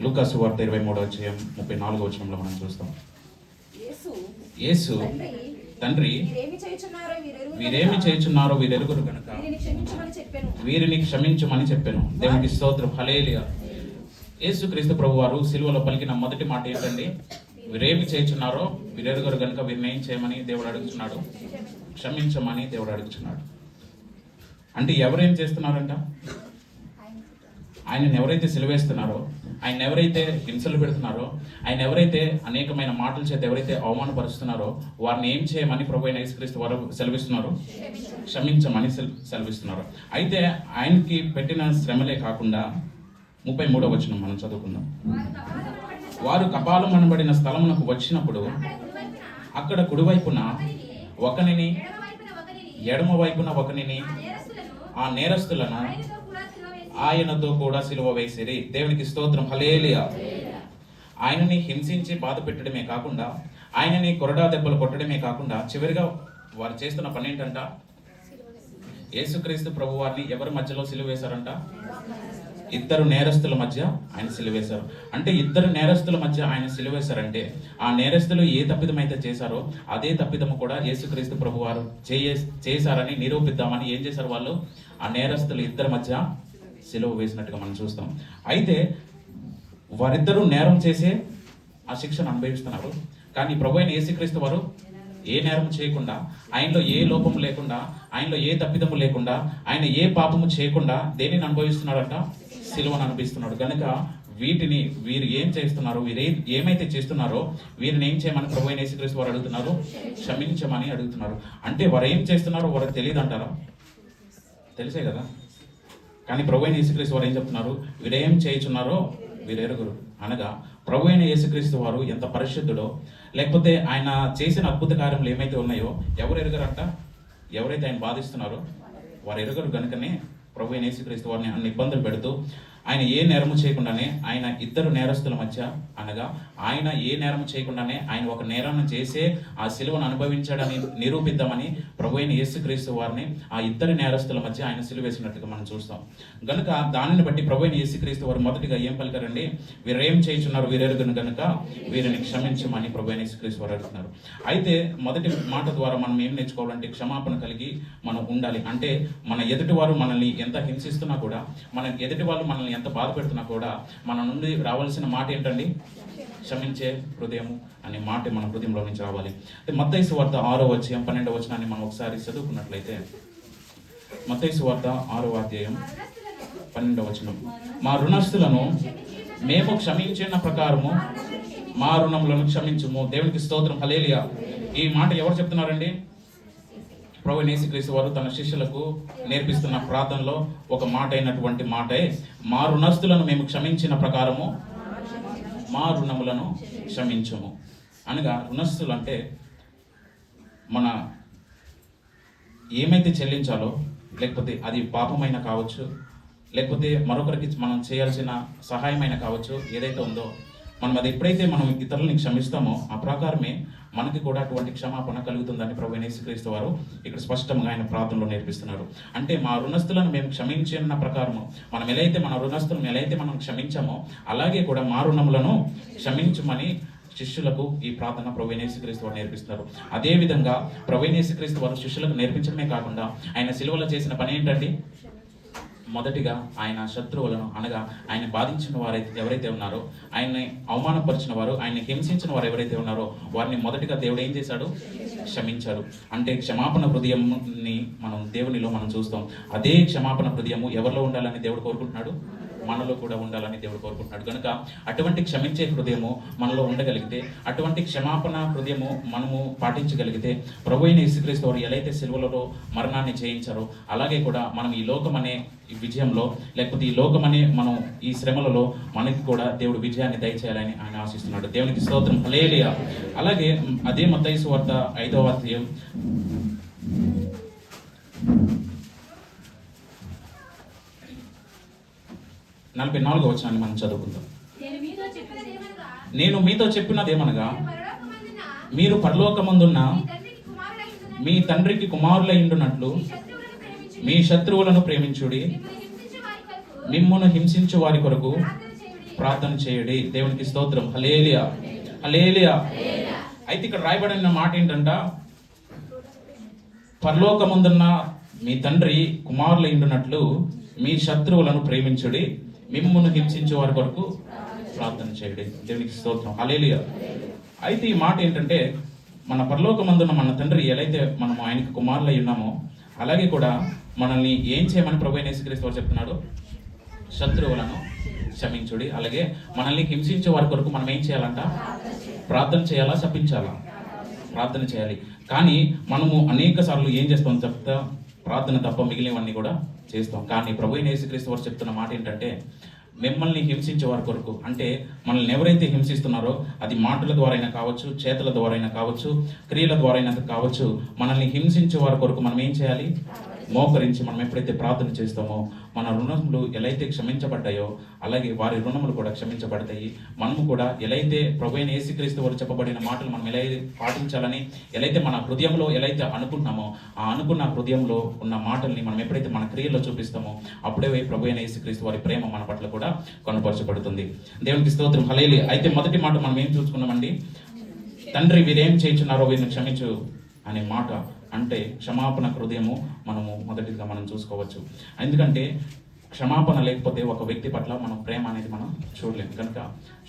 లూకాసు వార్త 23వ అధ్యాయం 34వ వచనంలో మనం చూస్తాం. యేసు తండ్రి వీరేమి చేయుచున్నారో వీరెరుగురు కనుక వీరిని క్షమించమని చెప్పాను. దేవునికి స్తోత్రం. హల్లెలూయా. యేసుక్రీస్తు ప్రభువారు సిలువలో పలికిన మొదటి మాట ఏంటండి? వీరేమి చేయుచున్నారో వీరెరుగురు కనుక వీరిని ఏం చేయమని దేవుడు అడుగుతున్నాడు? క్షమించమని దేవుడు అడుగుతున్నాడు. అంటే ఎవరేం చేస్తున్నారంట? ఆయనను ఎవరైతే సిలువేస్తున్నారో, ఆయన ఎవరైతే హింసలు పెడుతున్నారో, ఆయన ఎవరైతే అనేకమైన మాటల చేత ఎవరైతే అవమానపరుస్తున్నారో వారిని ఏం చేయమని ప్రభువైన యేసుక్రీస్తు వారు సెలవిస్తున్నారు? క్షమించమని సెలవిస్తున్నారు. అయితే ఆయనకి పెట్టిన శ్రమలే కాకుండా 33వ వచనం మనం చదువుకుందాం. వారు కపాలం అనబడిన స్థలమునకు వచ్చినప్పుడు అక్కడ కుడివైపున ఒకనిని ఎడమ వైపున ఒకనిని ఆ నేరస్తులను ఆయనతో కూడా సిలువ వేసిరి. దేవునికి స్తోత్రం. హల్లెలూయా. ఆయనని హింసించి బాధ పెట్టడమే కాకుండా, ఆయనని కొరడా దెబ్బలు కొట్టడమే కాకుండా, చివరిగా వారు చేస్తున్న పని ఏంటంట? యేసుక్రీస్తు ప్రభు వారిని ఎవరి మధ్యలో సిలువ వేశారంట? ఇద్దరు నేరస్తుల మధ్య ఆయన సిలువేశారు. అంటే ఇద్దరు నేరస్తుల మధ్య ఆయన సిలువేశారంటే ఆ నేరస్తులు ఏ తప్పిదం అయితే చేశారో అదే తప్పిదము కూడా యేసుక్రీస్తు ప్రభు వారు చేశారని నిరూపిద్దామని ఏం చేశారు? వాళ్ళు ఆ నేరస్తులు ఇద్దరి మధ్య సిలువ వేసినట్టుగా మనం చూస్తాం. అయితే వారిద్దరూ నేరం చేసే ఆ శిక్షను అనుభవిస్తున్నారు. కానీ ప్రభువైన యేసుక్రీస్తు వారు ఏ నేరం చేయకుండా, ఆయనలో ఏ లోపము లేకుండా, ఆయనలో ఏ తప్పిదము లేకుండా, ఆయన ఏ పాపము చేయకుండా దేనిని అనుభవిస్తున్నాడంట? సిలువను అనుభవిస్తున్నాడు. కనుక వీరు ఏం చేస్తున్నారు, ఏమైతే చేస్తున్నారో వీరిని ఏం చేయమని ప్రభువైన యేసుక్రీస్తు వారు అడుగుతున్నారు? క్షమించమని అడుగుతున్నారు. అంటే వారు ఏం చేస్తున్నారో వారికి తెలియదు అంటారా? తెలిసే కదా. కానీ ప్రభువైన యేసుక్రీస్తు వారు ఏం చెప్తున్నారు? వీరేం చేయుచున్నారో వీరెరుగురు. అనగా ప్రభువైన యేసుక్రీస్తు వారు ఎంత పరిశుద్ధుడో, లేకపోతే ఆయన చేసిన అద్భుత కార్యములు ఏమైతే ఉన్నాయో ఎవరు ఎరుగరంట? ఎవరైతే ఆయన బాధిస్తున్నారో వారు ఎరుగరు. కనుకనే ప్రభువైన యేసుక్రీస్తు వారిని అన్ని ఇబ్బందులు పెడుతూ ఆయన ఏ నేరము చేయకుండానే, ఆయన ఇద్దరు నేరస్తుల మధ్య, అనగా ఆయన ఏ నేరము చేయకుండానే ఆయన ఒక నేరాన్ని చేసే ఆ సిలువను అనుభవించాడని నిరూపిద్దామని ప్రభువైన యేసుక్రీస్తు వారిని ఆ ఇద్దరు నేరస్తుల మధ్య ఆయన సిలువేసినట్టుగా మనం చూస్తాం. గనుక దానిని బట్టి ప్రభువైన యేసుక్రీస్తు వారు మొదటిగా ఏం పలికారండి? వీరేం చేయుచున్నారు వీరెరుగును గనుక వీరిని క్షమించమని ప్రభువైన యేసుక్రీస్తు వారు అడుగుతున్నారు. అయితే మొదటి మాట ద్వారా మనం ఏం నేర్చుకోవాలంటే క్షమాపణ కలిగి మనం ఉండాలి. అంటే మన ఎదుటివారు మనల్ని ఎంత హింసిస్తున్నా కూడా, మన ఎదుటి వాళ్ళు మనల్ని ఎంత బాధ పెడుతున్నా కూడా మన నుండి రావాల్సిన మాట ఏంటండి? క్షమించే హృదయము అనే మాట మన హృదయంలో నుంచి రావాలి. మత్తయి సువార్త 6వ అధ్యాయం 12వ వచనాన్ని మనం ఒకసారి చదువుకున్నట్లయితే, మత్తయి సువార్త 6వ అధ్యాయం 12వ వచనం, మా రుణస్తులను మేము క్షమించిన ప్రకారము మా రుణములను క్షమించుము. దేవునికి స్తోత్రం. హల్లెలూయా. ఈ మాట ఎవరు చెప్తున్నారండి? ప్రభువైన యేసుక్రీస్తు వారు తన శిష్యులకు నేర్పిస్తున్న ప్రార్థనలో ఒక మాట అయినటువంటి మాటే, మా రుణస్తులను మేము క్షమించిన ప్రకారము మా రుణములను క్షమించము. అనగా రుణస్తులు అంటే మన ఏమైతే చెల్లించాలో, లేకపోతే అది పాపమైన కావచ్చు, లేకపోతే మరొకరికి మనం చేయాల్సిన సహాయమైన కావచ్చు, ఏదైతే ఉందో మనం అది ఎప్పుడైతే మనం ఇతరులని క్షమిస్తామో ఆ ప్రకారమే మనకి కూడా అటువంటి క్షమాపణ కలుగుతుందని ప్రభువైన యేసుక్రీస్తు వారు ఇక్కడ స్పష్టంగా ఆయన ప్రార్థనలో నేర్పిస్తున్నారు. అంటే మా రుణస్తులను మేము క్షమించిన ప్రకారము మన రుణస్తులను ఎలా అయితే మనం క్షమించామో అలాగే కూడా మా రుణములను క్షమించమని శిష్యులకు ఈ ప్రార్థన ప్రభువైన యేసుక్రీస్తు వారు నేర్పిస్తున్నారు. అదేవిధంగా ప్రభువైన యేసుక్రీస్తు వారు శిష్యులకు నేర్పించడమే కాకుండా ఆయన సిలువలో చేసిన పని ఏంటండి? మొదటిగా ఆయన శత్రువులను, అనగా ఆయన బాధించిన వారు ఎవరైతే ఉన్నారో, ఆయన్ని అవమానపరిచిన వారు, ఆయన్ని హింసించిన వారు ఎవరైతే ఉన్నారో వారిని మొదటిగా దేవుడు ఏం చేశాడు? క్షమించారు. అంటే క్షమాపణ హృదయంని మనం దేవునిలో మనం చూస్తాం. అదే క్షమాపణ హృదయము ఎవరిలో ఉండాలని దేవుడు కోరుకుంటున్నాడు? మనలో కూడా ఉండాలని దేవుడు కోరుకుంటున్నాడు. కనుక అటువంటి క్షమించే హృదయము మనలో ఉండగలిగితే, అటువంటి క్షమాపణ హృదయము మనము పాటించగలిగితే, ప్రభువైన యేసుక్రీస్తు వారు ఎలా అయితే సిలువలో మరణాన్ని చేయించారో అలాగే కూడా మనం ఈ లోకం అనే ఈ విజయంలో, లేకపోతే ఈ లోకం అనే మనం ఈ శ్రమలలో మనకి కూడా దేవుడు విజయాన్ని దయచేయాలని ఆయన ఆశిస్తున్నాడు. దేవునికి స్తోత్రం. హల్లెలూయా. అలాగే అదే మత్తయి సువార్త 5వ అధ్యాయం 44వ వచనాన్ని మనం చదువుకుందాం. నేను మీతో చెప్పినదేమనగా మీరు పరలోకమందున్న మీ తండ్రికి కుమారులైండునట్లు మీ శత్రువులను ప్రేమించుడి, మిమ్మును హింసించు వారి కొరకు ప్రార్థన చేయడి. దేవునికి స్తోత్రం. హల్లెలూయా, హల్లెలూయా. అయితే ఇక్కడ రాయబడిన మాట ఏంటంట, పరలోకమందున్న మీ తండ్రి కుమారులు ఉండునట్లు మీ శత్రువులను ప్రేమించుడి, మిమ్మును హింసించే వారి కొరకు ప్రార్థన చేయడి. దేవునికి స్తోత్రం. హల్లెలూయా. అయితే ఈ మాట ఏంటంటే, మన పరలోకమందున్న మన తండ్రి ఎలాగైతే మనం ఆయనకి కుమారులు అయి ఉన్నామో, అలాగే కూడా మనల్ని ఏం చేయమని ప్రభువైన యేసుక్రీస్తు వారు చెప్తున్నాడు, శత్రువులను క్షమించుడి. అలాగే మనల్ని హింసించే వారి కొరకు మనం ఏం చేయాలంట, ప్రార్థన చేయాలా, శపించాలా? ప్రార్థన చేయాలి. కానీ మనము అనేక సార్లు ఏం చేస్తాం చెప్తా, ప్రార్థన తప్ప మిగిలినవన్నీ కూడా చేస్తాం. కానీ ప్రభువైన యేసుక్రీస్తు వారు చెప్తున్న మాట ఏంటంటే, మిమ్మల్ని హింసించే వారి కొరకు, అంటే మనల్ని ఎవరైతే హింసిస్తున్నారో, అది మాటల ద్వారా అయినా కావచ్చు, చేతుల ద్వారా అయినా కావచ్చు, క్రియల ద్వారా అయినా కావచ్చు, మనల్ని హింసించే వారి కొరకు మనం ఏం చేయాలి, మోకరించి మనం ఎప్పుడైతే ప్రార్థన చేస్తామో, మన రుణములు ఎలా అయితే క్షమించబడ్డాయో అలాగే వారి రుణములు కూడా క్షమించబడతాయి. మనము కూడా ఎలా అయితే ప్రభువైన యేసుక్రీస్తు వారు చెప్పబడిన మాటలు మనం ఎలా పాటించాలని, ఎలా అయితే మన హృదయంలో ఎలా అయితే అనుకుంటున్నామో, ఆ అనుకున్న హృదయంలో ఉన్న మాటల్ని మనం ఎప్పుడైతే మన క్రియల్లో చూపిస్తామో, అప్పుడే ప్రభువైన యేసుక్రీస్తు వారి ప్రేమ మన పట్ల కూడా కనపరచబడుతుంది. దేవునికి స్తోత్రం. హల్లెలూయా. అయితే మొదటి మాట మనం ఏం చూసుకున్నామండి, తండ్రి వీరేం చేయుచున్నారో వీరిని క్షమించు అనే మాట. అంటే క్షమాపణ హృదయము మనము మొదటిగా మనం చూసుకోవచ్చు. ఎందుకంటే క్షమాపణ లేకపోతే ఒక వ్యక్తి పట్ల మనం ప్రేమ అనేది మనం చూడలేము. కనుక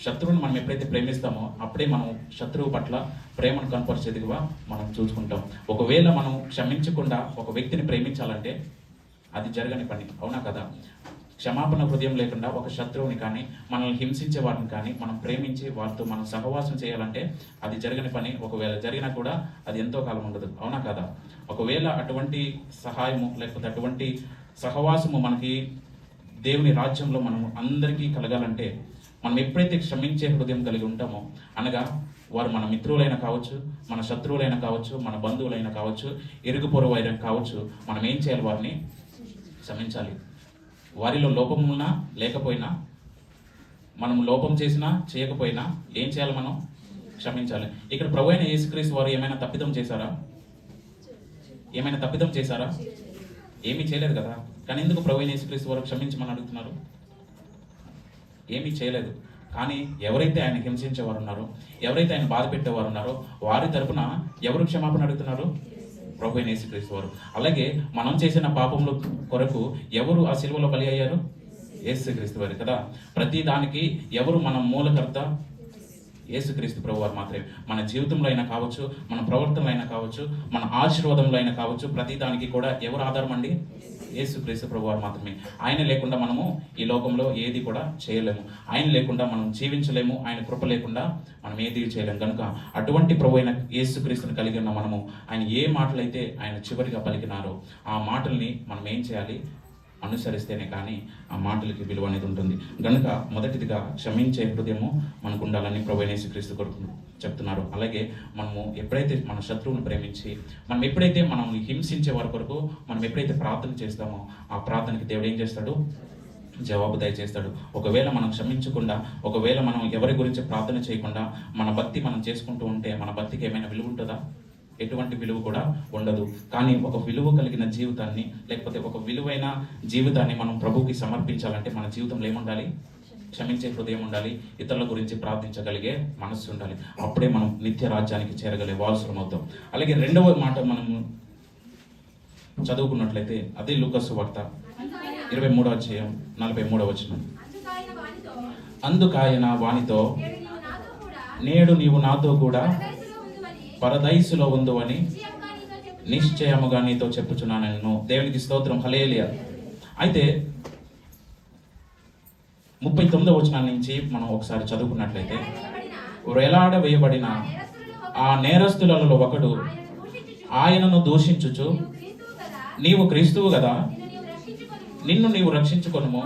శత్రువుని మనం ఎప్పుడైతే ప్రేమిస్తామో, అప్పుడే మనం శత్రువు పట్ల ప్రేమను కనపరిచేదిగా మనం చూసుకుంటాం. ఒకవేళ మనం క్షమించకుండా ఒక వ్యక్తిని ప్రేమించాలంటే అది జరగని పని, అవునా కదా? క్షమాపణ హృదయం లేకుండా ఒక శత్రువుని కానీ, మనల్ని హింసించే వారిని కానీ మనం ప్రేమించి వారితో మనం సహవాసం చేయాలంటే అది జరగని పని. ఒకవేళ జరిగినా కూడా అది ఎంతో కాలం ఉండదు, అవునా కదా? ఒకవేళ అటువంటి సహాయము లేకపోతే అటువంటి సహవాసము మనకి దేవుని రాజ్యంలో మనం అందరికీ కలగాలంటే, మనం ఎప్పుడైతే క్షమించే హృదయం కలిగి ఉంటామో, అనగా వారు మన మిత్రులైనా కావచ్చు, మన శత్రువులైనా కావచ్చు, మన బంధువులైనా కావచ్చు, ఇరుగు పొరుగు అయినా కావచ్చు, మనం ఏం చేయాలి, వారిని క్షమించాలి. వారిలో లోపం ఉన్నా లేకపోయినా, మనం లోపం చేసినా చేయకపోయినా ఏం చేయాలి, మనం క్షమించాలి. ఇక్కడ ప్రభువైన యేసుక్రీస్తు వారు ఏమైనా తప్పిదం చేశారా? ఏమైనా తప్పిదం చేశారా? ఏమీ చేయలేదు కదా. కానీ ఎందుకు ప్రభువైన యేసుక్రీస్తు వారు క్షమించమని అడుగుతున్నారు? ఏమీ చేయలేదు. కానీ ఎవరైతే ఆయన హింసించేవారు ఉన్నారో, ఎవరైతే ఆయన బాధ పెట్టేవారు ఉన్నారో, వారి తరపున ఎవరు క్షమాపణ అడుగుతున్నారు? ప్రభువైన యేసుక్రీస్తు వారు. అలాగే మనం చేసిన పాపముల కొరకు ఎవరు ఆ శిలువలో బలి అయ్యారు? యేసుక్రీస్తు వారు కదా. ప్రతి దానికి ఎవరు మన మూలకర్త? యేసుక్రీస్తు ప్రభు వారు మాత్రమే. మన జీవితంలో అయినా కావచ్చు, మన ప్రవర్తనలో అయినా కావచ్చు, మన ఆశీర్వాదంలో అయినా కావచ్చు, ప్రతి దానికి కూడా ఎవరు ఆధారం అండి? యేసుక్రీస్తు ప్రభు వారు మాత్రమే. ఆయన లేకుండా మనము ఈ లోకంలో ఏది కూడా చేయలేము. ఆయన లేకుండా మనం జీవించలేము. ఆయన కృప లేకుండా మనం ఏది చేయలేము. కనుక అటువంటి ప్రభు అయిన యేసుక్రీస్తుని కలిగి ఉన్న మనము, ఆయన ఏ మాటలైతే ఆయన చివరిగా పలికినారో ఆ మాటల్ని మనం ఏం చేయాలి? అనుసరిస్తేనే కానీ ఆ మాటలకి విలువ అనేది ఉంటుంది. కనుక మొదటిదిగా క్షమించే హృదయము మనకు ఉండాలని ప్రభువైన యేసుక్రీస్తు కొరకు చెప్తున్నారు. అలాగే మనము ఎప్పుడైతే మన శత్రువుని ప్రేమించి, మనం ఎప్పుడైతే మనం హింసించే వారి కొరకు మనం ఎప్పుడైతే ప్రార్థన చేస్తామో, ఆ ప్రార్థనకి దేవుడు ఏం చేస్తాడు? జవాబు దయచేస్తాడు. ఒకవేళ మనం క్షమించకుండా, ఒకవేళ మనం ఎవరి గురించి ప్రార్థన చేయకుండా మన భక్తి మనం చేసుకుంటూ ఉంటే, మన భక్తికి ఏమైనా విలువ ఉంటుందా? ఎటువంటి విలువ కూడా ఉండదు. కానీ ఒక విలువ కలిగిన జీవితాన్ని, లేకపోతే ఒక విలువైన జీవితాన్ని మనం ప్రభువుకి సమర్పించాలంటే మన జీవితంలో ఏముండాలి? క్షమించే హృదయం ఉండాలి. ఇతరుల గురించి ప్రార్థించగలిగే మనస్సు ఉండాలి. అప్పుడే మనం నిత్య రాజ్యానికి చేరగలే వారసులం అవుతాం. అలాగే రెండవ మాట మనం చదువుకున్నట్లయితే అదే లూకాసు వార్త 23వ అధ్యాయం 43వ వచనం. అందుకాయన వానితో, నేడు నీవు నాతో కూడా పరదైసులో ఉందు అని నిశ్చయముగా నీతో చెప్పుచున్నాను. దేవునికి స్తోత్రం. హల్లెలూయా. అయితే 39వ వచనం నుంచి మనం ఒకసారి చదువుకున్నట్లయితే, వేలాడ వేయబడిన ఆ నేరస్తులలో ఒకడు ఆయనను దూషించుచు, నీవు క్రీస్తువు కదా, నిన్ను నీవు రక్షించుకొనుము,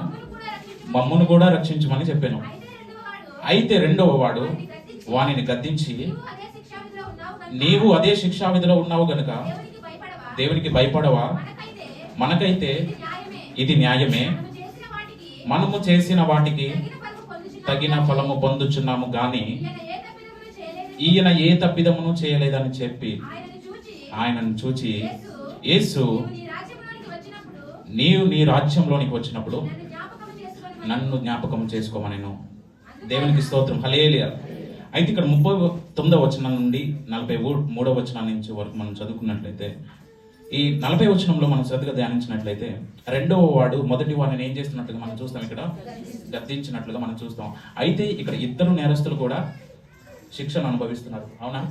మమ్మును కూడా రక్షించుమని చెప్పాను. అయితే రెండవ వాడు వానిని గద్దించి, నీవు అదే శిక్షా విధిలో ఉన్నావు గనుక దేవునికి భయపడవా? మనకైతే ఇది న్యాయమే, మనము చేసిన వాటికి తగిన ఫలము పొందుచున్నాము గాని ఈయన ఏ తప్పిదమును చేయలేదని చెప్పి ఆయనను చూచి, యేసు నీవు నీ రాజ్యంలోనికి వచ్చినప్పుడు నన్ను జ్ఞాపకం చేసుకోమనెను. దేవునికి స్తోత్రం, హల్లెలూయా. అయితే ఇక్కడ 39వ వచనం నుండి 43వ వచనం నుంచి వరకు మనం చదువుకున్నట్లయితే, ఈ 40వ వచనంలో మనం శ్రద్ధగా ధ్యానించినట్లయితే రెండవ వాడు మొదటి వాడిని ఏం చేస్తున్నట్లుగా మనం చూస్తాం, ఇక్కడ గద్దించినట్లుగా మనం చూస్తాం. అయితే ఇక్కడ ఇద్దరు నేరస్తులు కూడా శిక్షను అనుభవిస్తున్నారు. అవునా?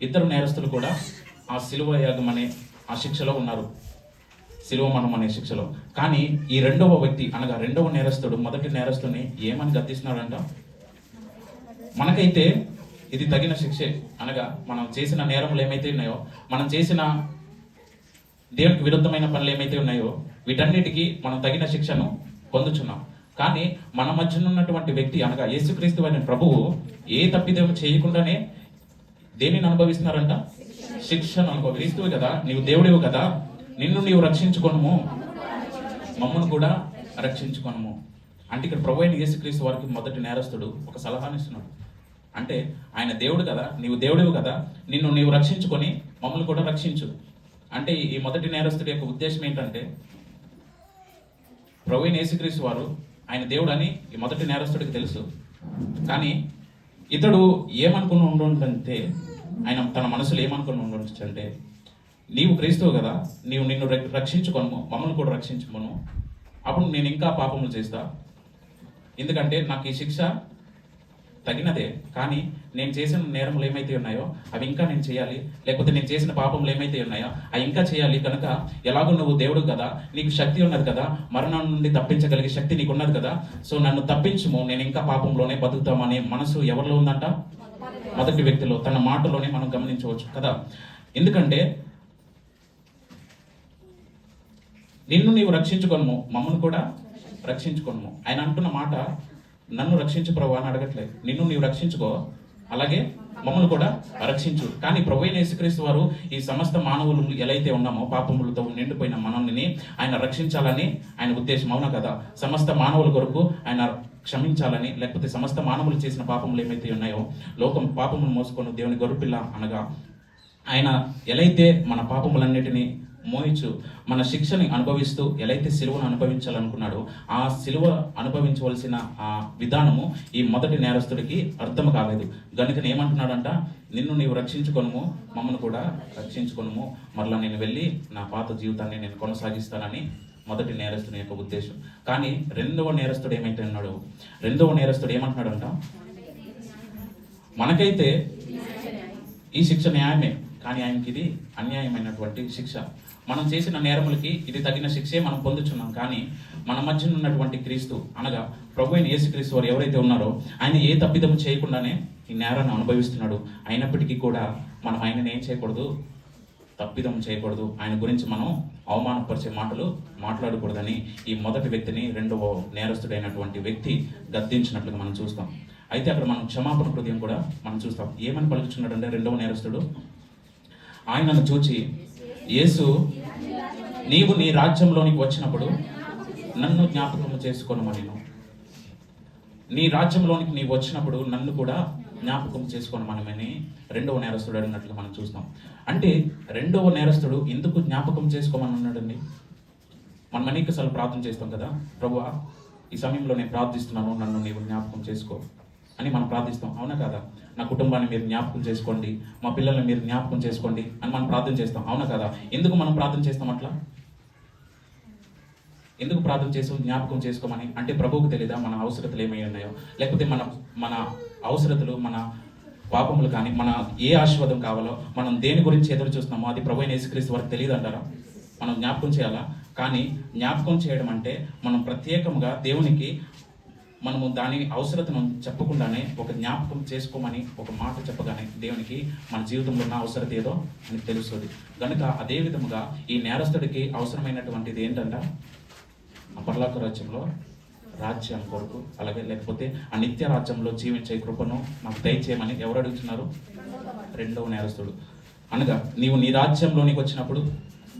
ఇద్దరు నేరస్తులు కూడా ఆ శిలువ యాగం అనే ఆ శిక్షలో ఉన్నారు, శిలువ మరణం అనే శిక్షలో. కానీ ఈ రెండవ వ్యక్తి అనగా రెండవ నేరస్తుడు మొదటి నేరస్తుని ఏమని గద్దిస్తున్నాడంట? మనకైతే ఇది తగిన శిక్షే, అనగా మనం చేసిన నేరములు ఏమైతే ఉన్నాయో, మనం చేసిన దేవునికి విరుద్ధమైన పనులు ఏమైతే ఉన్నాయో వీటన్నిటికీ మనం తగిన శిక్షను పొందుచున్నాం. కానీ మన మధ్యన ఉన్నటువంటి వ్యక్తి అనగా యేసుక్రీస్తు అనే ప్రభువు ఏ తప్పిదం చేయకుండానే దేనిని అనుభవిస్తున్నారంట? శిక్షను అనుభవి. క్రీస్తువు కదా, నీవు దేవుడివు కదా, నిన్ను నీవు రక్షించుకొనుము, మమ్మను కూడా రక్షించుకొనుము. అంటే ఇక్కడ ప్రభు అయిన యేసుక్రీస్తు వారికి మొదటి నేరస్తుడు ఒక సలహాని ఇస్తున్నాడు. అంటే ఆయన దేవుడు కదా, నీవు దేవుడివు కదా, నిన్ను నీవు రక్షించుకొని మమ్మల్ని కూడా రక్షించు. అంటే ఈ మొదటి నేరస్తుడి యొక్క ఉద్దేశం ఏంటంటే, ప్రభు అయిన యేసుక్రీస్తు వారు ఆయన దేవుడు అని ఈ మొదటి నేరస్తుడికి తెలుసు. కానీ ఇతడు ఏమనుకుని ఉండుంటే, ఆయన తన మనసులో ఏమనుకుని ఉండొచ్చంటే, నీవు క్రీస్తువు కదా, నిన్ను రక్షించుకొను, మమ్మల్ని కూడా రక్షించుకోను, అప్పుడు నేను ఇంకా పాపములు చేస్తా. ఎందుకంటే నాకు ఈ శిక్ష తగినదే, కానీ నేను చేసిన నేరములు ఏమైతే ఉన్నాయో అవి ఇంకా నేను చేయాలి, లేకపోతే నేను చేసిన పాపములు ఏమైతే ఉన్నాయో అవి ఇంకా చేయాలి. కనుక ఎలాగో నువ్వు దేవుడు కదా, నీకు శక్తి ఉన్నది కదా, మరణం నుండి తప్పించగలిగే శక్తి నీకు ఉన్నది కదా, సో నన్ను తప్పించుము, నేను ఇంకా పాపంలోనే బతుకుతామనే మనసు ఎవరిలో ఉందంట? మొదటి వ్యక్తిలో. తన మాటలోనే మనం గమనించవచ్చు కదా. ఎందుకంటే నిన్ను నీవు రక్షించుకొనుము, మమ్మల్ని కూడా రక్షించుకొనుము. ఆయన అంటున్న మాట నన్ను రక్షించు ప్రభు అని అడగట్లేదు, నిన్ను నీవు రక్షించుకో, అలాగే మమ్మల్ని కూడా రక్షించు. కానీ ప్రభు అయిన యేసుక్రీస్తు వారు ఈ సమస్త మానవులు ఎలా అయితే ఉన్నామో పాపములతో నిండిపోయిన మనల్ని ఆయన రక్షించాలని ఆయన ఉద్దేశం. అవునా కదా? సమస్త మానవుల కొరకు ఆయన క్షమించాలని, లేకపోతే సమస్త మానవులు చేసిన పాపములు ఏమైతే ఉన్నాయో, లోకం పాపములు మోసుకొని దేవుని గొర్రెపిల్ల అనగా ఆయన ఎలైతే మన పాపములన్నిటినీ మోయిచు మన శిక్షని అనుభవిస్తూ ఎలైతే సిలువను అనుభవించాలనుకున్నాడో ఆ సిలువ అనుభవించవలసిన ఆ విధానము ఈ మొదటి నేరస్తుడికి అర్థం కాలేదు. గనుక ఏమంటున్నాడంట? నిన్ను నీవు రక్షించుకొనుము, మమ్మల్ని కూడా రక్షించుకొనుము, మరలా నేను వెళ్ళి నా పాత జీవితాన్ని నేను కొనసాగిస్తానని మొదటి నేరస్తుని యొక్క ఉద్దేశం. కానీ రెండవ నేరస్తుడు ఏమైతే ఉన్నాడు? రెండవ నేరస్తుడు ఏమంటున్నాడంట? మనకైతే ఈ శిక్ష న్యాయమే, కానీ ఆయనకి ఇది అన్యాయమైనటువంటి శిక్ష. మనం చేసిన నేరములకి ఇది తగిన శిక్షే మనం పొందుచున్నాం. కానీ మన మధ్యన ఉన్నటువంటి క్రీస్తు అనగా ప్రభు అయిన యేసుక్రీస్తు వారు ఎవరైతే ఉన్నారో ఆయన ఏ తప్పిదము చేయకుండానే ఈ నేరాన్ని అనుభవిస్తున్నాడు. అయినప్పటికీ కూడా మనం ఆయనని ఏం చేయకూడదు? తప్పిదం చేయకూడదు. ఆయన గురించి మనం అవమానపరిచే మాటలు మాట్లాడకూడదని ఈ మొదటి వ్యక్తిని రెండవ నేరస్తుడైనటువంటి వ్యక్తి గద్దించినట్లుగా మనం చూస్తాం. అయితే అక్కడ మనం క్షమాపణ హృదయం కూడా మనం చూస్తాం. ఏమని పలుకుతున్నాడంటే రెండవ నేరస్తుడు ఆయనను చూచి, యేసు నీవు నీ రాజ్యంలోనికి వచ్చినప్పుడు నన్ను జ్ఞాపకం చేసుకోనమని, నీ రాజ్యంలోనికి నీవు వచ్చినప్పుడు నన్ను కూడా జ్ఞాపకం చేసుకోనమని రెండవ నేరస్తుడు అడిగినట్లు మనం చూస్తాం. అంటే రెండవ నేరస్తుడు ఎందుకు జ్ఞాపకం చేసుకోమని ఉన్నాడండి? మనం అనేకసార్లు ప్రార్థన చేస్తాం కదా, ప్రభువా ఈ సమయంలో నేను ప్రార్థిస్తున్నాను, నన్ను నీవు జ్ఞాపకం చేసుకో అని మనం ప్రార్థిస్తాం. అవునా కదా? నా కుటుంబాన్ని మీరు జ్ఞాపకం చేసుకోండి, మా పిల్లల్ని మీరు జ్ఞాపకం చేసుకోండి అని మనం ప్రార్థన చేస్తాం. అవునా కదా? ఎందుకు మనం ప్రార్థన చేస్తాం అట్లా? ఎందుకు ప్రార్థన చేస్తాం జ్ఞాపకం చేసుకోమని? అంటే ప్రభువుకు తెలియదా మన అవసరతలు ఏమై ఉన్నాయో, లేకపోతే మన అవసరతలు, మన పాపములు కానీ, మన ఏ ఆశీర్వాదం కావాలో, మనం దేని గురించి ఎదురు చూస్తున్నామో అది ప్రభు అయిన యేసుక్రీస్తు వారికి తెలియదు అంటారా? మనం జ్ఞాపకం చేయాలా? కానీ జ్ఞాపకం చేయడం అంటే మనం ప్రత్యేకంగా దేవునికి మనము దాని అవసరతను చెప్పకుండానే ఒక జ్ఞాపకం చేసుకోమని ఒక మాట చెప్పగానే దేవునికి మన జీవితంలో ఉన్న అవసరత ఏదో మనకు తెలుస్తుంది. కనుక అదే విధముగా ఈ నేరస్తుడికి అవసరమైనటువంటిది ఏంటంట? ఆ పరలోక రాజ్యంలో రాజ్యం కొరకు, అలాగే లేకపోతే ఆ నిత్య రాజ్యంలో జీవించే కృపను నాకు దయచేయమని ఎవరు అడుగుతున్నారు? రెండవ నేరస్తుడు. అనగా నీవు నీ రాజ్యంలోనికి వచ్చినప్పుడు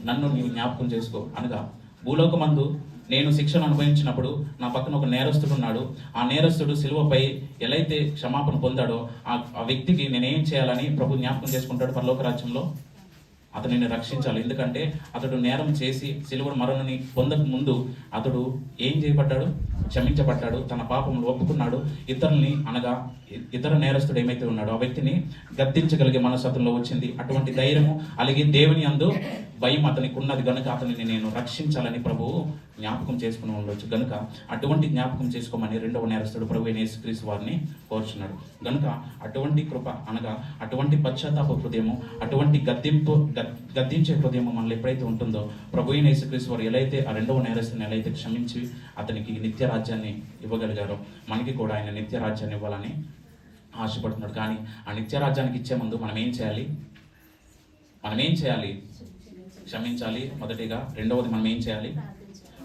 నన్ను నీవు జ్ఞాపకం చేసుకో. అనగా భూలోకమందు నేను శిక్షను అనుభవించినప్పుడు నా పక్కన ఒక నేరస్తుడు ఉన్నాడు. ఆ నేరస్తుడు సిలువపై ఎలా అయితే క్షమాపణ పొందాడో ఆ వ్యక్తికి నేనేం చేయాలని ప్రభు జ్ఞాపకం చేసుకుంటాడు పరలోక రాజ్యంలో? అతనిని రక్షించాలి. ఎందుకంటే అతడు నేరం చేసి సిలువ మరణాన్ని పొందక ముందు అతడు ఏం చేయబడ్డాడు? క్షమించబడ్డాడు. తన పాపములు ఒప్పుకున్నాడు. ఇతరుల్ని అనగా ఇతర నేరస్తుడు ఏమైతే ఉన్నాడో ఆ వ్యక్తిని గద్దించగలిగే మనస్తత్వంలో వచ్చింది. అటువంటి ధైర్యము అలాగే దేవుని యందు భయం అతనికి ఉన్నది గనుక అతనిని నేను రక్షించాలని ప్రభువు జ్ఞాపకం చేసుకుని ఉండొచ్చు. గనుక అటువంటి జ్ఞాపకం చేసుకోమని రెండవ నేరస్తుడు ప్రభు అయిన యేసుక్రీస్తు వారిని కోరుచున్నాడు. గనుక అటువంటి కృప అనగా అటువంటి పశ్చాత్తాప హృదయము, అటువంటి గద్దించే హృదయము మనలో ఎప్పుడైతే ఉంటుందో ప్రభు అయిన యేసుక్రీస్తు వారు ఎలా అయితే ఆ రెండవ నేరస్తుని ఎలా అయితే క్షమించి అతనికి నిత్య రాజ్యాన్ని ఇవ్వగలిగారో మనకి కూడా ఆయన నిత్య రాజ్యాన్ని ఇవ్వాలని ఆశపడుతున్నాడు. కానీ ఆ నిత్య రాజ్యానికి ఇచ్చే ముందు మనం ఏం చేయాలి? క్షమించాలి మొదటిగా. రెండవది మనం ఏం చేయాలి?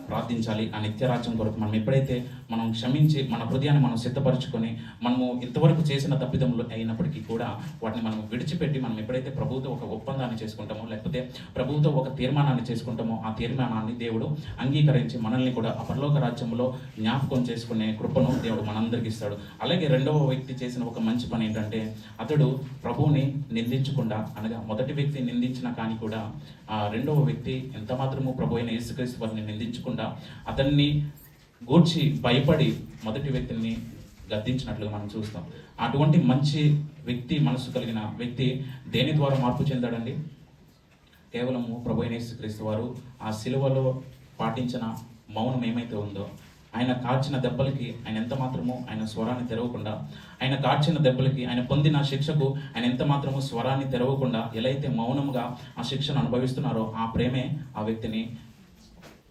ప్రార్థించాలి. ఆ నిత్యరాజ్యం కొరకు మనం ఎప్పుడైతే మనం క్షమించి మన హృదయాన్ని మనం సిద్ధపరచుకొని మనము ఇంతవరకు చేసిన తప్పిదములు అయినప్పటికీ కూడా వాటిని మనం విడిచిపెట్టి మనం ఎప్పుడైతే ప్రభువుతో ఒక ఒప్పందాన్ని చేసుకుంటామో లేకపోతే ప్రభువుతో ఒక తీర్మానాన్ని చేసుకుంటామో ఆ తీర్మానాన్ని దేవుడు అంగీకరించి మనల్ని కూడా ఆ పరలోక రాజ్యంలో జ్ఞాపకం చేసుకునే కృపను దేవుడు మనందరికీ ఇస్తాడు. అలాగే రెండవ వ్యక్తి చేసిన ఒక మంచి పని ఏంటంటే అతడు ప్రభువుని నిందించకుండా అనగా మొదటి వ్యక్తి నిందించిన కానీ కూడా ఆ రెండవ వ్యక్తి ఎంత మాత్రము ప్రభు అయిన యేసుక్రీస్తు వారిని నిందించుకుండా అతన్ని గూర్చి భయపడి మొదటి వ్యక్తిని గద్దించినట్లుగా మనం చూస్తాం. అటువంటి మంచి వ్యక్తి, మనసు కలిగిన వ్యక్తి దేని ద్వారా మార్పు చెందాడండి? కేవలము ప్రభు అయిన యేసుక్రీస్తు వారు ఆ సిలువలో పాటించిన మౌనం ఏమైతే ఉందో, ఆయన కార్చిన దెబ్బలకి ఆయన ఎంత మాత్రము ఆయన స్వరాన్ని తెరవకుండా, ఆయన కార్చిన దెబ్బలకి ఆయన పొందిన శిక్షకు ఆయన ఎంత మాత్రము స్వరాన్ని తెరవకుండా ఎలా అయితే మౌనంగా ఆ శిక్షను అనుభవిస్తున్నారో ఆ ప్రేమే ఆ వ్యక్తిని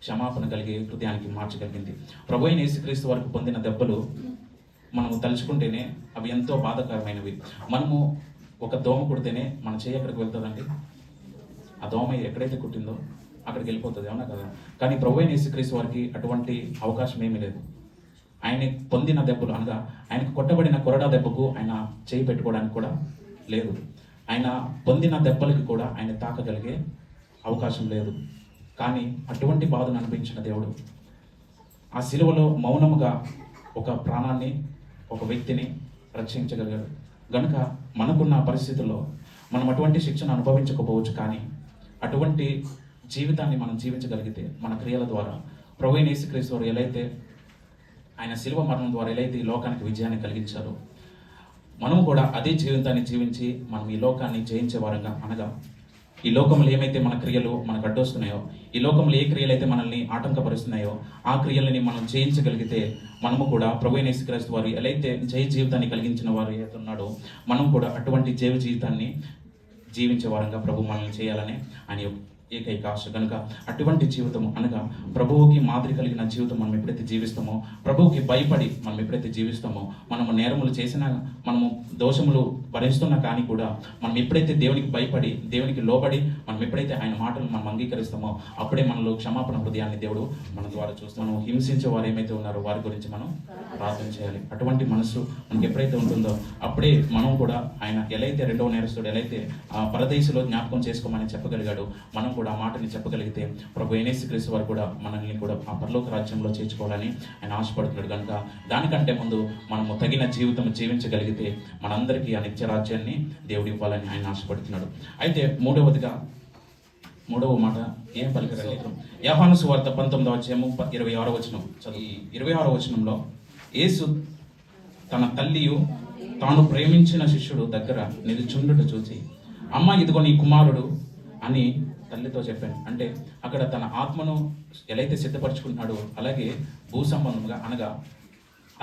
క్షమాపణ కలిగే హృదయానికి మార్చగలిగింది. ప్రభు అయిన యేసుక్రీస్తు వారికి పొందిన దెబ్బలు మనము తలుచుకుంటేనే అవి ఎంతో బాధాకరమైనవి. మనము ఒక దోమ కుడితేనే మన చెయ్యి ఎక్కడికి వెళ్తుందండి? ఆ దోమ ఎక్కడైతే కుట్టిందో అక్కడికి వెళ్ళిపోతుంది, అవునా కదా? కానీ ప్రభు అయిన యేసుక్రీస్తు వారికి అటువంటి అవకాశం ఏమీ లేదు. ఆయన పొందిన దెబ్బలు అనగా ఆయనకు కొట్టబడిన కొరడా దెబ్బకు ఆయన చేయి పెట్టుకోవడానికి కూడా లేదు. ఆయన పొందిన దెబ్బలకి కూడా ఆయన తాకగలిగే అవకాశం లేదు. కానీ అటువంటి బాధను అనిపించిన దేవుడు ఆ సిలువలో మౌనముగా ఒక ప్రాణాన్ని, ఒక వ్యక్తిని రక్షించగలిగాడు. గనుక మనకున్న పరిస్థితుల్లో మనం అటువంటి శిక్షను అనుభవించకపోవచ్చు, కానీ అటువంటి జీవితాన్ని మనం జీవించగలిగితే మన క్రియల ద్వారా ప్రభు అయిన యేసుక్రీస్తు వారు ఎలా అయితే ఆయన శిలువ మరణం ద్వారా ఎలా అయితే ఈ లోకానికి విజయాన్ని కలిగించారో మనము కూడా అదే జీవితాన్ని జీవించి మనం ఈ లోకాన్ని జయించే వారంగా అనగా ఈ లోకంలో ఏమైతే మన క్రియలు మనకు అడ్డొస్తున్నాయో, ఈ లోకంలో ఏ క్రియలు అయితే మనల్ని ఆటంకపరుస్తున్నాయో ఆ క్రియలని మనం జయించగలిగితే మనము కూడా ప్రభు అయిన యేసుక్రీస్తు వారు ఎలా అయితే జయ జీవితాన్ని కలిగించిన వారు ఏదైతే ఉన్నాడో మనం కూడా అటువంటి జయ జీవితాన్ని జీవించే వారంగా ప్రభు మనల్ని చేయాలని ఆయన ఏకైక ఆశ. కనుక అటువంటి జీవితము అనగా ప్రభువుకి మాదిరి కలిగిన జీవితం మనం ఎప్పుడైతే జీవిస్తామో, ప్రభువుకి భయపడి మనం ఎప్పుడైతే జీవిస్తామో, మనము నేరములు చేసినా, మనము దోషములు భరిస్తున్నా కానీ కూడా మనం ఎప్పుడైతే దేవునికి భయపడి దేవునికి లోబడి మనం ఎప్పుడైతే ఆయన మాటలు మనం అంగీకరిస్తామో అప్పుడే మనలో క్షమాపణ హృదయాన్ని దేవుడు మన ద్వారా చూస్తాం. మనం హింసించే వారు ఏమైతే ఉన్నారో వారి గురించి మనం ప్రార్థన చేయాలి. అటువంటి మనసు మనకి ఎప్పుడైతే ఉంటుందో అప్పుడే మనం కూడా ఆయన ఎలా అయితే రెండవ నేరస్తుడు ఎలా అయితే ఆ పరదేశంలో జ్ఞాపకం చేసుకోమని చెప్పగలిగాడు, మనం కూడా ఆ మాటని చెప్పగలిగితే ప్రభు అయిన యేసుక్రీస్తు వారు కూడా మనల్ని కూడా ఆ పరలోక రాజ్యంలో చేర్చుకోవాలని ఆయన ఆశపడుతున్నాడు. కనుక దానికంటే ముందు మనము తగిన జీవితం జీవించగలిగితే మనందరికీ ఆ నిత్య రాజ్యాన్ని దేవుడు ఇవ్వాలని ఆయన ఆశపడుతున్నాడు. అయితే మూడవ మాట ఏం పలికారండి? యోహాను సువార్త 19వ అధ్యాయము 26వ వచనం చదువు. 26వ వచనంలో యేసు తన తల్లియు తాను ప్రేమించిన శిష్యుడు దగ్గర నిలుచుండుట చూసి, అమ్మ ఇదిగో నీ కుమారుడు అని తల్లితో చెప్పాను. అంటే అక్కడ తన ఆత్మను ఎలా అయితే సిద్ధపరచుకుంటున్నాడో అలాగే భూ సంబంధంగా అనగా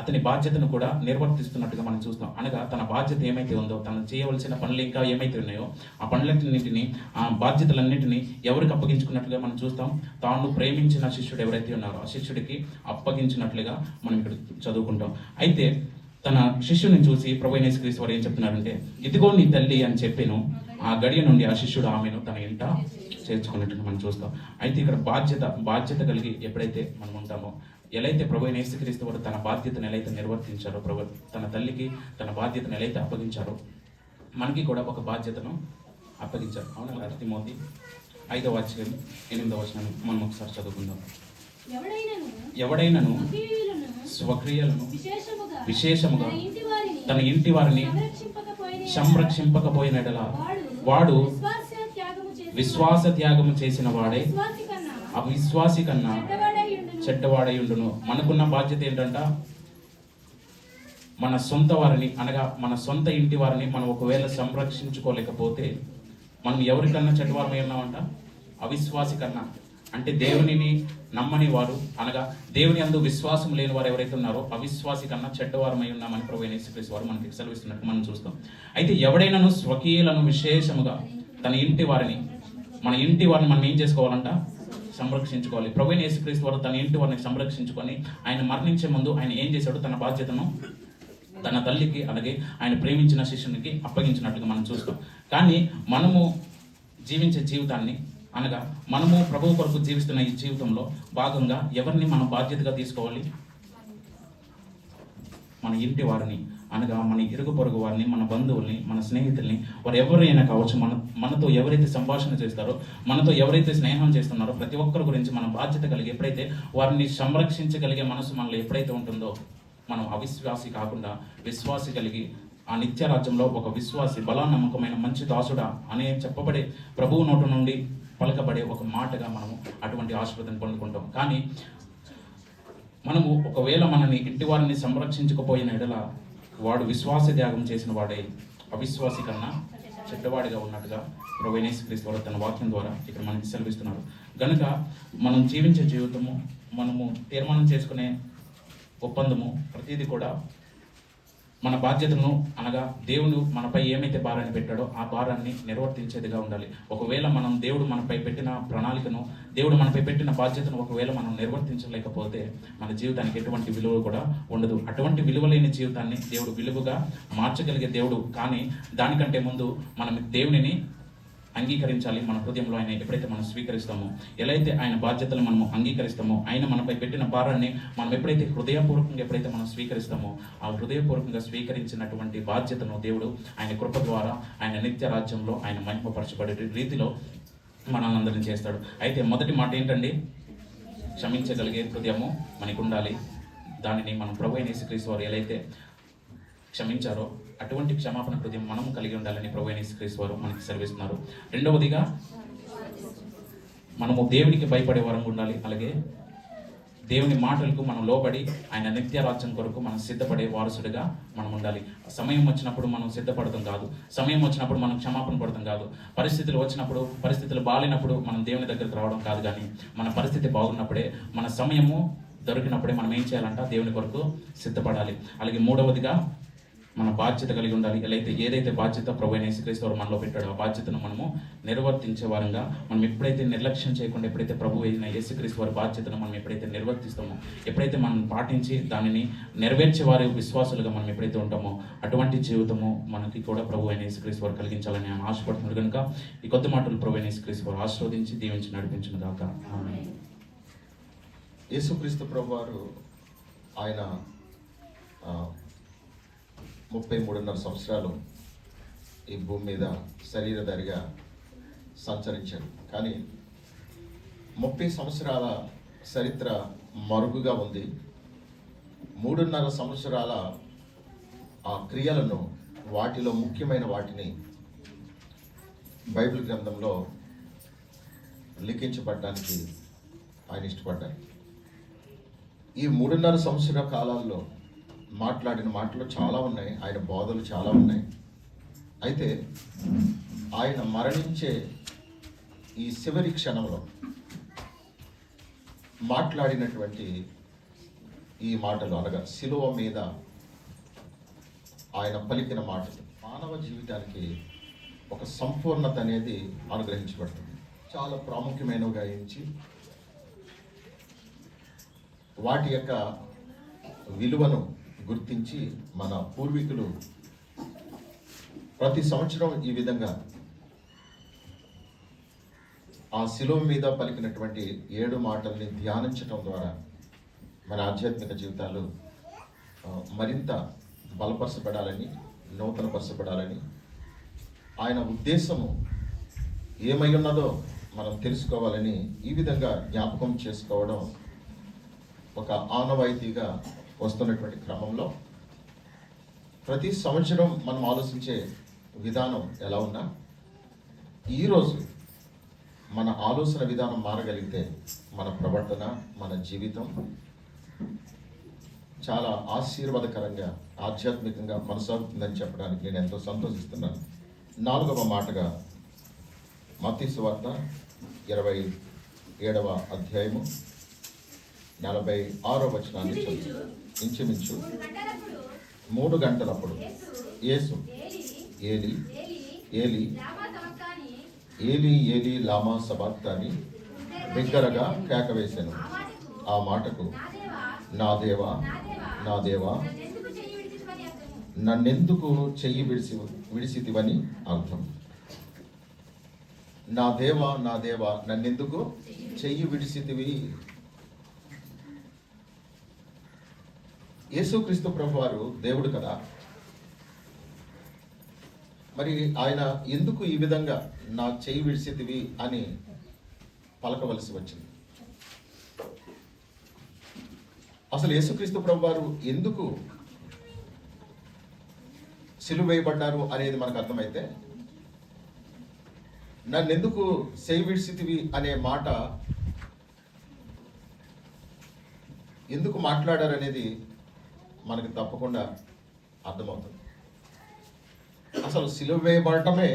అతని బాధ్యతను కూడా నిర్వర్తిస్తున్నట్టుగా మనం చూస్తాం. అనగా తన బాధ్యత ఏమైతే ఉందో, తను చేయవలసిన పనులు ఇంకా ఏమైతే ఉన్నాయో ఆ పనులన్నింటినీ, ఆ బాధ్యతలన్నింటినీ ఎవరికి అప్పగించుకున్నట్లుగా మనం చూస్తాం. తాను ప్రేమించిన శిష్యుడు ఎవరైతే ఉన్నారో ఆ శిష్యుడికి అప్పగించినట్లుగా మనం ఇక్కడ చదువుకుంటాం. అయితే తన శిష్యుని చూసి ప్రభు అయిన యేసుక్రీస్తు వారు ఏం చెప్తున్నారంటే, ఇదిగో నీ తల్లి అని చెప్పాను. ఆ గడియ నుండి ఆ శిష్యుడు ఆమెను తన ఇంట చేర్చుకున్నట్టుగా మనం చూస్తాం. అయితే ఇక్కడ బాధ్యత కలిగి ఎప్పుడైతే మనం ఉంటామో, ఎలా అయితే ప్రభు అయిన యేసుక్రీస్తు వారు తన బాధ్యతను ఎలా అయితే నిర్వర్తించారో, ప్రభు తన తల్లికి తన బాధ్యతను ఎలా అయితే అప్పగించారో మనకి కూడా ఒక బాధ్యతను అప్పగించారు. అవునా? తిమోతి 5వ అధ్యాయం 8వ వచనం మనం ఒకసారి చదువుకుందాం. ఎవడైనను స్వక్రియలను విశేషముగా తన ఇంటి వారిని సంరక్షింపకపోయిన ఎడల వాడు విశ్వాస త్యాగము చేసిన వాడే విశ్వాసి కన్నా అవిశ్వాసి కన్నా చెడ్డవాడై ఉండును. చెడ్డవాడై ఉండును. మనకున్న బాధ్యత ఏంటంట, మన సొంత వారిని అనగా మన సొంత ఇంటి వారిని మనం ఒకవేళ సంరక్షించుకోలేకపోతే మనం ఎవరికన్నా చెడ్డవారమై ఉన్నామంట, అవిశ్వాసి కన్నా. అంటే దేవునిని నమ్మని వారు అనగా దేవుని అందు విశ్వాసం లేని వారు ఎవరైతే ఉన్నారో అవిశ్వాసి కన్నా చెడ్డవారమై ఉన్నామని ప్రభువైన యేసుక్రీస్తు వారు మనకి సెలవిస్తున్నట్టు మనం చూస్తాం. అయితే ఎవడైనాను స్వకీయులను విశేషముగా తన ఇంటి వారిని, మన ఇంటి వారిని మనం ఏం చేసుకోవాలంట, సంరక్షించుకోవాలి. ప్రభువైన యేసుక్రీస్తు వారు తన ఇంటి వారిని సంరక్షించుకొని ఆయన మరణించే ముందు ఆయన ఏం చేశాడు, తన బాధ్యతను తన తల్లికి అలాగే ఆయన ప్రేమించిన శిష్యునికి అప్పగించినట్లుగా మనం చూస్తాం. కానీ మనము జీవించే జీవితాన్ని అనగా మనము ప్రభువు కొరకు జీవిస్తున్న ఈ జీవితంలో భాగంగా ఎవరిని మనం బాధ్యతగా తీసుకోవాలి, మన ఇంటి వారిని అనగా మన ఇరుగు పొరుగు వారిని, మన బంధువుల్ని, మన స్నేహితుల్ని, వారు ఎవరైనా కావచ్చు, మనతో ఎవరైతే సంభాషణ చేస్తారో, మనతో ఎవరైతే స్నేహం చేస్తున్నారో ప్రతి ఒక్కరి గురించి మనం బాధ్యత కలిగి ఎప్పుడైతే వారిని సంరక్షించగలిగే మనసు మనలో ఎప్పుడైతే ఉంటుందో మనం అవిశ్వాసి కాకుండా విశ్వాసి కలిగి ఆ నిత్య రాజ్యంలో ఒక విశ్వాసి బలానమ్మకమైన మంచి దాసుడా అనే చెప్పబడే ప్రభువు నోటు నుండి పలకబడే ఒక మాటగా మనము అటువంటి ఆశీర్వాదం పొందుకుంటాం. కానీ మనము ఒకవేళ మనని ఇంటి వారిని సంరక్షించకపోయిన ఎడల వాడు విశ్వాస త్యాగం చేసిన వాడే అవిశ్వాసి కన్నా చెడ్డవాడిగా ఉన్నట్టుగా ప్రభువైన యేసుక్రీస్తు వారు తన వాక్యం ద్వారా ఇక్కడ మనకి సెలవిస్తున్నారు. గనుక మనం జీవించే జీవితము, మనము తీర్మానం చేసుకునే ఒప్పందము, ప్రతిదీ కూడా మన బాధ్యతను అనగా దేవుడు మనపై ఏమైతే భారాన్ని పెట్టాడో ఆ భారాన్ని నిర్వర్తించేదిగా ఉండాలి. ఒకవేళ మనం దేవుడు మనపై పెట్టిన ప్రణాళికను, దేవుడు మనపై పెట్టిన బాధ్యతను ఒకవేళ మనం నిర్వర్తించలేకపోతే మన జీవితానికి ఎటువంటి విలువ కూడా ఉండదు. అటువంటి విలువ లేని జీవితాన్ని దేవుడు విలువగా మార్చగలిగే దేవుడు. కానీ దానికంటే ముందు మనం దేవునిని అంగీకరించాలి. మన హృదయంలో ఆయన ఎప్పుడైతే మనం స్వీకరిస్తామో, ఎలా అయితే ఆయన బాధ్యతలు మనము అంగీకరిస్తామో, ఆయన మనపై పెట్టిన భారాన్ని మనం ఎప్పుడైతే హృదయపూర్వకంగా ఎప్పుడైతే మనం స్వీకరిస్తామో, ఆ హృదయపూర్వకంగా స్వీకరించినటువంటి బాధ్యతను దేవుడు ఆయన కృప ద్వారా ఆయన నిత్య రాజ్యంలో ఆయన మహిమపరచబడే రీతిలో మనల్ని చేస్తాడు. అయితే మొదటి మాట ఏంటండి, క్షమించగలిగే హృదయము మనకు ఉండాలి. దానిని మనం ప్రభువైన యేసుక్రీస్తు వారు ఎలా అయితే క్షమించారో అటువంటి క్షమాపణ హృదయం మనం కలిగి ఉండాలని ప్రభువైన యేసుక్రీస్తు వారు మనకి సెలవిస్తున్నారు. రెండవదిగా మనము దేవునికి భయపడే వారంగా ఉండాలి. అలాగే దేవుని మాటలకు మనం లోబడి ఆయన నిత్య రాజ్యం కొరకు మనం సిద్ధపడే వారసుడిగా మనం ఉండాలి. సమయం వచ్చినప్పుడు మనం సిద్ధపడతాం కాదు, సమయం వచ్చినప్పుడు మనం క్షమాపణ పడతాం కాదు, పరిస్థితులు వచ్చినప్పుడు, పరిస్థితులు బాగాలేనప్పుడు మనం దేవుని దగ్గరికి రావడం కాదు. కానీ మన పరిస్థితి బాగున్నప్పుడే, మన సమయము దొరికినప్పుడే మనం ఏం చేయాలంట, దేవుని కొరకు సిద్ధపడాలి. అలాగే మూడవదిగా మన బాధ్యత కలిగి ఉండాలి. ఏదైతే బాధ్యత ప్రభువైన యేసుక్రీస్తు వారు మనలో పెట్టాడో ఆ బాధ్యతను మనము నిర్వర్తించే వారంగా మనం ఎప్పుడైతే నిర్లక్ష్యం చేయకుండా, ఎప్పుడైతే ప్రభువైన యేసుక్రీస్తు వారి బాధ్యతను మనం ఎప్పుడైతే నిర్వర్తిస్తామో, ఎప్పుడైతే మనం పాటించి దానిని నెరవేర్చే వారి విశ్వాసులుగా మనం ఎప్పుడైతే ఉంటామో అటువంటి జీవితము మనకి కూడా ప్రభువైన యేసుక్రీస్తు వారు కలిగించాలని ఆయన ఆశపడుతున్నాడు. కనుక ఈ కొద్ది మాటలు ప్రభువైన యేసుక్రీస్తు వారు ఆశీర్వదించి దీవించి నడిపించును గాక. ఆమేన్. యేసుక్రీస్తు ప్రభువారు ఆయన 33.5 సంవత్సరాలు ఈ భూమి మీద శరీరధారిగా సంచరించాడు. కానీ 30 సంవత్సరాల చరిత్ర మరుగుగా ఉంది. 3.5 సంవత్సరాల ఆ క్రియలను, వాటిలో ముఖ్యమైన వాటిని బైబిల్ గ్రంథంలో లిఖించబడడానికి ఆయన ఇష్టపడ్డారు. ఈ 3.5 సంవత్సరాల కాలాల్లో మాట్లాడిన మాటలు చాలా ఉన్నాయి, ఆయన బోధలు చాలా ఉన్నాయి. అయితే ఆయన మరణించే ఈ చివరి క్షణంలో మాట్లాడినటువంటి ఈ మాటలు అనగా శిలువ మీద ఆయన పలికిన మాటలు మానవ జీవితానికి ఒక సంపూర్ణత అనేది అనుగ్రహించబడుతుంది. చాలా ప్రాముఖ్యమైనవిగా ఎంచి వాటి యొక్క విలువను గుర్తించి మన పూర్వీకులు ప్రతి సంవత్సరం ఈ విధంగా ఆ శిలువ మీద పలికినటువంటి 7 మాటల్ని ధ్యానించటం ద్వారా మన ఆధ్యాత్మిక జీవితాలు మరింత బలపరచబడాలని, నూతనపరచబడాలని, ఆయన ఉద్దేశము ఏమై ఉన్నదో మనం తెలుసుకోవాలని ఈ విధంగా జ్ఞాపకం చేసుకోవడం ఒక ఆనవాయితీగా వస్తున్నటువంటి క్రమంలో ప్రతి సంవత్సరం మనం ఆలోచించే విధానం ఎలా ఉన్నా ఈరోజు మన ఆలోచన విధానం మారగలిగితే మన ప్రవర్తన, మన జీవితం చాలా ఆశీర్వాదకరంగా, ఆధ్యాత్మికంగా కొనసాగుతుందని చెప్పడానికి నేను ఎంతో సంతోషిస్తున్నాను. 4వ మాటగా మత్తయి సువార్త 27వ అధ్యాయము 46వ వచనాన్ని చదువు. ఇంచుమించు 3 గంటలప్పుడు యేసు ఏలి ఏలి ఏలి ఏలి లామా సబాక్తాని బిగ్గరగా కేక వేశాను. ఆ మాటకు నా దేవా నా దేవా నన్నెందుకు చెయ్యి విడిసితివని అర్థం. నా దేవా నా దేవా నన్నెందుకు చెయ్యి విడిసితివి. యేసుక్రీస్తు ప్రభు వారు దేవుడు కదా, మరి ఆయన ఎందుకు ఈ విధంగా నా చెయ్యి విడిసితివి అని పలకవలసి వచ్చింది? అసలు యేసుక్రీస్తు ప్రభు వారు ఎందుకు సిలువ వేయబడ్డారు అనేది మనకు అర్థమైతే, నన్నెందుకు చెయ్యి విడిసితివి అనే మాట ఎందుకు మాట్లాడారు అనేది మనకి తప్పకుండా అర్థమవుతుంది. అసలు సిలువ వేయబడటమే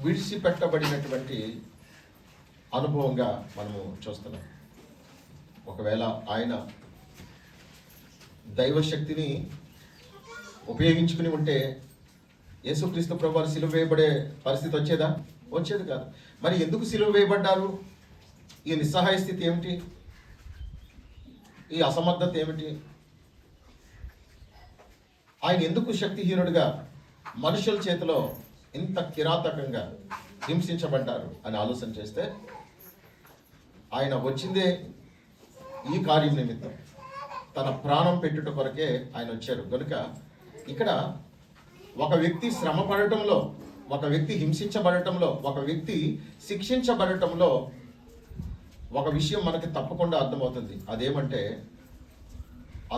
విడిచిపెట్టబడినటువంటి అనుభవంగా మనము చూస్తున్నాం. ఒకవేళ ఆయన దైవశక్తిని ఉపయోగించుకుని ఉంటే యేసుక్రీస్తు ప్రభువారు సిలువ వేయబడే పరిస్థితి వచ్చేది కాదు. మరి ఎందుకు సిలువ వేయబడ్డారు? ఈ నిస్సహాయ స్థితి ఏమిటి? ఈ అసమర్థత ఏమిటి? ఆయన ఎందుకు శక్తిహీనుడిగా మనుషుల చేతిలో ఇంత కిరాతకంగా హింసించబడ్డారు అని ఆలోచన చేస్తే, ఆయన వచ్చిందే ఈ కార్యం నిమిత్తం, తన ప్రాణం పెట్టుట కొరకే ఆయన వచ్చారు. కనుక ఇక్కడ ఒక వ్యక్తి శ్రమ పడటంలో, ఒక వ్యక్తి హింసించబడటంలో, ఒక వ్యక్తి శిక్షించబడటంలో ఒక విషయం మనకి తప్పకుండా అర్థమవుతుంది. అదేమంటే,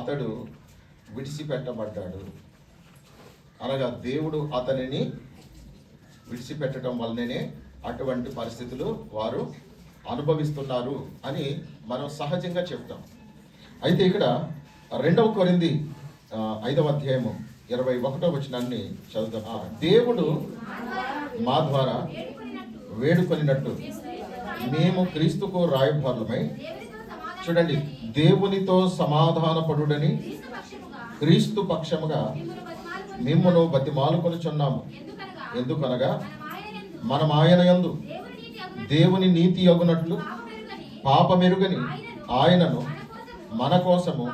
అతడు విడిచిపెట్టబడ్డాడు అనగా దేవుడు అతనిని విడిచిపెట్టడం వల్లనే అటువంటి పరిస్థితులు వారు అనుభవిస్తున్నారు అని మనం సహజంగా చెప్తాం. అయితే ఇక్కడ 2వ కొరింథీ 5వ అధ్యాయము 21వ వచనాన్ని చదువుతాం. దేవుడు మా ద్వారా వేడుకొనినట్టు మేము క్రీస్తుకు రాయబారులమై, చూడండి, దేవునితో సమాధానపడుడని క్రీస్తు పక్షముగా మిమ్మును బతిమాలుకొనుచున్నాము. ఎందుకనగా మనం ఆయన యందు దేవుని నీతి యగునట్లు పాపమెరుగని ఆయనను మన కోసము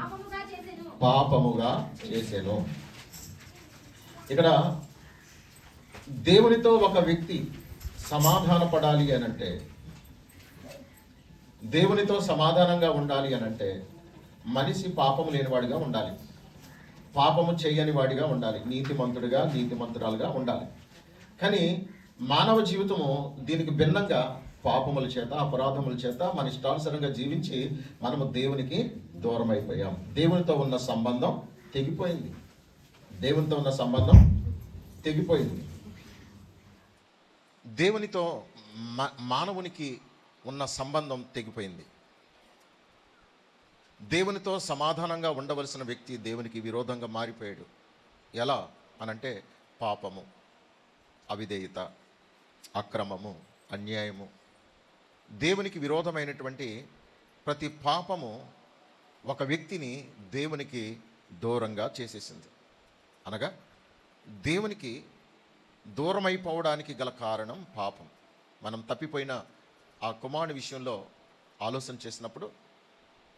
పాపముగా చేసెను. ఇక్కడ దేవునితో ఒక వ్యక్తి సమాధాన పడాలి అనంటే, దేవునితో సమాధానంగా ఉండాలి అనంటే, మనిషి పాపము లేనివాడిగా ఉండాలి, పాపము చేయని వాడిగా ఉండాలి, నీతిమంతుడిగా నీతిమంతురాలుగా ఉండాలి. కానీ మానవ జీవితము దీనికి భిన్నంగా పాపముల చేత, అపరాధముల చేత మన ఇష్టానుసారంగా జీవించి మనము దేవునికి దూరం అయిపోయాం. దేవునితో ఉన్న సంబంధం తెగిపోయింది. దేవునితో ఉన్న సంబంధం తెగిపోయింది. దేవునితో మానవునికి ఉన్న సంబంధం తెగిపోయింది. దేవునితో సమాధానంగా ఉండవలసిన వ్యక్తి దేవునికి విరోధంగా మారిపోయాడు. ఎలా అనంటే, పాపము, అవిధేయత, అక్రమము, అన్యాయము, దేవునికి విరోధమైనటువంటి ప్రతి పాపము ఒక వ్యక్తిని దేవునికి దూరంగా చేసేసింది. అనగా దేవునికి దూరమైపోవడానికి గల కారణం పాపం. మనం తప్పిపోయిన ఆ కుమారుని విషయంలో ఆలోచన చేసినప్పుడు,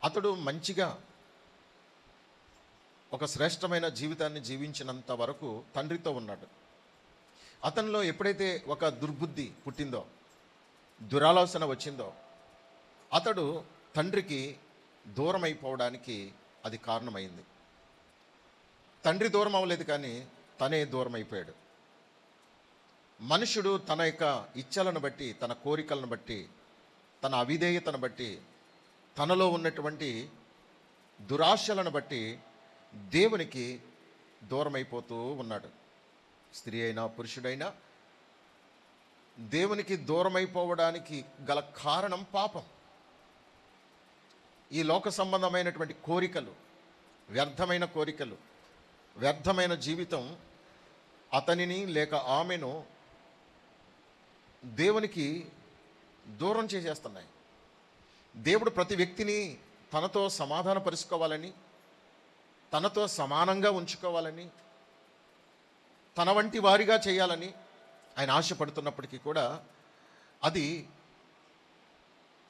అతడు మంచిగా ఒక శ్రేష్టమైన జీవితాన్ని జీవించినంత వరకు తండ్రితో ఉన్నాడు. అతనిలో ఎప్పుడైతే ఒక దుర్బుద్ధి పుట్టిందో, దురాలోచన వచ్చిందో, అతడు తండ్రికి దూరం అయిపోవడానికి అది కారణమైంది. తండ్రి దూరం అవ్వలేదు, కానీ తనే దూరం అయిపోయాడు. మనుషుడు తన యొక్క ఇచ్చలను బట్టి, తన కోరికలను బట్టి, తన అవిధేయతను బట్టి, తనలో ఉన్నటువంటి దురాశలను బట్టి దేవునికి దూరం అయిపోతూ ఉన్నాడు. స్త్రీ అయినా పురుషుడైనా దేవునికి దూరమైపోవడానికి గల కారణం పాపం. ఈ లోక సంబంధమైనటువంటి కోరికలు, వ్యర్థమైన కోరికలు, వ్యర్థమైన జీవితం అతనిని లేక ఆమెను దేవునికి దూరం చేసేస్తున్నాయి. దేవుడు ప్రతి వ్యక్తిని తనతో సమాధానపరుచుకోవాలని, తనతో సమానంగా ఉంచుకోవాలని, తన వంటి వారిగా చేయాలని ఆయన ఆశపడుతున్నప్పటికీ కూడా అది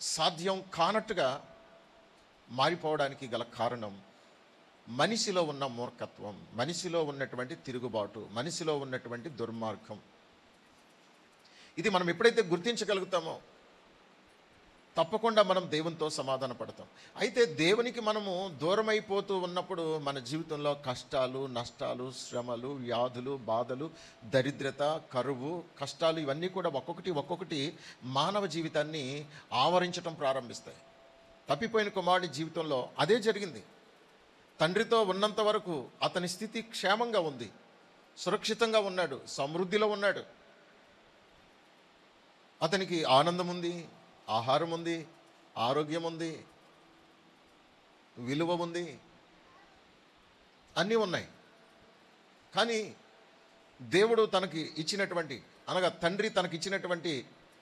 సాధ్యం కానట్టుగా మారిపోవడానికి గల కారణం మనిషిలో ఉన్న మూర్ఖత్వం, మనిషిలో ఉన్నటువంటి తిరుగుబాటు, మనిషిలో ఉన్నటువంటి దుర్మార్గం. ఇది మనం ఎప్పుడైతే గుర్తించగలుగుతామో తప్పకుండా మనం దేవునితో సమాధాన పడతాం. అయితే దేవునికి మనము దూరమైపోతూ ఉన్నప్పుడు మన జీవితంలో కష్టాలు, నష్టాలు, శ్రమలు, వ్యాధులు, బాధలు, దరిద్రత, కరువు, కష్టాలు ఇవన్నీ కూడా ఒక్కొక్కటి మానవ జీవితాన్ని ఆవరించటం ప్రారంభిస్తాయి. తప్పిపోయిన కుమారుడి జీవితంలో అదే జరిగింది. తండ్రితో ఉన్నంత వరకు అతని స్థితి క్షేమంగా ఉంది, సురక్షితంగా ఉన్నాడు, సమృద్ధిలో ఉన్నాడు. అతనికి ఆనందం ఉంది, ఆహారం ఉంది, ఆరోగ్యం ఉంది, విలువ ఉంది, అన్నీ ఉన్నాయి. కానీ దేవుడు తనకి ఇచ్చినటువంటి, అనగా తండ్రి తనకి ఇచ్చినటువంటి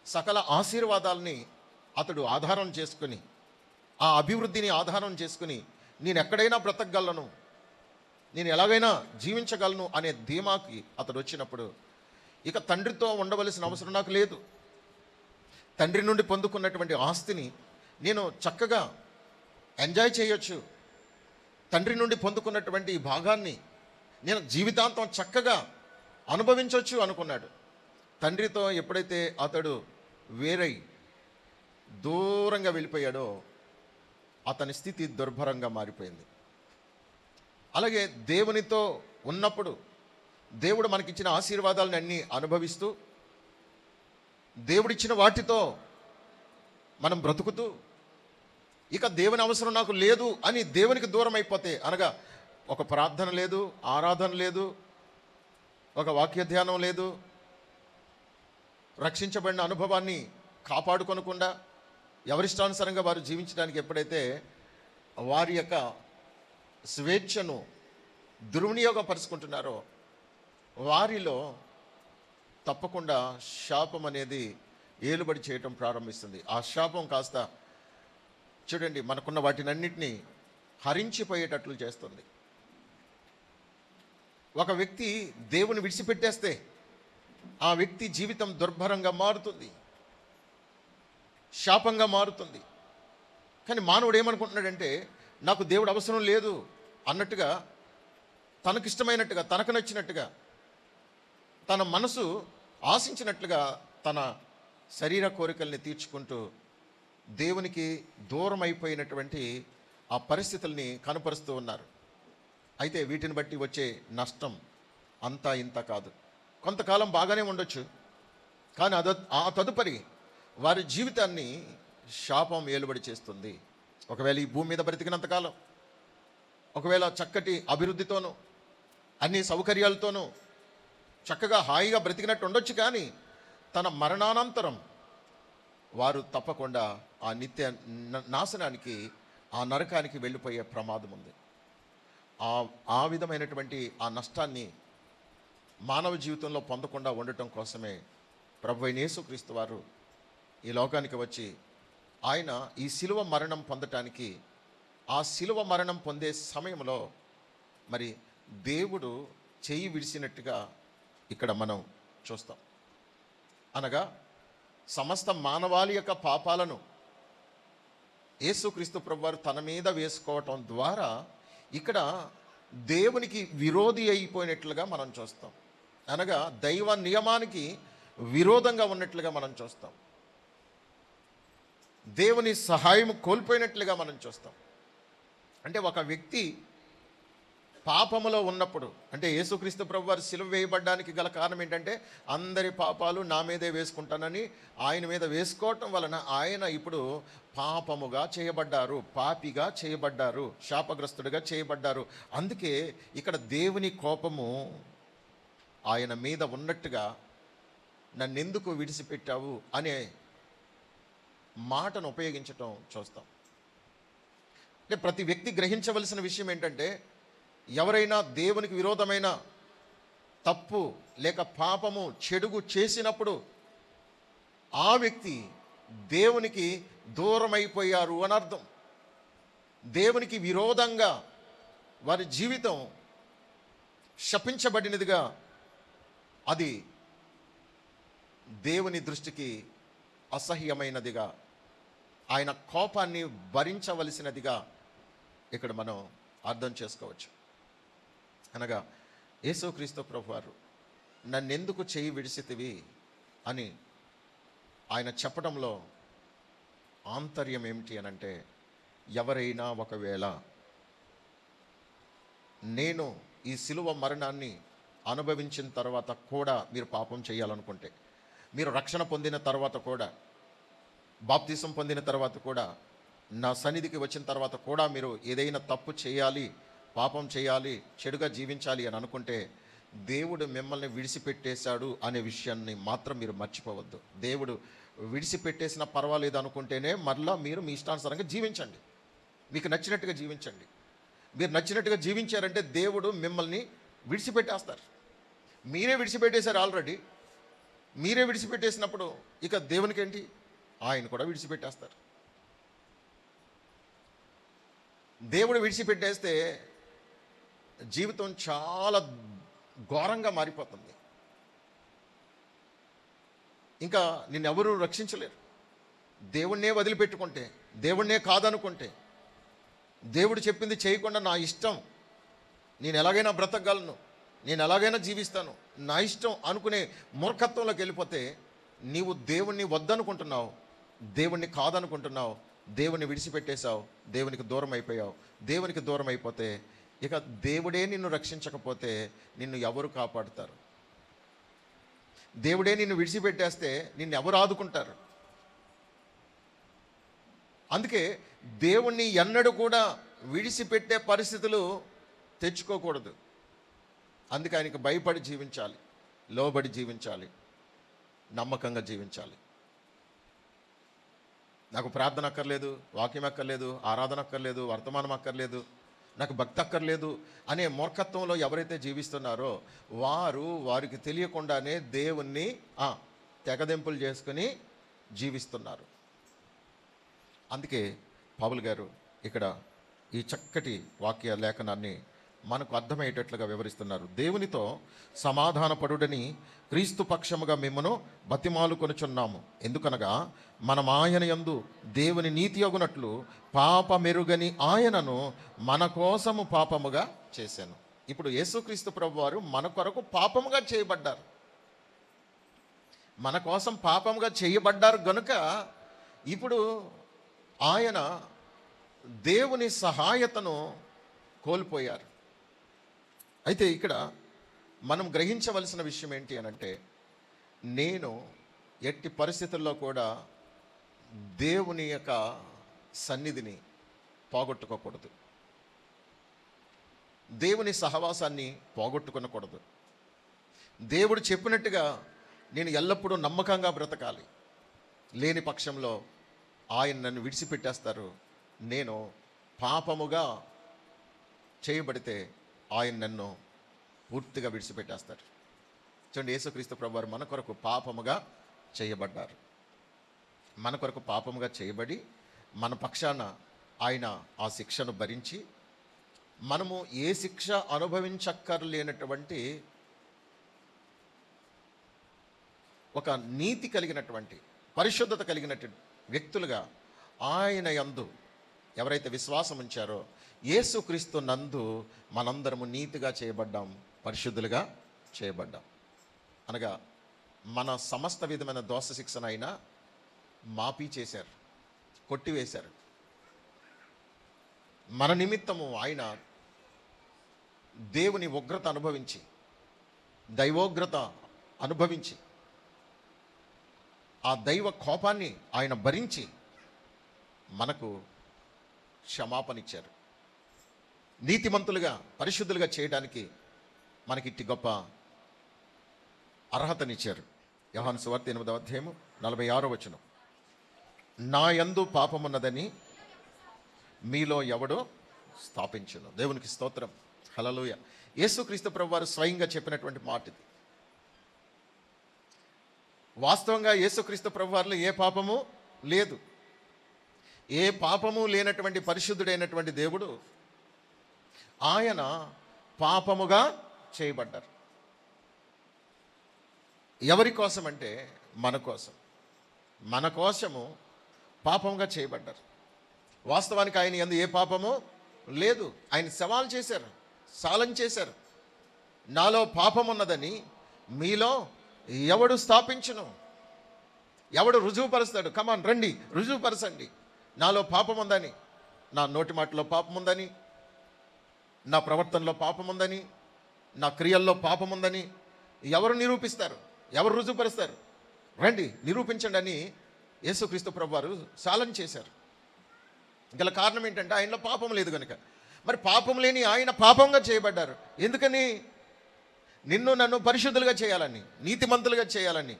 సకల ఆశీర్వాదాలని అతడు ఆధారం చేసుకుని, ఆ అభివృద్ధిని ఆధారం చేసుకుని నేను ఎక్కడైనా బ్రతకగలను, నేను ఎలాగైనా జీవించగలను అనే ధీమాకి అతడు వచ్చినప్పుడు ఇక తండ్రితో ఉండవలసిన అవసరం నాకు లేదు. తండ్రి నుండి పొందుకున్నటువంటి ఆస్తిని నేను చక్కగా ఎంజాయ్ చేయొచ్చు, తండ్రి నుండి పొందుకున్నటువంటి ఈ భాగాన్ని నేను జీవితాంతం చక్కగా అనుభవించవచ్చు అనుకున్నాడు. తండ్రితో ఎప్పుడైతే అతడు వేరై దూరంగా వెళ్ళిపోయాడో అతని స్థితి దుర్భరంగా మారిపోయింది. అలాగే దేవునితో ఉన్నప్పుడు దేవుడు మనకిచ్చిన ఆశీర్వాదాలను అన్నీ అనుభవిస్తూ, దేవుడిచ్చిన వాటితో మనం బ్రతుకుతూ, ఇక దేవుని అవసరం నాకు లేదు అని దేవునికి దూరం అయిపోతే, అనగా ఒక ప్రార్థన లేదు, ఆరాధన లేదు, ఒక వాక్య ధ్యానం లేదు, రక్షించబడిన అనుభవాన్ని కాపాడుకొనకుండా ఎవరిష్టానుసారంగా వారు జీవించడానికి ఎప్పుడైతే వారి యొక్క స్వేచ్ఛను దుర్వినియోగపరుచుకుంటున్నారో వారిలో తప్పకుండా శాపం అనేది ఏలుబడి చేయటం ప్రారంభిస్తుంది. ఆ శాపం కాస్త చూడండి మనకున్న వాటినన్నిటినీ హరించిపోయేటట్లు చేస్తుంది. ఒక వ్యక్తి దేవుని విడిచిపెట్టేస్తే ఆ వ్యక్తి జీవితం దుర్భరంగా మారుతుంది, శాపంగా మారుతుంది. కానీ మానవుడు ఏమనుకుంటున్నాడంటే నాకు దేవుడు అవసరం లేదు అన్నట్టుగా, తనకిష్టమైనట్టుగా, తనకు నచ్చినట్టుగా, తన మనసు ఆశించినట్లుగా తన శరీర కోరికల్ని తీర్చుకుంటూ దేవునికి దూరం అయిపోయినటువంటి ఆ పరిస్థితుల్ని కనపరుస్తూ ఉన్నారు. అయితే వీటిని బట్టి వచ్చే నష్టం అంతా ఇంత కాదు. కొంతకాలం బాగానే ఉండొచ్చు, కానీ ఆ తదుపరి వారి జీవితాన్ని శాపం ఏలుబడి చేస్తుంది. ఒకవేళ ఈ భూమి మీద బ్రతికినంతకాలం, ఒకవేళ చక్కటి అభివృద్ధితోనూ అన్ని సౌకర్యాలతోనూ చక్కగా హాయిగా బ్రతికినట్టు ఉండొచ్చు, కానీ తన మరణానంతరం వారు తప్పకుండా ఆ నిత్య నాశనానికి, ఆ నరకానికి వెళ్ళిపోయే ప్రమాదం ఉంది. ఆ విధమైనటువంటి ఆ నష్టాన్ని మానవ జీవితంలో పొందకుండా ఉండటం కోసమే ప్రభువైన యేసుక్రీస్తు వారు ఈ లోకానికి వచ్చి ఆయన ఈ శిలువ మరణం పొందటానికి, ఆ శిలువ మరణం పొందే సమయంలో మరి దేవుడు చెయ్యి విడిచినట్టుగా ఇక్కడ మనం చూస్తాం. అనగా సమస్త మానవాళి యొక్క పాపాలను యేసుక్రీస్తు ప్రభువారు తన మీద వేసుకోవటం ద్వారా ఇక్కడ దేవునికి విరోధి అయిపోయినట్లుగా మనం చూస్తాం. అనగా దైవ నియమానికి విరోధంగా ఉన్నట్లుగా మనం చూస్తాం. దేవుని సహాయం కోల్పోయినట్లుగా మనం చూస్తాం. అంటే ఒక వ్యక్తి పాపములో ఉన్నప్పుడు, అంటే యేసుక్రీస్తు ప్రభువారు సిలువ వేయబడ్డానికి గల కారణం ఏంటంటే అందరి పాపాలు నా మీదే వేసుకుంటానని ఆయన మీద వేసుకోవటం వలన ఆయన ఇప్పుడు పాపముగా చేయబడ్డారు, పాపిగా చేయబడ్డారు, శాపగ్రస్తుడిగా చేయబడ్డారు. అందుకే ఇక్కడ దేవుని కోపము ఆయన మీద ఉన్నట్టుగా నన్నెందుకు విడిచిపెట్టావు అనే మాటను ఉపయోగించటం చూస్తాం. అంటే ప్రతి వ్యక్తి గ్రహించవలసిన విషయం ఏంటంటే, ఎవరైనా దేవునికి విరోధమైన తప్పు లేక పాపము చెడుగు చేసినప్పుడు ఆ వ్యక్తి దేవునికి దూరమైపోయారు అని అర్థం. దేవునికి విరోధంగా వారి జీవితం శపించబడినదిగా, అది దేవుని దృష్టికి అసహ్యమైనదిగా, ఆయన కోపాన్ని భరించవలసినదిగా ఇక్కడ మనం అర్థం చేసుకోవచ్చు. అనగా యేసుక్రీస్తు ప్రభువారు నన్నెందుకు చేయి విడిసితివి అని ఆయన చెప్పడంలో ఆంతర్యం ఏమిటి అనంటే, ఎవరైనా ఒకవేళ నేను ఈ సిలువ మరణాన్ని అనుభవించిన తర్వాత కూడా మీరు పాపం చేయాలనుకుంటే, మీరు రక్షణ పొందిన తర్వాత కూడా, బాప్తిసం పొందిన తర్వాత కూడా, నా సన్నిధికి వచ్చిన తర్వాత కూడా మీరు ఏదైనా తప్పు చేయాలి, పాపం చేయాలి, చెడుగా జీవించాలి అని అనుకుంటే, దేవుడు మిమ్మల్ని విడిచిపెట్టేశాడు అనే విషయాన్ని మాత్రం మీరు మర్చిపోవద్దు. దేవుడు విడిచిపెట్టేసినా పర్వాలేదు అనుకుంటేనే మరలా మీరు మీ ఇష్టానుసారంగా జీవించండి, మీకు నచ్చినట్టుగా జీవించండి. మీరు నచ్చినట్టుగా జీవించారంటే దేవుడు మిమ్మల్ని విడిచిపెట్టేస్తారు. మీరే విడిచిపెట్టేశారు ఆల్రెడీ. మీరే విడిచిపెట్టేసినప్పుడు ఇక దేవునికి ఏంటి? ఆయన కూడా విడిచిపెట్టేస్తారు. దేవుడు విడిచిపెట్టేస్తే జీవితం చాలా ఘోరంగా మారిపోతుంది. ఇంకా నిన్నెవరూ రక్షించలేరు. దేవుణ్ణే వదిలిపెట్టుకుంటే, దేవుణ్ణే కాదనుకుంటే, దేవుడు చెప్పింది చేయకుండా నా ఇష్టం, నేను ఎలాగైనా బ్రతకగలను, నేను ఎలాగైనా జీవిస్తాను, నా ఇష్టం అనుకునే మూర్ఖత్వంలోకి వెళ్ళిపోతే నీవు దేవుణ్ణి వద్దనుకుంటున్నావు, దేవుణ్ణి కాదనుకుంటున్నావు, దేవుణ్ణి విడిచిపెట్టేశావు, దేవునికి దూరం అయిపోయావు. దేవునికి దూరం అయిపోతే ఇక దేవుడే నిన్ను రక్షించకపోతే నిన్ను ఎవరు కాపాడుతారు? దేవుడే నిన్ను విడిచిపెట్టేస్తే నిన్ను ఎవరు ఆదుకుంటారు? అందుకే దేవుణ్ణి ఎన్నడూ కూడా విడిచిపెట్టే పరిస్థితులు తెచ్చుకోకూడదు. అందుకే ఆయనకు భయపడి జీవించాలి, లోబడి జీవించాలి, నమ్మకంగా జీవించాలి. నాకు ప్రార్థన అక్కర్లేదు, వాక్యం అక్కర్లేదు, ఆరాధన అక్కర్లేదు, వర్తమానం అక్కర్లేదు, నాకు భక్తి అక్కర్లేదు అనే మూర్ఖత్వంలో ఎవరైతే జీవిస్తున్నారో వారికి తెలియకుండానే దేవుణ్ణి తెగదెంపులు చేసుకుని జీవిస్తున్నారు. అందుకే పౌలు గారు ఇక్కడ ఈ చక్కటి వాక్య లేఖనాన్ని మనకు అర్థమయ్యేటట్లుగా వివరిస్తున్నారు. దేవునితో సమాధానపడుడని క్రీస్తు పక్షముగా మిమ్మను బతిమాలుకొనుచున్నాము. ఎందుకనగా మనం ఆయన యందు దేవుని నీతి అగునట్లు పాపమెరుగని ఆయనను మన కోసము పాపముగా చేశాను. ఇప్పుడు యేసుక్రీస్తు ప్రభువారు మన కొరకు పాపముగా చేయబడ్డారు. మన కోసం పాపముగా చేయబడ్డారు గనుక ఇప్పుడు ఆయన దేవుని సహాయతను కోల్పోయారు. అయితే ఇక్కడ మనం గ్రహించవలసిన విషయం ఏంటి అనంటే, నేను ఎట్టి పరిస్థితుల్లో కూడా దేవుని యొక్క సన్నిధిని పోగొట్టుకోకూడదు, దేవుని సహవాసాన్ని పోగొట్టుకొనకూడదు. దేవుడు చెప్పినట్టుగా నేను ఎల్లప్పుడూ నమ్మకంగా బ్రతకాలి. లేని పక్షంలో ఆయన నన్ను విడిచిపెట్టేస్తారు. నేను పాపముగా చేయబడితే ఆయన నన్ను పూర్తిగా విడిచిపెట్టేస్తారు. చూడండి, యేసుక్రీస్తు ప్రభువారు మన కొరకు పాపముగా చేయబడ్డారు. మన కొరకు పాపముగా చేయబడి మన పక్షాన ఆయన ఆ శిక్షను భరించి, మనము ఏ శిక్ష అనుభవించక్కర్లేనటువంటి ఒక నీతి కలిగినటువంటి, పరిశుద్ధత కలిగినటువంటి వ్యక్తులుగా ఆయన యందు ఎవరైతే విశ్వాసం ఉంచారో, యేసుక్రీస్తు నందు మనందరము నీతిగా చేయబడ్డాం, పరిశుద్ధులుగా చేయబడ్డాం. అనగా మన సమస్త విధమైన దోష శిక్షణ అయినా మాఫీ చేశారు, కొట్టివేశారు. మన నిమిత్తము ఆయన దేవుని ఉగ్రత అనుభవించి, దైవోగ్రత అనుభవించి, ఆ దైవ కోపాన్ని ఆయన భరించి మనకు క్షమాపణిచ్చారు. నీతిమంతులుగా, పరిశుద్ధులుగా చేయడానికి మనకి ఇట్టి గొప్ప అర్హతనిచ్చారు. యోహాను సువార్త 8వ అధ్యాయము 46వ వచనం. నా యందు పాపమున్నదని మీలో ఎవడో స్థాపించును. దేవునికి స్తోత్రం. హల్లెలూయా. యేసుక్రీస్తు ప్రభువు వారు స్వయంగా చెప్పినటువంటి మాట ఇది. వాస్తవంగా యేసుక్రీస్తు ప్రభు వారిలో ఏ పాపము లేదు. ఏ పాపము లేనటువంటి పరిశుద్ధుడైనటువంటి దేవుడు ఆయన పాపముగా చేయబడ్డారు. ఎవరి కోసం అంటే మన కోసం. మన కోసము పాపముగా చేయబడ్డారు. వాస్తవానికి ఆయన యందు ఏ పాపము లేదు. ఆయన సవాల్ చేశారు, సాలం చేశారు. నాలో పాపం ఉన్నదని మీలో ఎవడు స్థాపించును? ఎవడు రుజువుపరుస్తాడు? కమాన్ రండి, రుజువుపరచండి. నాలో పాపం ఉందని, నా నోటి మాటలో పాపం ఉందని, నా ప్రవర్తనలో పాపం ఉందని, నా క్రియల్లో పాపం ఉందని ఎవరు నిరూపిస్తారు? ఎవరు రుజువుపరుస్తారు? రండి నిరూపించండి అని యేసుక్రీస్తు ప్రభువారు సాలం చేశారు. గల కారణం ఏంటంటే ఆయనలో పాపం లేదు కనుక. మరి పాపం లేని ఆయన పాపంగా చేయబడ్డారు. ఎందుకని? నిన్ను నన్ను పరిశుద్ధులుగా చేయాలని, నీతిమంతులుగా చేయాలని,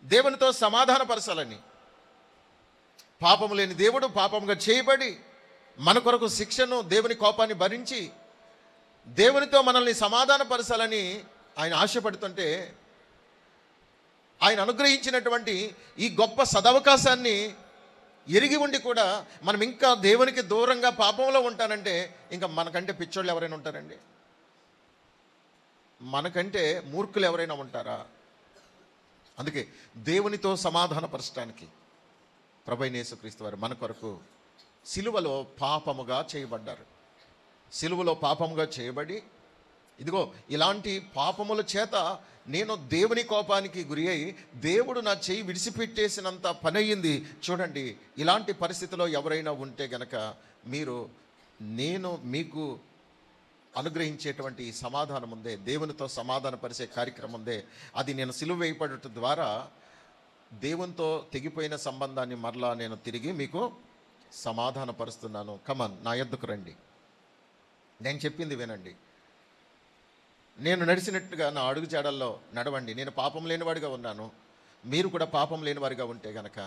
దేవునితో సమాధానపరచాలని. పాపము లేని దేవుడు పాపంగా చేయబడి మన కొరకు శిక్షను, దేవుని కోపాన్ని భరించి దేవునితో మనల్ని సమాధానపరచాలని ఆయన ఆశపడుతుంటే, ఆయన అనుగ్రహించినటువంటి ఈ గొప్ప సదవకాశాన్ని ఎరిగి ఉండి కూడా మనం ఇంకా దేవునికి దూరంగా పాపంలో ఉంటానంటే ఇంకా మనకంటే పిచ్చోళ్ళు ఎవరైనా ఉంటారండి? మనకంటే మూర్ఖులు ఎవరైనా ఉంటారా? అందుకే దేవునితో సమాధానపరచడానికి ప్రభువైన యేసుక్రీస్తు వారు మన కొరకు సిలువలో పాపముగా చేయబడ్డారు. సిలువలో పాపముగా చేయబడి, ఇదిగో ఇలాంటి పాపముల చేత నేను దేవుని కోపానికి గురి అయి దేవుడు నా చెయ్యి విడిచిపెట్టేసినంత పని అయ్యింది. చూడండి, ఇలాంటి పరిస్థితిలో ఎవరైనా ఉంటే గనక మీరు, నేను మీకు అనుగ్రహించేటువంటి సమాధానం ఉందే, దేవునితో సమాధానపరిచే కార్యక్రమం ఉందే, అది నేను సిలువ వేయబడటం ద్వారా దేవునితో తెగిపోయిన సంబంధాన్ని మరలా నేను తిరిగి మీకు సమాధానపరుస్తున్నాను. కమాన్, నా యొద్దకు రండి, నేను చెప్పింది వినండి, నేను నడిచినట్టుగా నా అడుగు జాడల్లో నడవండి. నేను పాపం లేనివాడిగా ఉన్నాను, మీరు కూడా పాపం లేనివారిగా ఉంటే గనక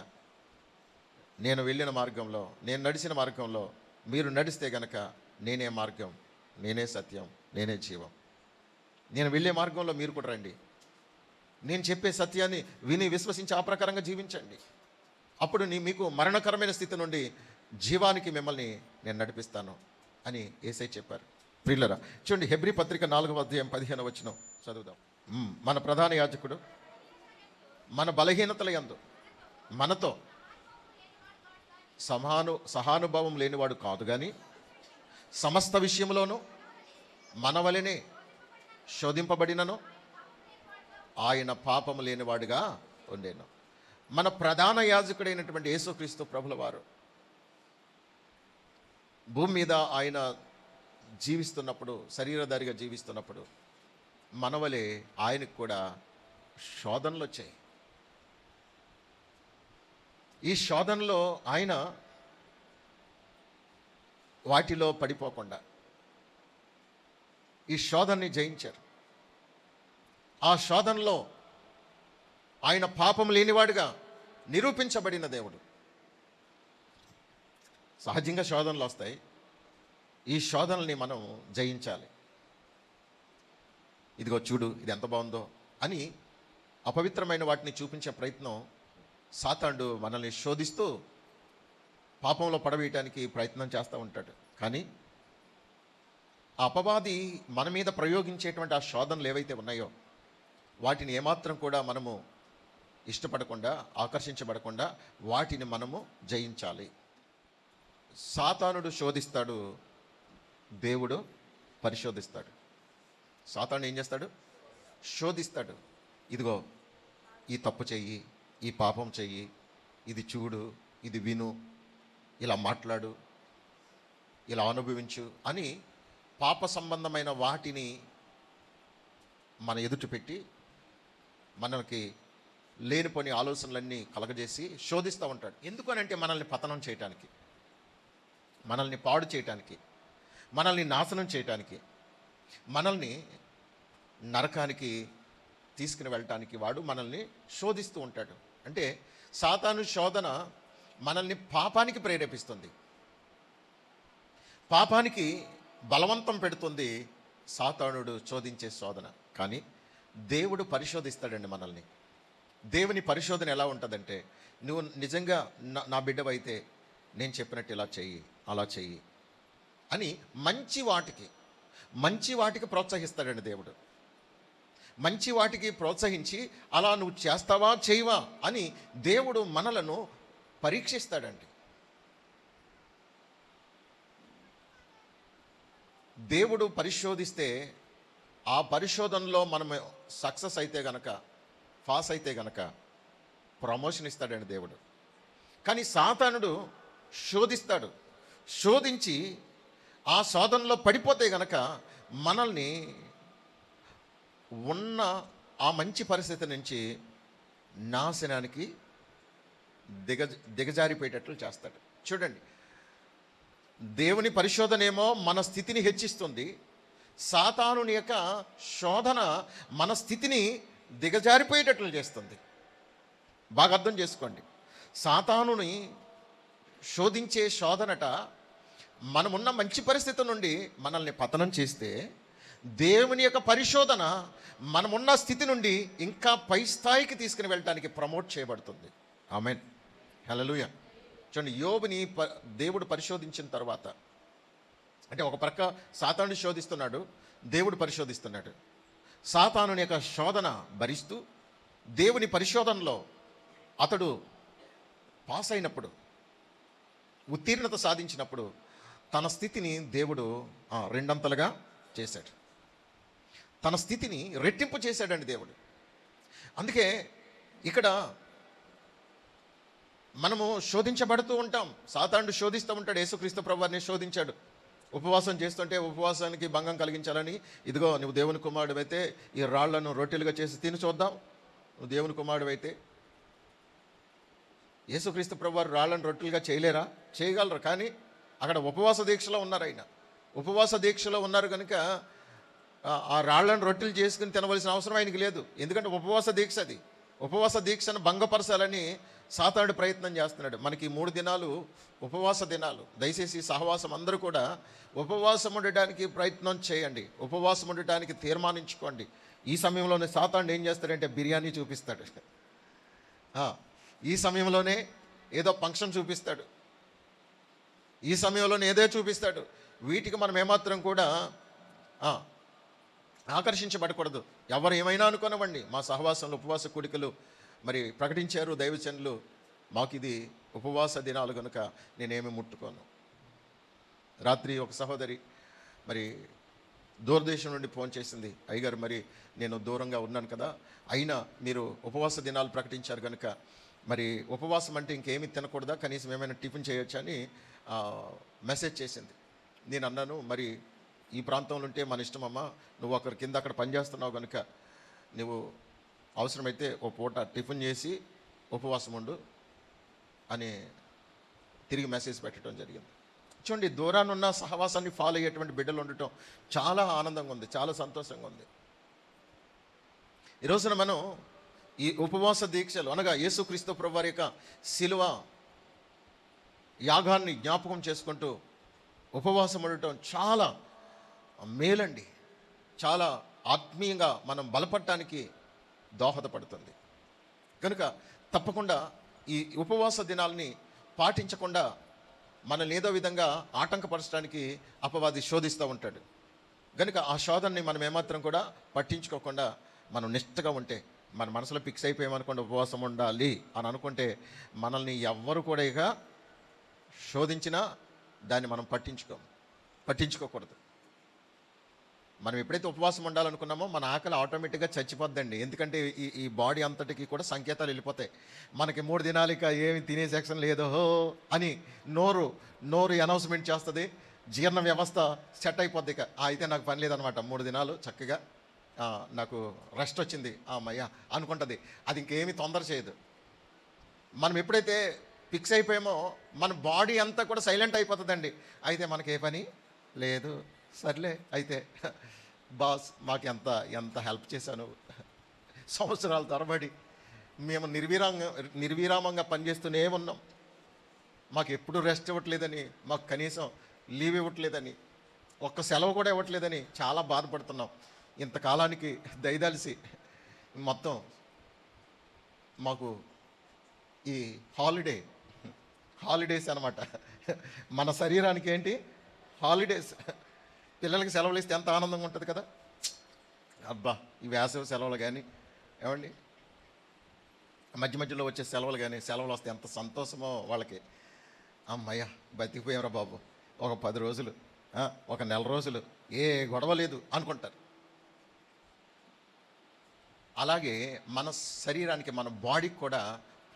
నేను వెళ్ళిన మార్గంలో, నేను నడిచిన మార్గంలో మీరు నడిస్తే గనక నేనే మార్గం, నేనే సత్యం, నేనే జీవం. నేను వెళ్ళే మార్గంలో మీరు కూడా రండి. నేను చెప్పే సత్యాన్ని విని విశ్వసించి ఆ ప్రకారంగా జీవించండి. అప్పుడు మీకు మరణకరమైన స్థితి నుండి జీవానికి మిమ్మల్ని నేను నడిపిస్తాను అని యేసయ్య చెప్పారు. ప్రియులరా, చూడండి, హెబ్రీ పత్రిక 4వ అధ్యాయం 15వ వచనం చదువుదాం. మన ప్రధాన యాజకుడు మన బలహీనతల యందు మనతో సహానుభావం లేనివాడు కాదు, కానీ సమస్త విషయంలోనూ మన వలెనే శోధింపబడినను ఆయన పాపము లేనివాడుగా ఉండేను. మన ప్రధాన యాజకుడైనటువంటి యేసుక్రీస్తు ప్రభుల వారు భూమి మీద ఆయన జీవిస్తున్నప్పుడు, శరీరధారిగా జీవిస్తున్నప్పుడు మనవలే ఆయనకు కూడా శోధనలు వచ్చాయి. ఈ శోధనలో ఆయన వాటిలో పడిపోకుండా ఈ శోధనని జయించారు. ఆ శోధనలో ఆయన పాపం లేనివాడుగా నిరూపించబడిన దేవుడు. సహజంగా శోధనలు వస్తాయి, ఈ శోధనల్ని మనం జయించాలి. ఇదిగో చూడు, ఇది ఎంత బాగుందో అని అపవిత్రమైన వాటిని చూపించే ప్రయత్నం సాతానుడు మనల్ని శోధిస్తూ పాపంలో పడవేయటానికి ప్రయత్నం చేస్తూ ఉంటాడు. కానీ ఆ అపవాది మన మీద ప్రయోగించేటువంటి ఆ శోధనలు ఏవైతే ఉన్నాయో వాటిని ఏమాత్రం కూడా మనము ఇష్టపడకుండా, ఆకర్షించబడకుండా వాటిని మనము జయించాలి. సాతానుడు శోధిస్తాడు, దేవుడు పరిశోధిస్తాడు. సాతానుడు ఏం చేస్తాడు? శోధిస్తాడు. ఇదిగో ఈ తప్పు చెయ్యి, ఈ పాపం చెయ్యి, ఇది చూడు, ఇది విను, ఇలా మాట్లాడు, ఇలా అనుభవించు అని పాప సంబంధమైన వాటిని మన ఎదుట పెట్టి మనకి లేనిపోని ఆలోచనలన్నీ కలగజేసి శోధిస్తూ ఉంటాడు. ఎందుకనంటే మనల్ని పతనం చేయటానికి, మనల్ని పాడు చేయటానికి, మనల్ని నాశనం చేయటానికి, మనల్ని నరకానికి తీసుకుని వెళ్ళటానికి వాడు మనల్ని శోధిస్తూ ఉంటాడు. అంటే సాతాను శోధన మనల్ని పాపానికి ప్రేరేపిస్తుంది, పాపానికి బలవంతం పెడుతుంది సాతానుడు శోధించే శోధన. కానీ దేవుడు పరిశోధిస్తాడండి మనల్ని. దేవుని పరిశోధన ఎలా ఉంటుందంటే, నువ్వు నిజంగా నా బిడ్డవైతే నేను చెప్పినట్టు ఇలా చెయ్యి, అలా చెయ్యి అని మంచి వాటికి ప్రోత్సహిస్తాడండి దేవుడు. మంచి వాటికి ప్రోత్సహించి అలా నువ్వు చేస్తావా చేయవా అని దేవుడు మనలను పరీక్షిస్తాడండి. దేవుడు పరిశోధిస్తే ఆ పరిశోధనలో మనం సక్సెస్ అయితే గనక, పాస్ అయితే గనక ప్రమోషన్ ఇస్తాడండి దేవుడు. కానీ సాతానుడు శోధిస్తాడు, శోధించి ఆ శోధనలో పడిపోతే గనక మనల్ని ఉన్న ఆ మంచి పరిస్థితి నుంచి నాశనానికి దిగజారిపోయేటట్లు చేస్తాడు. చూడండి, దేవుని పరిశోధన ఏమో మన స్థితిని హెచ్చిస్తుంది, సాతానుని యొక్క శోధన మన స్థితిని దిగజారిపోయేటట్లు చేస్తుంది. బాగా అర్థం చేసుకోండి, సాతానుని శోధించే శోధనట మనమున్న మంచి పరిస్థితి నుండి మనల్ని పతనం చేస్తే, దేవుని యొక్క పరిశోధన మనమున్న స్థితి నుండి ఇంకా పై స్థాయికి తీసుకుని వెళ్ళటానికి ప్రమోట్ చేయబడుతుంది. ఆమేన్, హల్లెలూయా. చూడండి, యోబుని దేవుడు పరిశోధించిన తర్వాత, అంటే ఒక ప్రక్క సాతానుని శోధిస్తున్నాడు, దేవుడు పరిశోధిస్తున్నాడు. సాతానుని యొక్క శోధన భరిస్తూ దేవుని పరిశోధనలో అతడు పాస్ అయినప్పుడు, ఉత్తీర్ణత సాధించినప్పుడు తన స్థితిని దేవుడు రెండంతలుగా చేశాడు, తన స్థితిని రెట్టింపు చేశాడండి దేవుడు. అందుకే ఇక్కడ మనము శోధించబడుతూ ఉంటాం, సాతానుడు శోధిస్తూ ఉంటాడు. యేసుక్రీస్తు ప్రభువారిని శోధించాడు. ఉపవాసం చేస్తుంటే ఉపవాసానికి భంగం కలిగించాలని, ఇదిగో నువ్వు దేవుని కుమారుడు అయితే ఈ రాళ్లను రొట్టెలుగా చేసి తిని చూద్దాం, నువ్వు దేవుని కుమారుడు అయితే. యేసుక్రీస్తు ప్రభువారు రాళ్లను రొట్టెలుగా చేయలేరా? చేయగలరు. కానీ అక్కడ ఉపవాస దీక్షలో ఉన్నారు. ఆయన ఉపవాస దీక్షలో ఉన్నారు కనుక ఆ రాళ్లను రొట్టెలు చేసుకుని తినవలసిన అవసరం ఆయనకి లేదు. ఎందుకంటే ఉపవాస దీక్ష, అది ఉపవాస దీక్షను భంగపరచాలని సాతానుడు ప్రయత్నం చేస్తున్నాడు. మనకి 3 దినాలు ఉపవాస దినాలు. దయచేసి సహవాసం అందరూ కూడా ఉపవాసం ఉండటానికి ప్రయత్నం చేయండి, ఉపవాసం ఉండటానికి తీర్మానించుకోండి. ఈ సమయంలోనే సాతానుడు ఏం చేస్తాడంటే బిర్యానీ చూపిస్తాడు, ఈ సమయంలోనే ఏదో ఫంక్షన్ చూపిస్తాడు, ఈ సమయంలోనే ఏదో చూపిస్తాడు. వీటికి మనం ఏమాత్రం కూడా ఆకర్షించబడకూడదు. ఎవరు ఏమైనా అనుకోనివ్వండి. మా సహవాసంలో ఉపవాస కూడికలు మరి ప్రకటించారు దైవజనులు, మాకు ఇది ఉపవాస దినాలు కనుక నేనేమి ముట్టుకోను. రాత్రి ఒక సహోదరి మరి దూరదేశం నుండి ఫోన్ చేసింది, అయ్యగారు మరి నేను దూరంగా ఉన్నాను కదా, అయినా మీరు ఉపవాస దినాలు ప్రకటించారు కనుక మరి ఉపవాసం అంటే ఇంకేమీ తినకూడదా, కనీసం ఏమైనా టిఫిన్ చేయొచ్చా అని మెసేజ్ చేసింది. నేను అన్నాను, మరి ఈ ప్రాంతంలో ఉంటే మన ఇష్టమమ్మా, నువ్వు అక్కడ కింద అక్కడ పనిచేస్తున్నావు కనుక నువ్వు అవసరమైతే ఓ పూట టిఫిన్ చేసి ఉపవాసం ఉండు అని తిరిగి మెసేజ్ పెట్టడం జరిగింది. చూడండి, దూరానున్న సహవాసాన్ని ఫాలో అయ్యేటువంటి బిడ్డలు ఉండటం చాలా ఆనందంగా ఉంది, చాలా సంతోషంగా ఉంది. ఈ రోజున మనం ఈ ఉపవాస దీక్షలు అనగా యేసుక్రీస్తు ప్రభువారి యొక్క శిలువ యాగాన్ని జ్ఞాపకం చేసుకుంటూ ఉపవాసం ఉండటం చాలా మేలండి, చాలా ఆత్మీయంగా మనం బలపడటానికి దోహదపడుతుంది. కనుక తప్పకుండా ఈ ఉపవాస దినాల్ని పాటించకుండా మనల్ని ఏదో విధంగా ఆటంకపరచడానికి అపవాది శోధిస్తూ ఉంటాడు. కనుక ఆ శోధనని మనం ఏమాత్రం కూడా పట్టించుకోకుండా మనం నిష్ఠగా ఉంటే, మన మనసులో ఫిక్స్ అయిపోయామనుకోండి ఉపవాసం ఉండాలి అని అనుకుంటే, మనల్ని ఎవ్వరు కూడా ఇక శోధించినా దాన్ని మనం పట్టించుకోకూడదు. మనం ఎప్పుడైతే ఉపవాసం ఉండాలనుకున్నామో మన ఆకలి ఆటోమేటిక్గా చచ్చిపోద్దండి. ఎందుకంటే ఈ బాడీ అంతటికి కూడా సంకేతాలు వెళ్ళిపోతాయి. మనకి 3 దినాలు ఇక ఏమి తినే సెక్షన్ లేదో అని నోరు అనౌన్స్మెంట్ చేస్తుంది, జీర్ణ వ్యవస్థ సెట్ అయిపోద్ది. ఇక అయితే నాకు పని లేదనమాట, 3 దినాలు చక్కగా నాకు రెస్ట్ వచ్చింది అమ్మయ్య అనుకుంటుంది. అది ఇంకేమీ తొందర చేయదు. మనం ఎప్పుడైతే ఫిక్స్ అయిపోయామో మన బాడీ అంతా కూడా సైలెంట్ అయిపోతుందండి. అయితే మనకి ఏ పని లేదు, సర్లే అయితే బాస్ మాకు ఎంత హెల్ప్ చేశాను, సంవత్సరాల తరబడి మేము నిర్విరామంగా పనిచేస్తూనే ఉన్నాం. మాకు ఎప్పుడు రెస్ట్ ఇవ్వట్లేదని, మాకు కనీసం లీవ్ ఇవ్వట్లేదని, ఒక్క సెలవు కూడా ఇవ్వట్లేదని చాలా బాధపడుతున్నాం. ఇంతకాలానికి దయదలిసి మొత్తం మాకు ఈ హాలిడేస్ అన్నమాట. మన శరీరానికి ఏంటి హాలిడేస్. పిల్లలకి సెలవులు ఇస్తే ఎంత ఆనందంగా ఉంటుంది కదా. అబ్బా, ఈ వేసవి సెలవులు కానీ ఏమండి, మధ్య మధ్యలో వచ్చే సెలవులు కానీ, సెలవులు వస్తే ఎంత సంతోషమో వాళ్ళకి. అమ్మయ్య బతికిపోయారా బాబు, ఒక 10 రోజులు, ఒక నెల రోజులు ఏ గొడవ లేదు అనుకుంటారు. అలాగే మన శరీరానికి, మన బాడీకి కూడా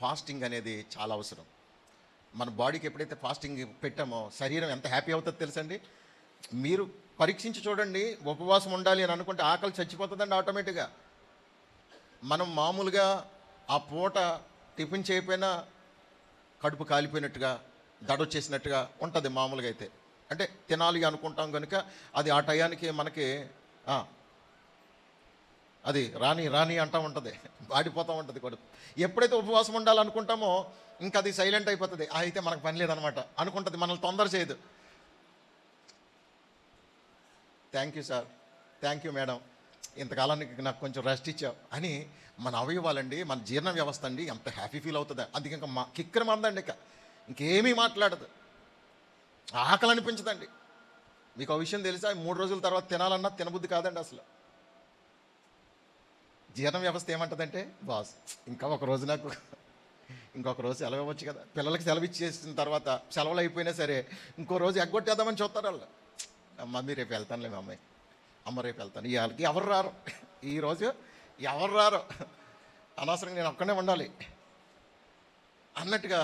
ఫాస్టింగ్ అనేది చాలా అవసరం. మన బాడీకి ఎప్పుడైతే ఫాస్టింగ్ పెట్టామో శరీరం ఎంత హ్యాపీ అవుతుందో తెలుసండి. మీరు పరీక్షించి చూడండి, ఉపవాసం ఉండాలి అని అనుకుంటే ఆకలి చచ్చిపోతుందండి ఆటోమేటిక్గా. మనం మామూలుగా ఆ పూట టిఫిన్ చేయకపోయినా కడుపు కాలిపోయినట్టుగా, దడొచ్చేసినట్టుగా ఉంటుంది మామూలుగా అయితే. అంటే తినాలి అనుకుంటాం కనుక అది ఆ టయానికి మనకి అది రాని అంటూ ఉంటుంది, వాడిపోతూ ఉంటుంది కడుపు. ఎప్పుడైతే ఉపవాసం ఉండాలనుకుంటామో ఇంకా అది సైలెంట్ అయిపోతుంది. అయితే మనకు పని లేదనమాట అనుకుంటుంది, మనల్ని తొందర చేయదు. Thank you sir, thank you madam, ఇంతకాలానికి నాకు కొంచెం రెస్ట్ ఇచ్చావు అని మన అవయవాలండి, మన జీర్ణ వ్యవస్థ అండి ఎంత హ్యాపీ ఫీల్ అవుతుంది. అందుకే ఇంకా కిక్కర మందండి, ఇంకేమీ మాట్లాడదు, ఆకలి అనిపించదండి. మీకు ఆ విషయం తెలుసా? 3 రోజుల తర్వాత తినాలన్నా తినబుద్ధి కాదండి అసలు. జీర్ణ వ్యవస్థ ఏమంటుందంటే, బాస్ ఇంకా ఒక రోజు నాకు ఇంకొక రోజు సెలవు ఇవ్వచ్చు కదా. పిల్లలకి సెలవు ఇచ్చేసిన తర్వాత సెలవులు అయిపోయినా సరే ఇంకో రోజు ఎగ్గొట్టేద్దామని చూస్తారు వాళ్ళు. మమ్మీ రేపు వెళ్తానులే, మా అమ్మాయి అమ్మ రేపు వెళ్తాను, ఇవాళకి ఎవరు రారు, ఈరోజు ఎవరు రారు, అనవసరంగా నేను ఒక్కనే ఉండాలి అన్నట్టుగా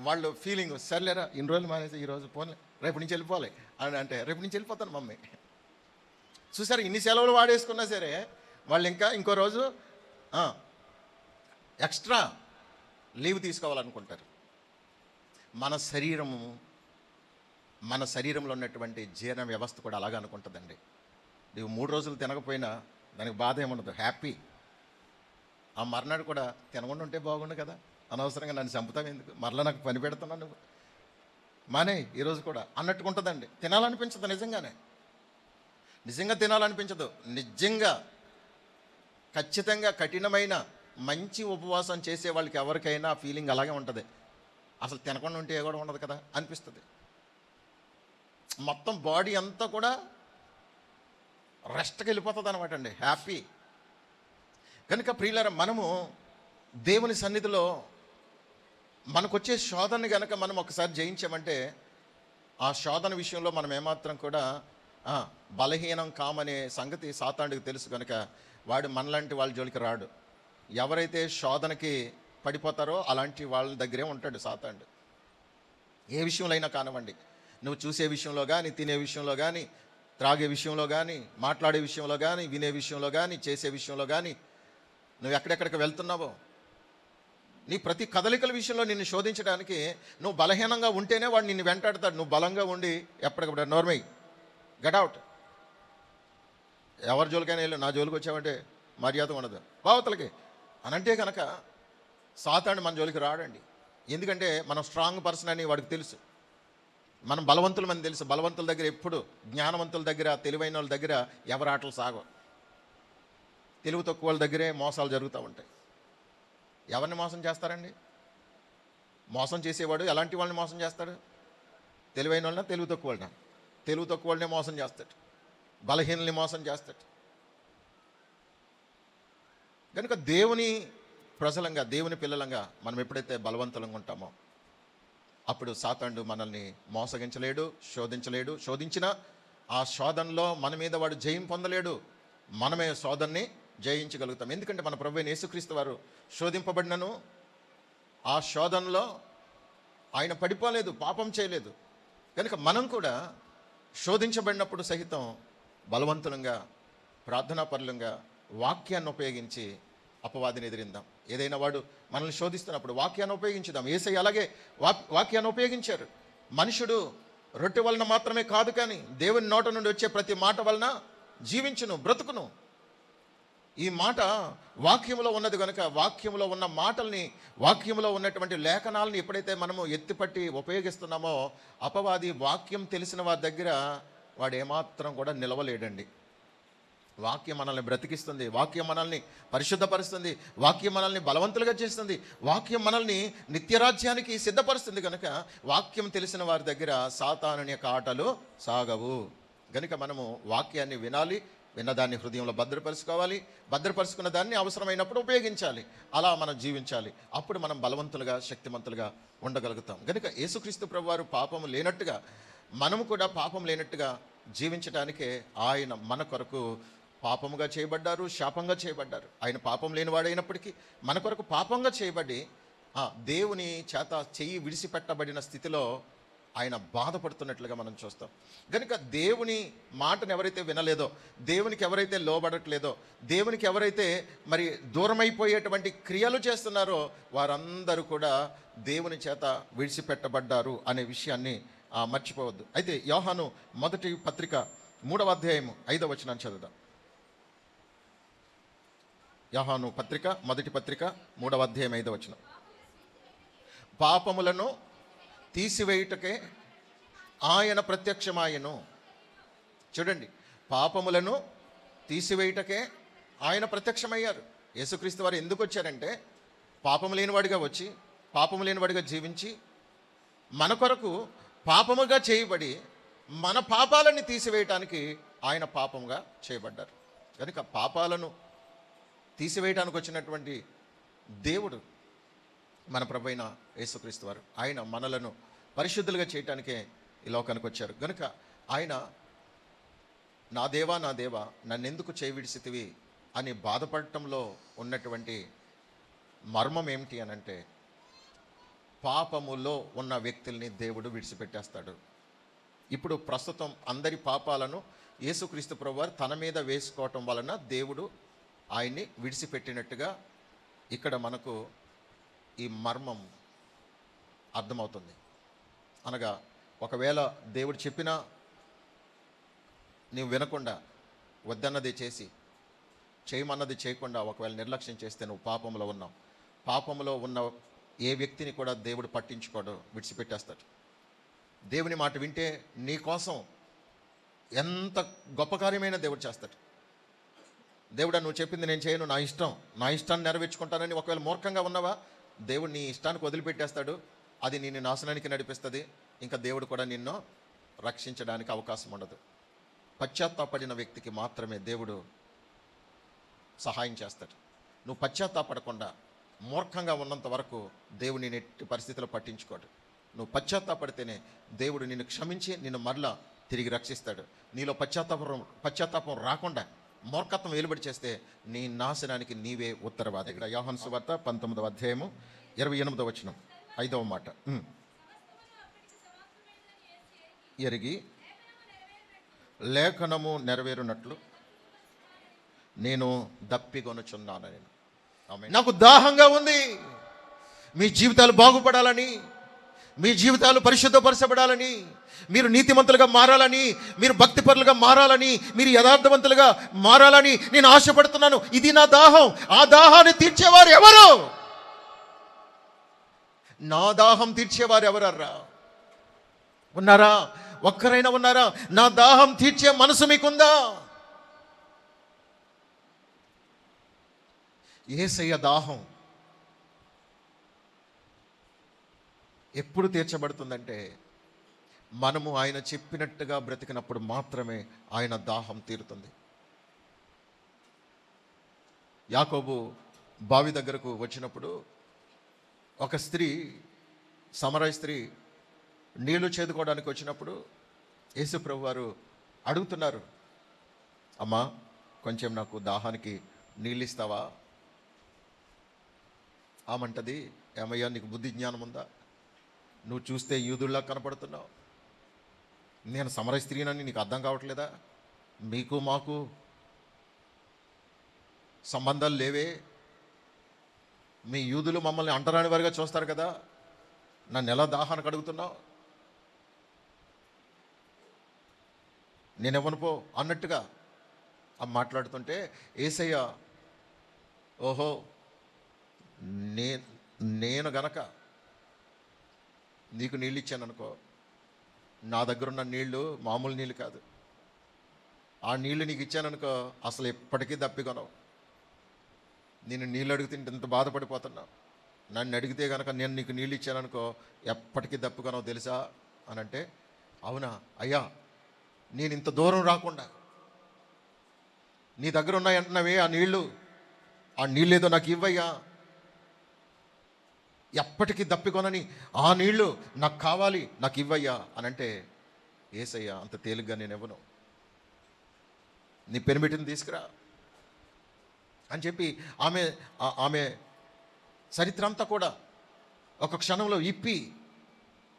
వాళ్ళు ఫీలింగ్. సర్లేరా ఇన్ని రోజులు మానేసి ఈరోజు పోలే, రేపు నుంచి వెళ్ళిపోవాలి అని అంటే రేపు నుంచి వెళ్ళిపోతాను మమ్మీ. చూసారు, ఇన్ని సెలవులు వాడేసుకున్నా సరే వాళ్ళు ఇంకో రోజు ఎక్స్ట్రా లీవ్ తీసుకోవాలనుకుంటారు. మన శరీరంలో ఉన్నటువంటి జీర్ణ వ్యవస్థ కూడా అలాగే అనుకుంటుందండి. నీవు 3 రోజులు తినకపోయినా దానికి బాధ ఏముండదు, హ్యాపీ. ఆ మర్నాడు కూడా తినకుండా ఉంటే బాగుండు కదా, అనవసరంగా నన్ను చంపుతావు ఎందుకు, మరలా నాకు పని పెడుతున్నాను నువ్వు, మానే ఈరోజు కూడా అన్నట్టుకుంటుందండి. తినాలనిపించదు, నిజంగా తినాలనిపించదు. నిజంగా ఖచ్చితంగా కఠినమైన మంచి ఉపవాసం చేసే వాళ్ళకి ఎవరికైనా ఫీలింగ్ అలాగే ఉంటుంది. అసలు తినకుండా ఉంటే కూడా ఉండదు కదా అనిపిస్తుంది. మొత్తం బాడీ అంతా కూడా రెస్ట్కి వెళ్ళిపోతుంది అనమాట అండి, హ్యాపీ. కనుక ప్రియులారా, మనము దేవుని సన్నిధిలో మనకొచ్చే శోధనని కనుక మనం ఒకసారి జయించామంటే ఆ శోధన విషయంలో మనం ఏమాత్రం కూడా బలహీనం కామనే సంగతి సాతానుడికి తెలుసు. కనుక వాడు మనలాంటి వాళ్ళ జోలికి రాడు. ఎవరైతే శోధనకి పడిపోతారో అలాంటి వాళ్ళ దగ్గరే ఉంటాడు సాతానుడు. ఏ విషయంలో అయినా కానివ్వండి, నువ్వు చూసే విషయంలో కానీ, తినే విషయంలో కానీ, త్రాగే విషయంలో కానీ, మాట్లాడే విషయంలో కానీ, వినే విషయంలో కానీ, చేసే విషయంలో కానీ, నువ్వు ఎక్కడెక్కడికి వెళ్తున్నావో నీ ప్రతి కదలికల విషయంలో నిన్ను శోధించడానికి నువ్వు బలహీనంగా ఉంటేనే వాడు నిన్ను వెంటాడతాడు. నువ్వు బలంగా ఉండి ఎప్పటికప్పుడు నోర్మై గెట్అవుట్, ఎవరి జోలికైనా వెళ్ళు, నా జోలికి వచ్చావంటే మర్యాద ఉండదు బావతలకి అనంటే కనుక సాతాను మన జోలికి రాడండి. ఎందుకంటే మనం స్ట్రాంగ్ పర్సన్ అని వాడికి తెలుసు, మనం బలవంతులమని తెలుసు. బలవంతుల దగ్గర ఎప్పుడు, జ్ఞానవంతుల దగ్గర, తెలివైన వాళ్ళ దగ్గర ఎవరి ఆటలు సాగవు. తెలివి తక్కువ వాళ్ళ దగ్గరే మోసాలు జరుగుతూ ఉంటాయి. ఎవరిని మోసం చేస్తారండి? మోసం చేసేవాడు ఎలాంటి వాళ్ళని మోసం చేస్తాడు? తెలివైన వాళ్ళని, తెలివి తక్కువ వాళ్ళని. తెలివి తక్కువ వాళ్ళనే మోసం చేస్తాడు, బలహీనల్ని మోసం చేస్తాడు. కనుక దేవుని ప్రజలంగా, దేవుని పిల్లలంగా మనం ఎప్పుడైతే బలవంతులంగా ఉంటామో అప్పుడు సాతానుడు మనల్ని మోసగించలేడు, శోధించలేడు. శోధించిన ఆ శోధనలో మన మీద వాడు జయం పొందలేడు, మనమే శోధనని జయించగలుగుతాం. ఎందుకంటే మన ప్రభువైన యేసుక్రీస్తు వారు శోధింపబడినను ఆ శోధనలో ఆయన పడిపోలేదు, పాపం చేయలేదు. కనుక మనం కూడా శోధించబడినప్పుడు సహితం బలవంతులంగా, ప్రార్థనాపరులంగా వాక్యాన్ని ఉపయోగించి అపవాదిని ఎదిరిందాం. ఏదైనా వాడు మనల్ని శోధిస్తున్నప్పుడు వాక్యాన్ని ఉపయోగించుదాం. యేసయ్య అలాగే వాక్యాన్ని ఉపయోగించారు. మనుషుడు రొట్టె వలన మాత్రమే కాదు, కానీ దేవుని నోట నుండి వచ్చే ప్రతి మాట వలన జీవించును, బ్రతుకును. ఈ మాట వాక్యంలో ఉన్నది కనుక వాక్యంలో ఉన్న మాటల్ని, వాక్యంలో ఉన్నటువంటి లేఖనాలని ఎప్పుడైతే మనము ఎత్తిపట్టి ఉపయోగిస్తున్నామో, అపవాది వాక్యం తెలిసిన వారి దగ్గర వాడు ఏమాత్రం కూడా నిలవలేడండి. వాక్యం మనల్ని బ్రతికిస్తుంది, వాక్యం మనల్ని పరిశుద్ధపరుస్తుంది, వాక్యం మనల్ని బలవంతులుగా చేస్తుంది, వాక్యం మనల్ని నిత్యరాజ్యానికి సిద్ధపరుస్తుంది. కనుక వాక్యం తెలిసిన వారి దగ్గర సాతానుని యొక్క ఆటలు సాగవు. కనుక మనము వాక్యాన్ని వినాలి, విన్నదాన్ని హృదయంలో భద్రపరుచుకోవాలి, భద్రపరుచుకున్న దాన్ని అవసరమైనప్పుడు ఉపయోగించాలి. అలా మనం జీవించాలి. అప్పుడు మనం బలవంతులుగా, శక్తిమంతులుగా ఉండగలుగుతాం. కనుక యేసుక్రీస్తు ప్రభువారు పాపము లేనట్టుగా, మనము కూడా పాపం లేనట్టుగా జీవించడానికే ఆయన మన కొరకు పాపముగా చేయబడ్డారు, శాపంగా చేయబడ్డారు. ఆయన పాపం లేనివాడైనప్పటికీ మన కొరకు పాపంగా చేయబడి దేవుని చేత చెయ్యి విడిచిపెట్టబడిన స్థితిలో ఆయన బాధపడుతున్నట్లుగా మనం చూస్తాం. కనుక దేవుని మాటను ఎవరైతే వినలేదో, దేవునికి ఎవరైతే లోబడట్లేదో, దేవునికి ఎవరైతే మరి దూరమైపోయేటువంటి క్రియలు చేస్తున్నారో వారందరూ కూడా దేవుని చేత విడిచిపెట్టబడ్డారు అనే విషయాన్ని మర్చిపోవద్దు. అయితే యోహాను మొదటి పత్రిక 3వ అధ్యాయం 5వ వచనాన్ని చదువుదాం. యోహాను పత్రిక, మొదటి పత్రిక 3వ అధ్యాయం 5వ వచనం. పాపములను తీసివేయుటకే ఆయన ప్రత్యక్షమాయను. చూడండి, పాపములను తీసివేయుటకే ఆయన ప్రత్యక్షమయ్యారు. యేసుక్రీస్తు వారు ఎందుకు వచ్చారంటే, పాపము లేనివాడిగా వచ్చి, పాపము లేనివాడిగా జీవించి, మన కొరకు పాపముగా చేయబడి మన పాపాలని తీసివేయటానికి ఆయన పాపముగా చేయబడ్డారు. కనుక పాపాలను తీసివేయటానికి వచ్చినటువంటి దేవుడు మన ప్రభువైన యేసుక్రీస్తు వారు. ఆయన మనలను పరిశుద్ధులుగా చేయటానికే ఈ లోకానికి వచ్చారు. కనుక ఆయన నా దేవా, నా దేవా, నన్నెందుకు చేవిడిసితివి అని బాధపడటంలో ఉన్నటువంటి మర్మం ఏమిటి అనంటే, పాపములో ఉన్న వ్యక్తుల్ని దేవుడు విడిచిపెట్టేస్తాడు. ఇప్పుడు ప్రస్తుతం అందరి పాపాలను యేసుక్రీస్తు ప్రభువారు తన మీద వేసుకోవటం వలన దేవుడు ఆయన్ని విడిచిపెట్టినట్టుగా ఇక్కడ మనకు ఈ మర్మం అర్థమవుతుంది. అనగా ఒకవేళ దేవుడు చెప్పినా నీవు వినకుండా, వద్దన్నది చేసి, చేయమన్నది చేయకుండా ఒకవేళ నిర్లక్ష్యం చేస్తే నువ్వు పాపంలో ఉన్నావు. పాపంలో ఉన్న ఏ వ్యక్తిని కూడా దేవుడు పట్టించుకోడు, విడిచిపెట్టేస్తాడు. దేవుని మాట వింటే నీ కోసం ఎంత గొప్ప కార్యమైన దేవుడు చేస్తాడు. దేవుడా, నువ్వు చెప్పింది నేను చేయను, నా ఇష్టాన్ని నెరవేర్చుకుంటానని ఒకవేళ మూర్ఖంగా ఉన్నావా, దేవుడు నీ ఇష్టానికి వదిలిపెట్టేస్తాడు. అది నిన్ను నాశనానికి నడిపిస్తుంది. ఇంకా దేవుడు కూడా నిన్ను రక్షించడానికి అవకాశం ఉండదు. పశ్చాత్తాపడిన వ్యక్తికి మాత్రమే దేవుడు సహాయం చేస్తాడు. నువ్వు పశ్చాత్తాపడకుండా మూర్ఖంగా ఉన్నంత వరకు దేవుని ఎట్టి పరిస్థితిలో పట్టించుకోడు. నువ్వు పశ్చాత్తాపడితేనే దేవుడు నిన్ను క్షమించి నిన్ను మరలా తిరిగి రక్షిస్తాడు. నీలో పశ్చాత్తాపం రాకుండా మూర్ఖత్వం వెలుబడి చేస్తే నీ నాశనానికి నీవే ఉత్తరవాది. ఇక్కడ యోహాను సువార్త 19వ అధ్యాయము 28వ వచనం 5వ మాట. ఎరిగి లేఖనము నెరవేరునట్లు నేను దప్పికొనుచున్నాను. నేను నాకు దాహంగా ఉంది. మీ జీవితాలు బాగుపడాలని, మీ జీవితాలు పరిశుద్ధపరచబడాలని, మీరు నీతిమంతులుగా మారాలని, మీరు భక్తిపరులుగా మారాలని, మీరు యథార్థవంతులుగా మారాలని నేను ఆశపడుతున్నాను. ఇది నా దాహం. ఆ దాహాన్ని తీర్చేవారు ఎవరు? నా దాహం తీర్చేవారు ఎవరర్రా? ఉన్నారా? ఒక్కరైనా ఉన్నారా? నా దాహం తీర్చే మనసు మీకుందా? యేసయ్య దాహం ఎప్పుడు తీర్చబడుతుందంటే, మనము ఆయన చెప్పినట్టుగా బ్రతికినప్పుడు మాత్రమే ఆయన దాహం తీరుతుంది. యాకోబు బావి దగ్గరకు వచ్చినప్పుడు ఒక స్త్రీ, సమరయ స్త్రీ నీళ్లు చేదుకోవడానికి వచ్చినప్పుడు యేసు ప్రభు వారు అడుగుతున్నారు, అమ్మా కొంచెం నాకు దాహానికి నీళ్ళు ఇస్తావా? ఆమంటది, ఏమయ్యా నీకు బుద్ధి జ్ఞానం ఉందా? నువ్వు చూస్తే యూదుల్లా కనపడుతున్నావు. నేను సమరయ స్త్రీనని నీకు అర్థం కావట్లేదా? మీకు మాకు సంబంధాలు లేవే? మీ యూదులు మమ్మల్ని అంటరాని వారిగా చూస్తారు కదా, నన్ను ఎలా దాహానికి అడుగుతున్నావు? నేనెవను పో అన్నట్టుగా మాట్లాడుతుంటే యేసయ్య ఓహో, నే నేను గనక నీకు నీళ్ళు ఇచ్చాను అనుకో, నా దగ్గర ఉన్న నీళ్ళు మామూలు నీళ్ళు కాదు. ఆ నీళ్ళు నీకు ఇచ్చాననుకో అసలు ఎప్పటికీ దప్పికొనవు. నేను నీళ్ళు అడుగుతుంటే ఇంత బాధపడిపోతున్నావు. నన్ను అడిగితే కనుక నేను నీకు నీళ్ళు ఇచ్చాననుకో ఎప్పటికీ దప్పికొనవు తెలుసా అని అంటే, అవునా అయ్యా, నేను ఇంత దూరం రాకుండా నీ దగ్గర ఉన్నాయి అంటున్నావే ఆ నీళ్ళు ఏదో నాకు ఇవ్వయ్యా, ఎప్పటికీ దప్పికొనని ఆ నీళ్లు నాకు కావాలి, నాకు ఇవ్వయ్యా అని అంటే, ఏసయ్యా అంత తేలిగ్గా నేను ఇవ్వను, నీ పెనిమిటిని తీసుకురా అని చెప్పి ఆమె చరిత్ర అంతా కూడా ఒక క్షణంలో ఇప్పి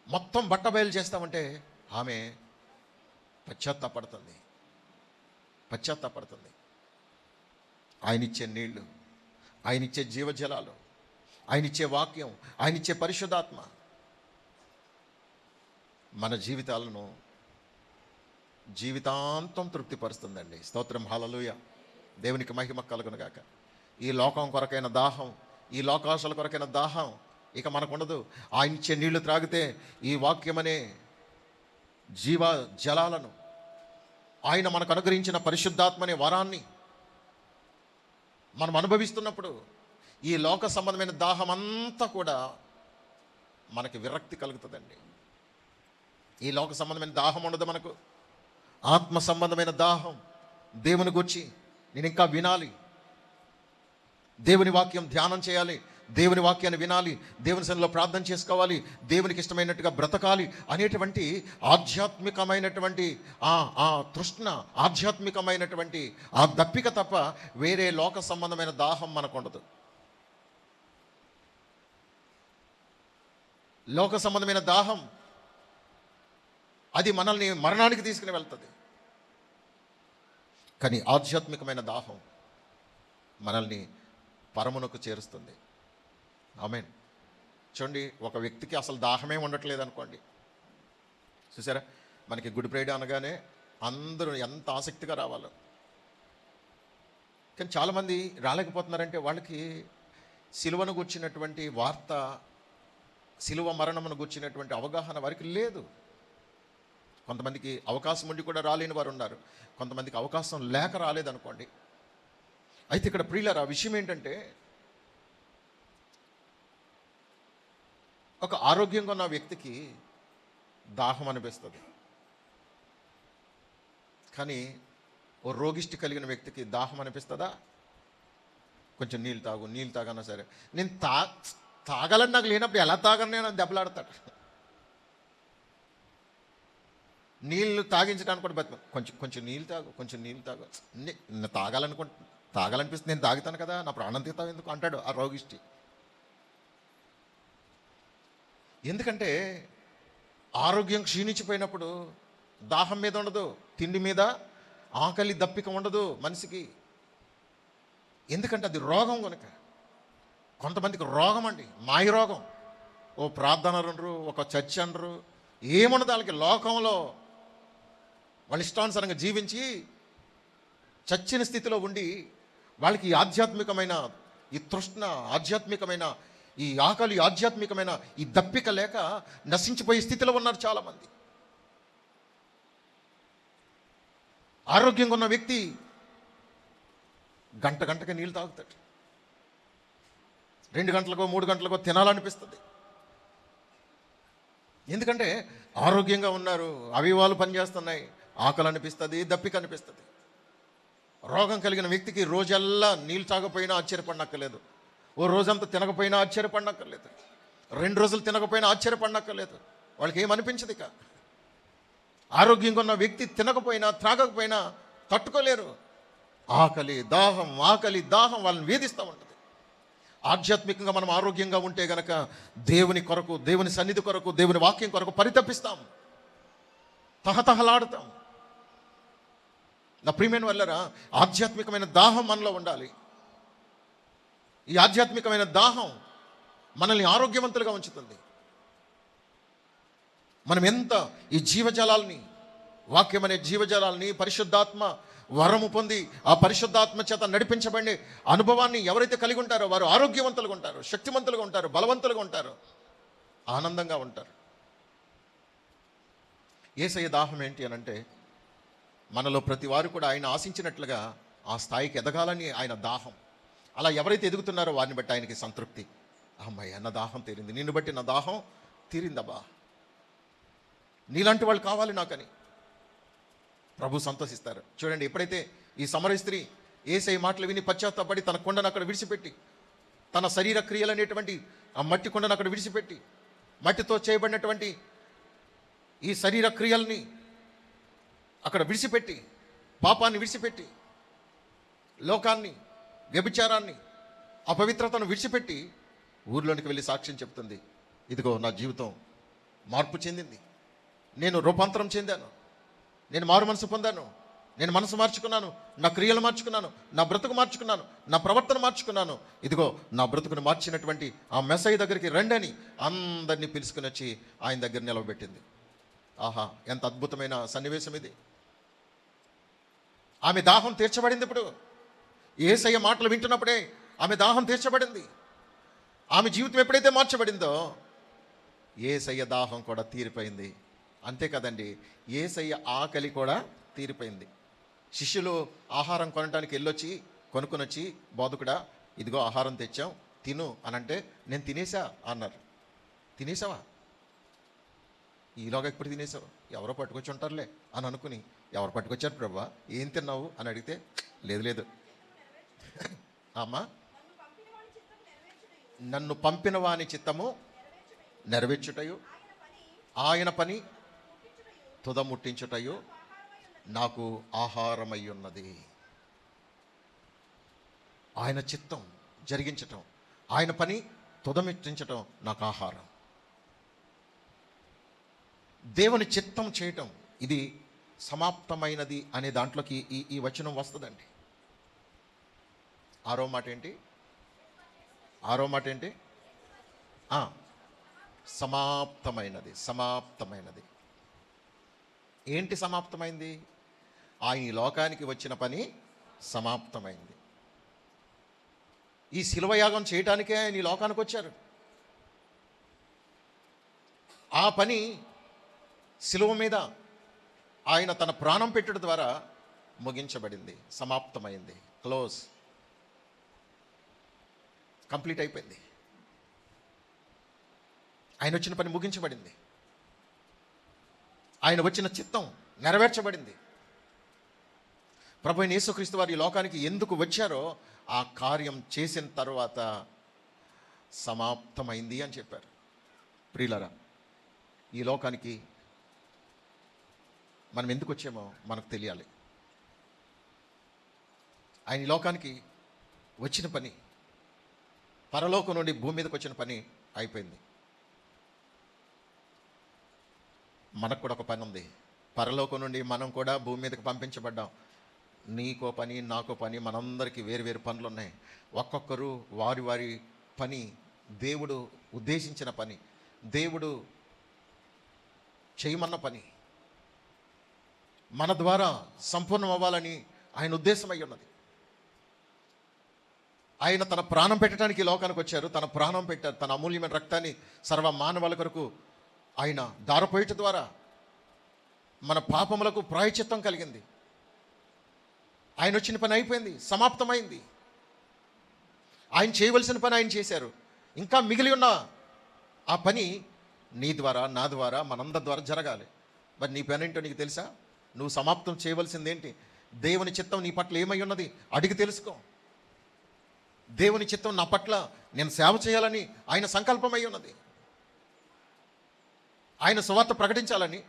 మొత్తం బట్టబయలు చేస్తామంటే ఆమె పశ్చాత్తాపడుతుంది. ఆయనిచ్చే నీళ్లు, ఆయనిచ్చే జీవజలాలు, ఆయనిచ్చే వాక్యం, ఆయనిచ్చే పరిశుద్ధాత్మ మన జీవితాలను జీవితాంతం తృప్తిపరుస్తుందండి. స్తోత్రం, హల్లెలూయా. దేవునికి మహిమ కలుగునుగాక. ఈ లోకం కొరకైన దాహం, ఈ లోకాశల కొరకైన దాహం ఇక మనకుండదు. ఆయనిచ్చే నీళ్లు త్రాగితే ఈ వాక్యమనే జీవ జలాలను, ఆయన మనకు అనుగ్రహించిన పరిశుద్ధాత్మనే వరాన్ని మనం అనుభవిస్తున్నప్పుడు ఈ లోక సంబంధమైన దాహం అంతా కూడా మనకి విరక్తి కలుగుతుందండి. ఈ లోక సంబంధమైన దాహం ఉండదు మనకు. ఆత్మ సంబంధమైన దాహం, దేవుని గురించి నేను ఇంకా వినాలి, దేవుని వాక్యం ధ్యానం చేయాలి, దేవుని వాక్యాన్ని వినాలి, దేవుని సన్నిధిలో ప్రార్థన చేసుకోవాలి, దేవునికి ఇష్టమైనట్టుగా బ్రతకాలి అనేటువంటి ఆధ్యాత్మికమైనటువంటి ఆ తృష్ణ, ఆధ్యాత్మికమైనటువంటి ఆ దప్పిక తప్ప వేరే లోక సంబంధమైన దాహం మనకు ఉండదు. లోక సంబంధమైన దాహం అది మనల్ని మరణానికి తీసుకుని వెళ్తుంది. కానీ ఆధ్యాత్మికమైన దాహం మనల్ని పరమునకు చేరుస్తుంది. ఆమేన్. చూడండి, ఒక వ్యక్తికి అసలు దాహమే ఉండట్లేదు అనుకోండి, చూసారా, మనకి గుడ్ ఫ్రైడే అనగానే అందరూ ఎంత ఆసక్తిగా రావాలో, కానీ చాలామంది రాలేకపోతున్నారంటే వాళ్ళకి సిలువను గుర్చినటువంటి వార్త, సిలువ మరణమును గుర్చినటువంటి అవగాహన వారికి లేదు. కొంతమందికి అవకాశం ఉండి కూడా రాలేని వారు ఉన్నారు, కొంతమందికి అవకాశం లేక రాలేదనుకోండి. అయితే ఇక్కడ ప్రియులారా, విషయం ఏంటంటే, ఒక ఆరోగ్యంగా ఉన్న వ్యక్తికి దాహం అనిపిస్తుంది, కానీ ఓ రోగిష్టి కలిగిన వ్యక్తికి దాహం అనిపిస్తుందా? కొంచెం నీళ్ళు తాగన్నా సరే, నేను తాగాలని నాకు లేనప్పుడు ఎలా తాగను నేను అని దెబ్బలాడతాడు. నీళ్ళు తాగించడానికి కూడా కొంచెం నీళ్ళు తాగు తాగాలనిపిస్తుంది, నేను తాగుతాను కదా, నా ప్రాణం తీస్తావు ఎందుకు అంటాడు ఆ రోగిష్టి. ఎందుకంటే ఆరోగ్యం క్షీణించిపోయినప్పుడు దాహం మీద ఉండదు, తిండి మీద ఆకలి దప్పిక ఉండదు మనిషికి. ఎందుకంటే అది రోగం కనుక. కొంతమందికి రోగం అండి, మాయ రోగం. ఓ ప్రార్థన అనరు, ఒక చర్చ్ అనరు, ఏమున్నది వాళ్ళకి. లోకంలో వాళ్ళ ఇష్టానుసారంగా జీవించి చచ్చిన స్థితిలో ఉండి వాళ్ళకి ఆధ్యాత్మికమైన ఈ తృష్ణ, ఆధ్యాత్మికమైన ఈ ఆకలి, ఆధ్యాత్మికమైన ఈ దప్పిక లేక నశించిపోయే స్థితిలో ఉన్నారు చాలామంది. ఆరోగ్యంగా ఉన్న వ్యక్తి గంటకి నీళ్ళు తాగుతాడు, 2 గంటలకో 3 గంటలకో తినాలనిపిస్తుంది. ఎందుకంటే ఆరోగ్యంగా ఉన్నారు, అవయవాలు పనిచేస్తున్నాయి, ఆకలి అనిపిస్తుంది, దప్పిక అనిపిస్తుంది. రోగం కలిగిన వ్యక్తికి రోజల్లా నీళ్ళు తాగపోయినా ఆశ్చర్యపడనక్కర్లేదు, ఓ రోజంతా తినకపోయినా ఆశ్చర్యపడనక్కర్లేదు, 2 రోజులు తినకపోయినా ఆశ్చర్యపడనక్కర్లేదు, వాళ్ళకి ఏమనిపించదు. ఇక ఆరోగ్యంగా ఉన్న వ్యక్తి తినకపోయినా త్రాగకపోయినా తట్టుకోలేరు. ఆకలి దాహం వాళ్ళని వేధిస్తూ ఉంటుంది. ఆధ్యాత్మికంగా మనం ఆరోగ్యంగా ఉంటే గనక దేవుని కొరకు, దేవుని సన్నిధి కొరకు, దేవుని వాక్యం కొరకు పరితపిస్తాం, తహతహలాడుతాం. నా ప్రియమైన వాళ్ళరా, ఆధ్యాత్మికమైన దాహం మనలో ఉండాలి. ఈ ఆధ్యాత్మికమైన దాహం మనల్ని ఆరోగ్యవంతులుగా ఉంచుతుంది. మనం ఎంత ఈ జీవజలాల్ని, వాక్యం అనే జీవజలాల్ని, పరిశుద్ధాత్మ వరము పొంది ఆ పరిశుద్ధాత్మ చేత నడిపించబడి అనుభవాన్ని ఎవరైతే కలిగి ఉంటారో వారు ఆరోగ్యవంతులుగా ఉంటారు, శక్తివంతులుగా ఉంటారు, బలవంతులుగా ఉంటారు, ఆనందంగా ఉంటారు. యేసయ్య దాహం ఏంటి అని అంటే, మనలో ప్రతి వారు కూడా ఆయన ఆశించినట్లుగా ఆ స్థాయికి ఎదగాలని ఆయన దాహం. అలా ఎవరైతే ఎదుగుతున్నారో వారిని బట్టి ఆయనకి సంతృప్తి. అమ్మాయి నా దాహం తీరింది, నిన్ను బట్టి నా దాహం తీరిందబ్బా, నీలాంటి వాళ్ళు కావాలి నాకని ప్రభు సంతోషిస్తారు. చూడండి, ఎప్పుడైతే ఈ సమరయ స్త్రీ యేసయ్య మాటలు విని పశ్చాత్తాపడి తన కొండను అక్కడ విడిచిపెట్టి, తన శరీర క్రియలు అనేటువంటి ఆ మట్టి కొండను అక్కడ విడిచిపెట్టి, మట్టితో చేయబడినటువంటి ఈ శరీర క్రియల్ని అక్కడ విడిచిపెట్టి, పాపాన్ని విడిచిపెట్టి, లోకాన్ని, వ్యభిచారాన్ని, అపవిత్రతను విడిచిపెట్టి ఊర్లోనికి వెళ్ళి సాక్ష్యం చెప్తుంది. ఇదిగో నా జీవితం మార్పు చెందింది, నేను రూపాంతరం చెందాను, నేను మారు మనసు పొందాను, నేను మనసు మార్చుకున్నాను, నా క్రియలు మార్చుకున్నాను, నా బ్రతుకు మార్చుకున్నాను, నా ప్రవర్తన మార్చుకున్నాను. ఇదిగో నా బ్రతుకును మార్చినటువంటి ఆ మెస్సయ్య దగ్గరికి రండని అందరినీ పిలుచుకుని వచ్చి ఆయన దగ్గర నిలవబెట్టింది. ఆహా, ఎంత అద్భుతమైన సన్నివేశం ఇది. ఆమె దాహం తీర్చబడింది. ఇప్పుడు యేసయ్య మాటలు వింటున్నప్పుడే ఆమె దాహం తీర్చబడింది. ఆమె జీవితం ఎప్పుడైతే మార్చబడిందో యేసయ్య దాహం కూడా తీరిపోయింది. అంతే కదండి, యేసయ్య ఆకలి కూడా తీరిపోయింది. శిష్యులు ఆహారం కొనడానికి వెళ్ళొచ్చి కొనుక్కొని వచ్చి, బోధకుడా ఇదిగో ఆహారం తెచ్చాం తిను అనంటే, నేను తినేసా అన్నారు. తినేసావా? ఈలోగా ఇప్పుడు తినేసావు, ఎవరో పట్టుకొచ్చి ఉంటారులే అని అనుకుని, ఎవరు పట్టుకొచ్చారు ప్రభా, ఏం తిన్నావు అని అడిగితే, లేదు లేదు అమ్మా, నన్ను పంపిన వాని చిత్తము నెరవేర్చుటయు, ఆయన పని తుదముట్టించుటయు నాకు ఆహారమై ఉన్నది. ఆయన చిత్తం జరిగించటం, ఆయన పని తుదముట్టించటం నాకు ఆహారం. దేవుని చిత్తం చేయటం, ఇది సమాప్తమైనది అనే దాంట్లోకి ఈ వచనం వస్తుందండి. ఆరో మాట ఏంటి? సమాప్తమైనది. సమాప్తమైనది ఏంటి సమాప్తమైంది? ఆయన ఈ లోకానికి వచ్చిన పని సమాప్తమైంది. ఈ శిలువయాగం చేయటానికే ఆయన ఈ లోకానికి వచ్చారు. ఆ పని శిలువ మీద ఆయన తన ప్రాణం పెట్టడం ద్వారా ముగించబడింది, సమాప్తమైంది, క్లోజ్, కంప్లీట్ అయిపోయింది. ఆయన వచ్చిన పని ముగించబడింది, ఆయన వచ్చిన చిత్తం నెరవేర్చబడింది. ప్రభువైన యేసుక్రీస్తు వారు ఈ లోకానికి ఎందుకు వచ్చారో ఆ కార్యం చేసిన తర్వాత సమాప్తమైంది అని చెప్పారు. ప్రియులారా, ఈ లోకానికి మనం ఎందుకు వచ్చామో మనకు తెలియాలి. ఆయన ఈ లోకానికి వచ్చిన పని, పరలోకం నుండి భూమి మీదకి వచ్చిన పని అయిపోయింది. మనకు కూడా ఒక పని ఉంది. పరలోకం నుండి మనం కూడా భూమి మీదకి పంపించబడ్డాం. నీకో పని, నాకో పని, మనందరికీ వేరు వేరు పనులు ఉన్నాయి. ఒక్కొక్కరు వారి వారి పని, దేవుడు ఉద్దేశించిన పని, దేవుడు చేయమన్న పని మన ద్వారా సంపూర్ణం అవ్వాలని ఆయన ఉద్దేశం అయి ఉన్నది. ఆయన తన ప్రాణం పెట్టడానికి ఈ లోకానికి వచ్చారు, తన ప్రాణం పెట్టారు, తన అమూల్యమైన రక్తాన్ని సర్వ మానవాళి కొరకు ఆయన దారపోయట ద్వారా మన పాపములకు ప్రాయశ్చిత్తం కలిగింది. ఆయన వచ్చిన పని అయిపోయింది, సమాప్తమైంది. ఆయన చేయవలసిన పని ఆయన చేశారు. ఇంకా మిగిలి ఉన్న ఆ పని నీ ద్వారా, నా ద్వారా, మనందరి ద్వారా జరగాలి. మరి నీ పని ఏంటో నీకు తెలుసా? నువ్వు సమాప్తం చేయవలసింది ఏంటి? దేవుని చిత్తం నీ పట్ల ఏమై ఉన్నది అడిగి తెలుసుకో. దేవుని చిత్తం నా పట్ల నేను సేవ చేయాలని ఆయన సంకల్పమై ఉన్నది. ఆయన సువార్త ప్రకటించాలని,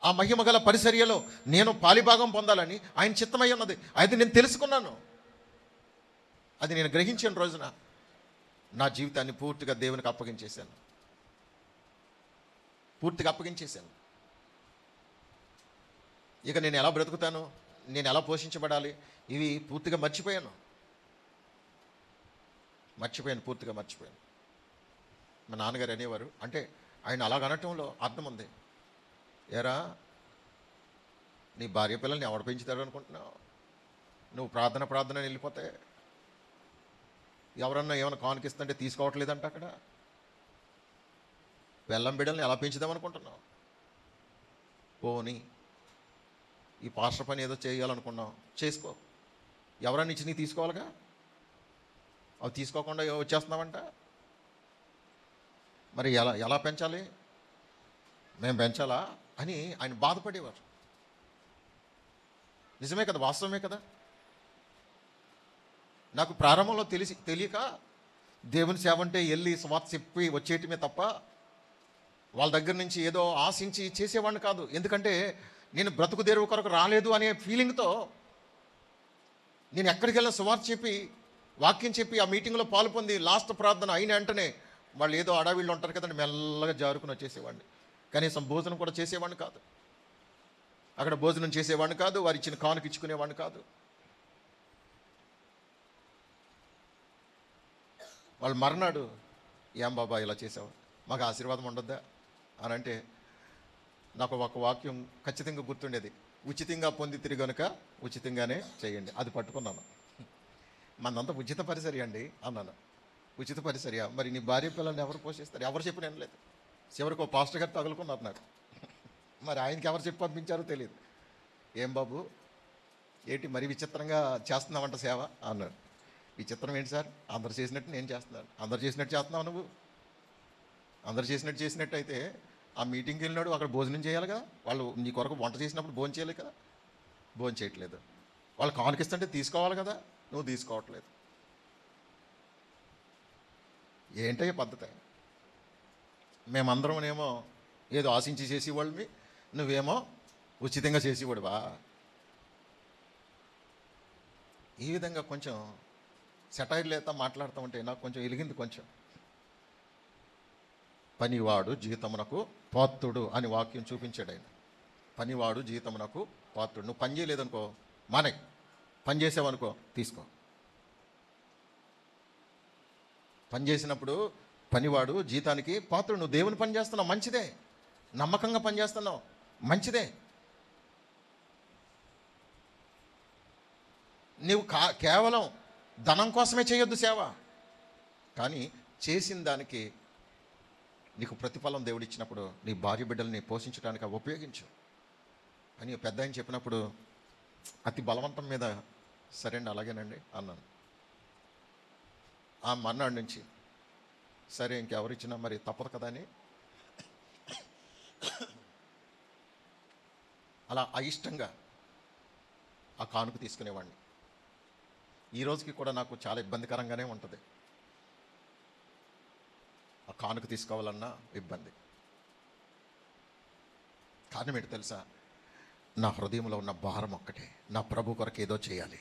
ఆ మహిమ గల పరిచర్యలో నేను పాలిభాగం పొందాలని ఆయన చిత్తమై ఉన్నది. అది నేను తెలుసుకున్నాను, అది నేను గ్రహించిన రోజున నా జీవితాన్ని పూర్తిగా దేవునికి అప్పగించేశాను. ఇక నేను ఎలా బ్రతుకుతాను, నేను ఎలా పోషించబడాలి, ఇవి పూర్తిగా మర్చిపోయాను. పూర్తిగా మర్చిపోయాను. మా నాన్నగారు అనేవారు, అంటే ఆయన అలాగ అనటంలో అర్థం ఉంది. ఎరా నీ భార్య పిల్లల్ని ఎవడు పెంచుతాడు అనుకుంటున్నావు? నువ్వు ప్రార్థన వెళ్ళిపోతే ఎవరన్నా ఏమైనా కానుకిస్తుంటే తీసుకోవట్లేదంట అక్కడ. బెల్లం బిడ్డల్ని ఎలా పెంచుదామనుకుంటున్నావు? పోనీ ఈ పాస్టర్ పని ఏదో చేయాలనుకున్నావు, చేసుకో. ఎవరన్నా ఇచ్చి నీ తీసుకోవాలిగా, అవి తీసుకోకుండా వచ్చేస్తున్నావంట. మరి ఎలా పెంచాలి? మేము పెంచాలా అని ఆయన బాధపడేవారు. నిజమే కదా, వాస్తవమే కదా. నాకు ప్రారంభంలో తెలియక దేవుని సేవ అంటే వెళ్ళి సువార్త చెప్పి వచ్చేయటమే తప్ప వాళ్ళ దగ్గర నుంచి ఏదో ఆశించి చేసేవాడిని కాదు. ఎందుకంటే నేను బ్రతుకు తెరువు కొరకు రాలేదు అనే ఫీలింగ్తో నేను ఎక్కడికి వెళ్ళిన సువార్త చెప్పి వాక్యం చెప్పి ఆ మీటింగ్లో పాలు పొంది లాస్ట్ ప్రార్థన అయిన వెంటనే వాళ్ళు ఏదో అడవిళ్ళు ఉంటారు కదండి, మెల్లగా జారుకుని వచ్చేసేవాడిని. కనీసం భోజనం కూడా చేసేవాడిని కాదు. అక్కడ భోజనం చేసేవాడిని కాదు, వారు ఇచ్చిన కానుక ఇచ్చుకునేవాడిని కాదు. వాళ్ళు మర్నాడు, ఏం బాబా ఇలా చేసావు, మాకు ఆశీర్వాదం ఉండొద్దా అని అంటే నాకు ఒక వాక్యం ఖచ్చితంగా గుర్తుండేది, ఉచితంగా పొంది గనుక ఉచితంగానే చేయండి. అది పట్టుకున్నాను. మనంతా ఉచిత పరిసరి అండి అన్నాను. ఉచిత పరిసరియా? మరి నీ భార్య పిల్లల్ని ఎవరు పోషిస్తారు? ఎవరు చెప్పి నేను లేదు. చివరికి ఒక పాస్టర్ గారు తగులుకున్నారు నాకు. మరి ఆయనకి ఎవరు చెప్పి పంపించారో తెలియదు. ఏం బాబు ఏంటి మరి విచిత్రంగా చేస్తున్నావంట సేవ అన్నాడు. విచిత్రం ఏంటి సార్? అందరు చేసినట్టు నేను చేస్తున్నాను. అందరు చేసినట్టు చేస్తున్నావు నువ్వు? అందరు చేసినట్టు అయితే ఆ మీటింగ్కి వెళ్ళినాడు, అక్కడ భోజనం చేయాలి కదా. వాళ్ళు నీ కొరకు వంట చేసినప్పుడు భోజనం చేయాలి కదా. భోజనం చేయట్లేదు. వాళ్ళు కానుకిస్తుంటే తీసుకోవాలి కదా, నువ్వు తీసుకోవట్లేదు. ఏంటయ్యే పద్ధతి? మేమందరమేమో ఏదో ఆశించి చేసేవాళ్ళమి, నువ్వేమో ఉచితంగా చేసేవాడువా? ఈ విధంగా కొంచెం సెటైర్ లేత మాట్లాడుతూ ఉంటే నాకు కొంచెం ఎలిగింది. కొంచెం పనివాడు జీతమునకు పాత్రుడు అని వాక్యం చూపించాడు ఆయన. పనివాడు జీతమునకు పాత్రుడు. నువ్వు పని చేయలేదనుకో మానే, పని చేసావనుకో తీసుకో. పని చేసినప్పుడు పనివాడు జీతానికి పాత్రుడు. నువ్వు దేవుని పని చేస్తున్నావు, మంచిదే. నమ్మకంగా పని చేస్తున్నావు, మంచిదే. నీవు కేవలం ధనం కోసమే చేయొద్దు సేవ, కానీ చేసిన దానికి నీకు ప్రతిఫలం దేవుడు ఇచ్చినప్పుడు నీ భార్య బిడ్డల్ని పోషించడానికి అవి ఉపయోగించు అని పెద్ద ఆయన చెప్పినప్పుడు అతి బలవంతం మీద సరేండి అలాగేనండి అన్నాను. ఆ మర్నాడు నుంచి సరే ఇంకెవరు ఇచ్చినా మరి తప్పదు కదా అని అలా అయిష్టంగా ఆ కానుక తీసుకునేవాడిని. ఈ రోజుకి కూడా నాకు చాలా ఇబ్బందికరంగానే ఉంటుంది. ఆ కానుక తీసుకోవాలన్నా ఇబ్బంది. కారణం ఏంటి తెలుసా? నా హృదయంలో ఉన్న భారం ఒక్కటే, నా ప్రభు కొరకు ఏదో చేయాలి.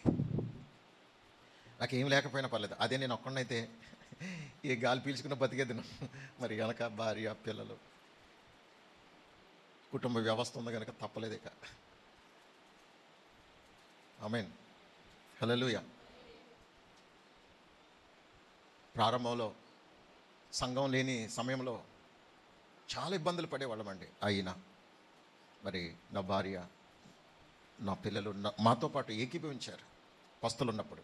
నాకేం లేకపోయినా పర్లేదు, అదే నేను ఒక్కడనైతే ఏ గాలి పీల్చుకున్న బతికేది. మరి కనుక భార్య పిల్లలు కుటుంబ వ్యవస్థ ఉంది కనుక తప్పలేదు ఇక. ఆమేన్, హల్లెలూయా. ప్రారంభంలో సంఘం లేని సమయంలో చాలా ఇబ్బందులు పడేవాళ్ళమండి. అయినా మరి నా భార్య నా పిల్లలు మాతో పాటు ఏకీభవించారు పస్తులున్నప్పుడు.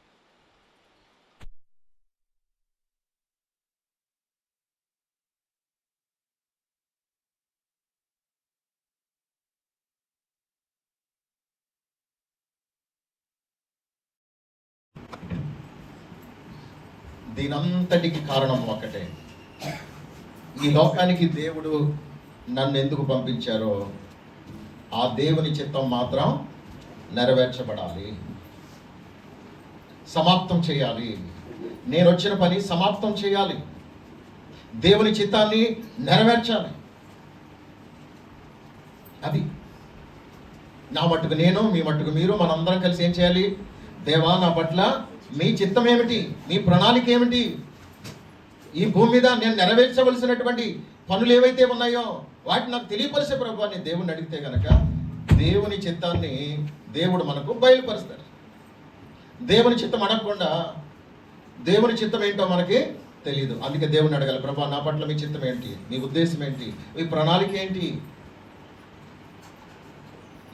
దీనంతటికి కారణం ఒకటే, ఈ లోకానికి దేవుడు నన్ను ఎందుకు పంపించారో ఆ దేవుని చిత్తం మాత్రం నెరవేర్చబడాలి, సమాప్తం చేయాలి. నేను వచ్చిన పని సమాప్తం చేయాలి, దేవుని చిత్తాన్ని నెరవేర్చాలి. అది నా మట్టుకు నేను, మీ మట్టుకు మీరు, మనందరం కలిసి ఏం చేయాలి? దేవా, నా పట్ల మీ చిత్తం ఏమిటి, మీ ప్రణాళిక ఏమిటి, ఈ భూమి మీద నేను నెరవేర్చవలసినటువంటి పనులు ఏవైతే ఉన్నాయో వాటిని నాకు తెలియపరిచే ప్రభు అని దేవుడిని అడిగితే కనుక దేవుని చిత్తాన్ని దేవుడు మనకు బయలుపరుస్తాడు. దేవుని చిత్తం అడగకుండా దేవుని చిత్తం ఏంటో మనకి తెలియదు. అందుకే దేవుని అడగాలి, ప్రభు నా పట్ల మీ చిత్తం ఏంటి, మీ ఉద్దేశం ఏంటి, మీ ప్రణాళిక ఏంటి.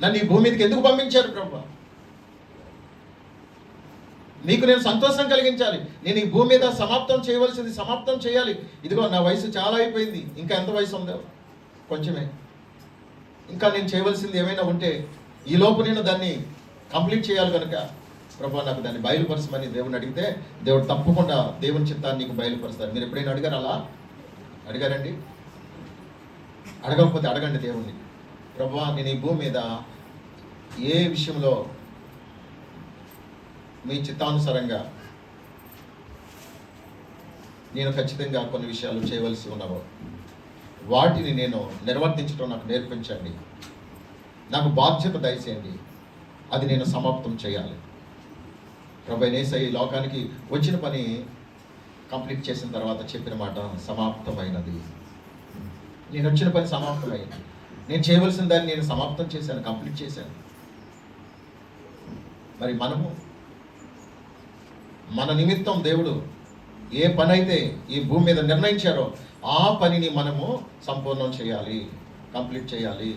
నన్ను ఈ భూమి మీదకి ఎందుకు పంపించారు ప్రభు? నీకు నేను సంతోషం కలిగించాలి. నేను ఈ భూమి మీద సమాప్తం చేయవలసింది సమాప్తం చేయాలి. ఇదిగో నా వయసు చాలా అయిపోయింది. ఇంకా ఎంత వయసు ఉందో? కొంచెమే. ఇంకా నేను చేయవలసింది ఏమైనా ఉంటే ఈ లోపు నేను దాన్ని కంప్లీట్ చేయాలి కనుక ప్రభు నాకు దాన్ని బయలుపరచమని దేవుని అడిగితే దేవుడు తప్పకుండా దేవుని చిత్తాన్ని నీకు బయలుపరుస్తారు. మీరు ఎప్పుడైనా అడిగారు? అలా అడిగారండి? అడగకపోతే అడగండి దేవుణ్ణి. ప్రభువా, నేను ఈ భూమి మీద ఏ విషయంలో మీ చిత్తానుసారంగా నేను ఖచ్చితంగా కొన్ని విషయాలు చేయవలసి ఉన్నావో వాటిని నేను నిర్వర్తించడం నాకు నేర్పించండి. నాకు బాధ్యత దయచేయండి. అది నేను సమాప్తం చేయాలి. ప్రభువా యేసయ్య ఈ లోకానికి వచ్చిన పని కంప్లీట్ చేసిన తర్వాత చెప్పిన మాట సమాప్తమైనది. నేను వచ్చిన పని సమాప్తమైంది. నేను చేయవలసిన దాన్ని నేను సమాప్తం చేశాను, కంప్లీట్ చేశాను. మరి మన నిమిత్తం దేవుడు ఏ పని అయితే ఈ భూమి మీద నిర్ణయించారో ఆ పనిని మనము సంపూర్ణం చేయాలి, కంప్లీట్ చేయాలి,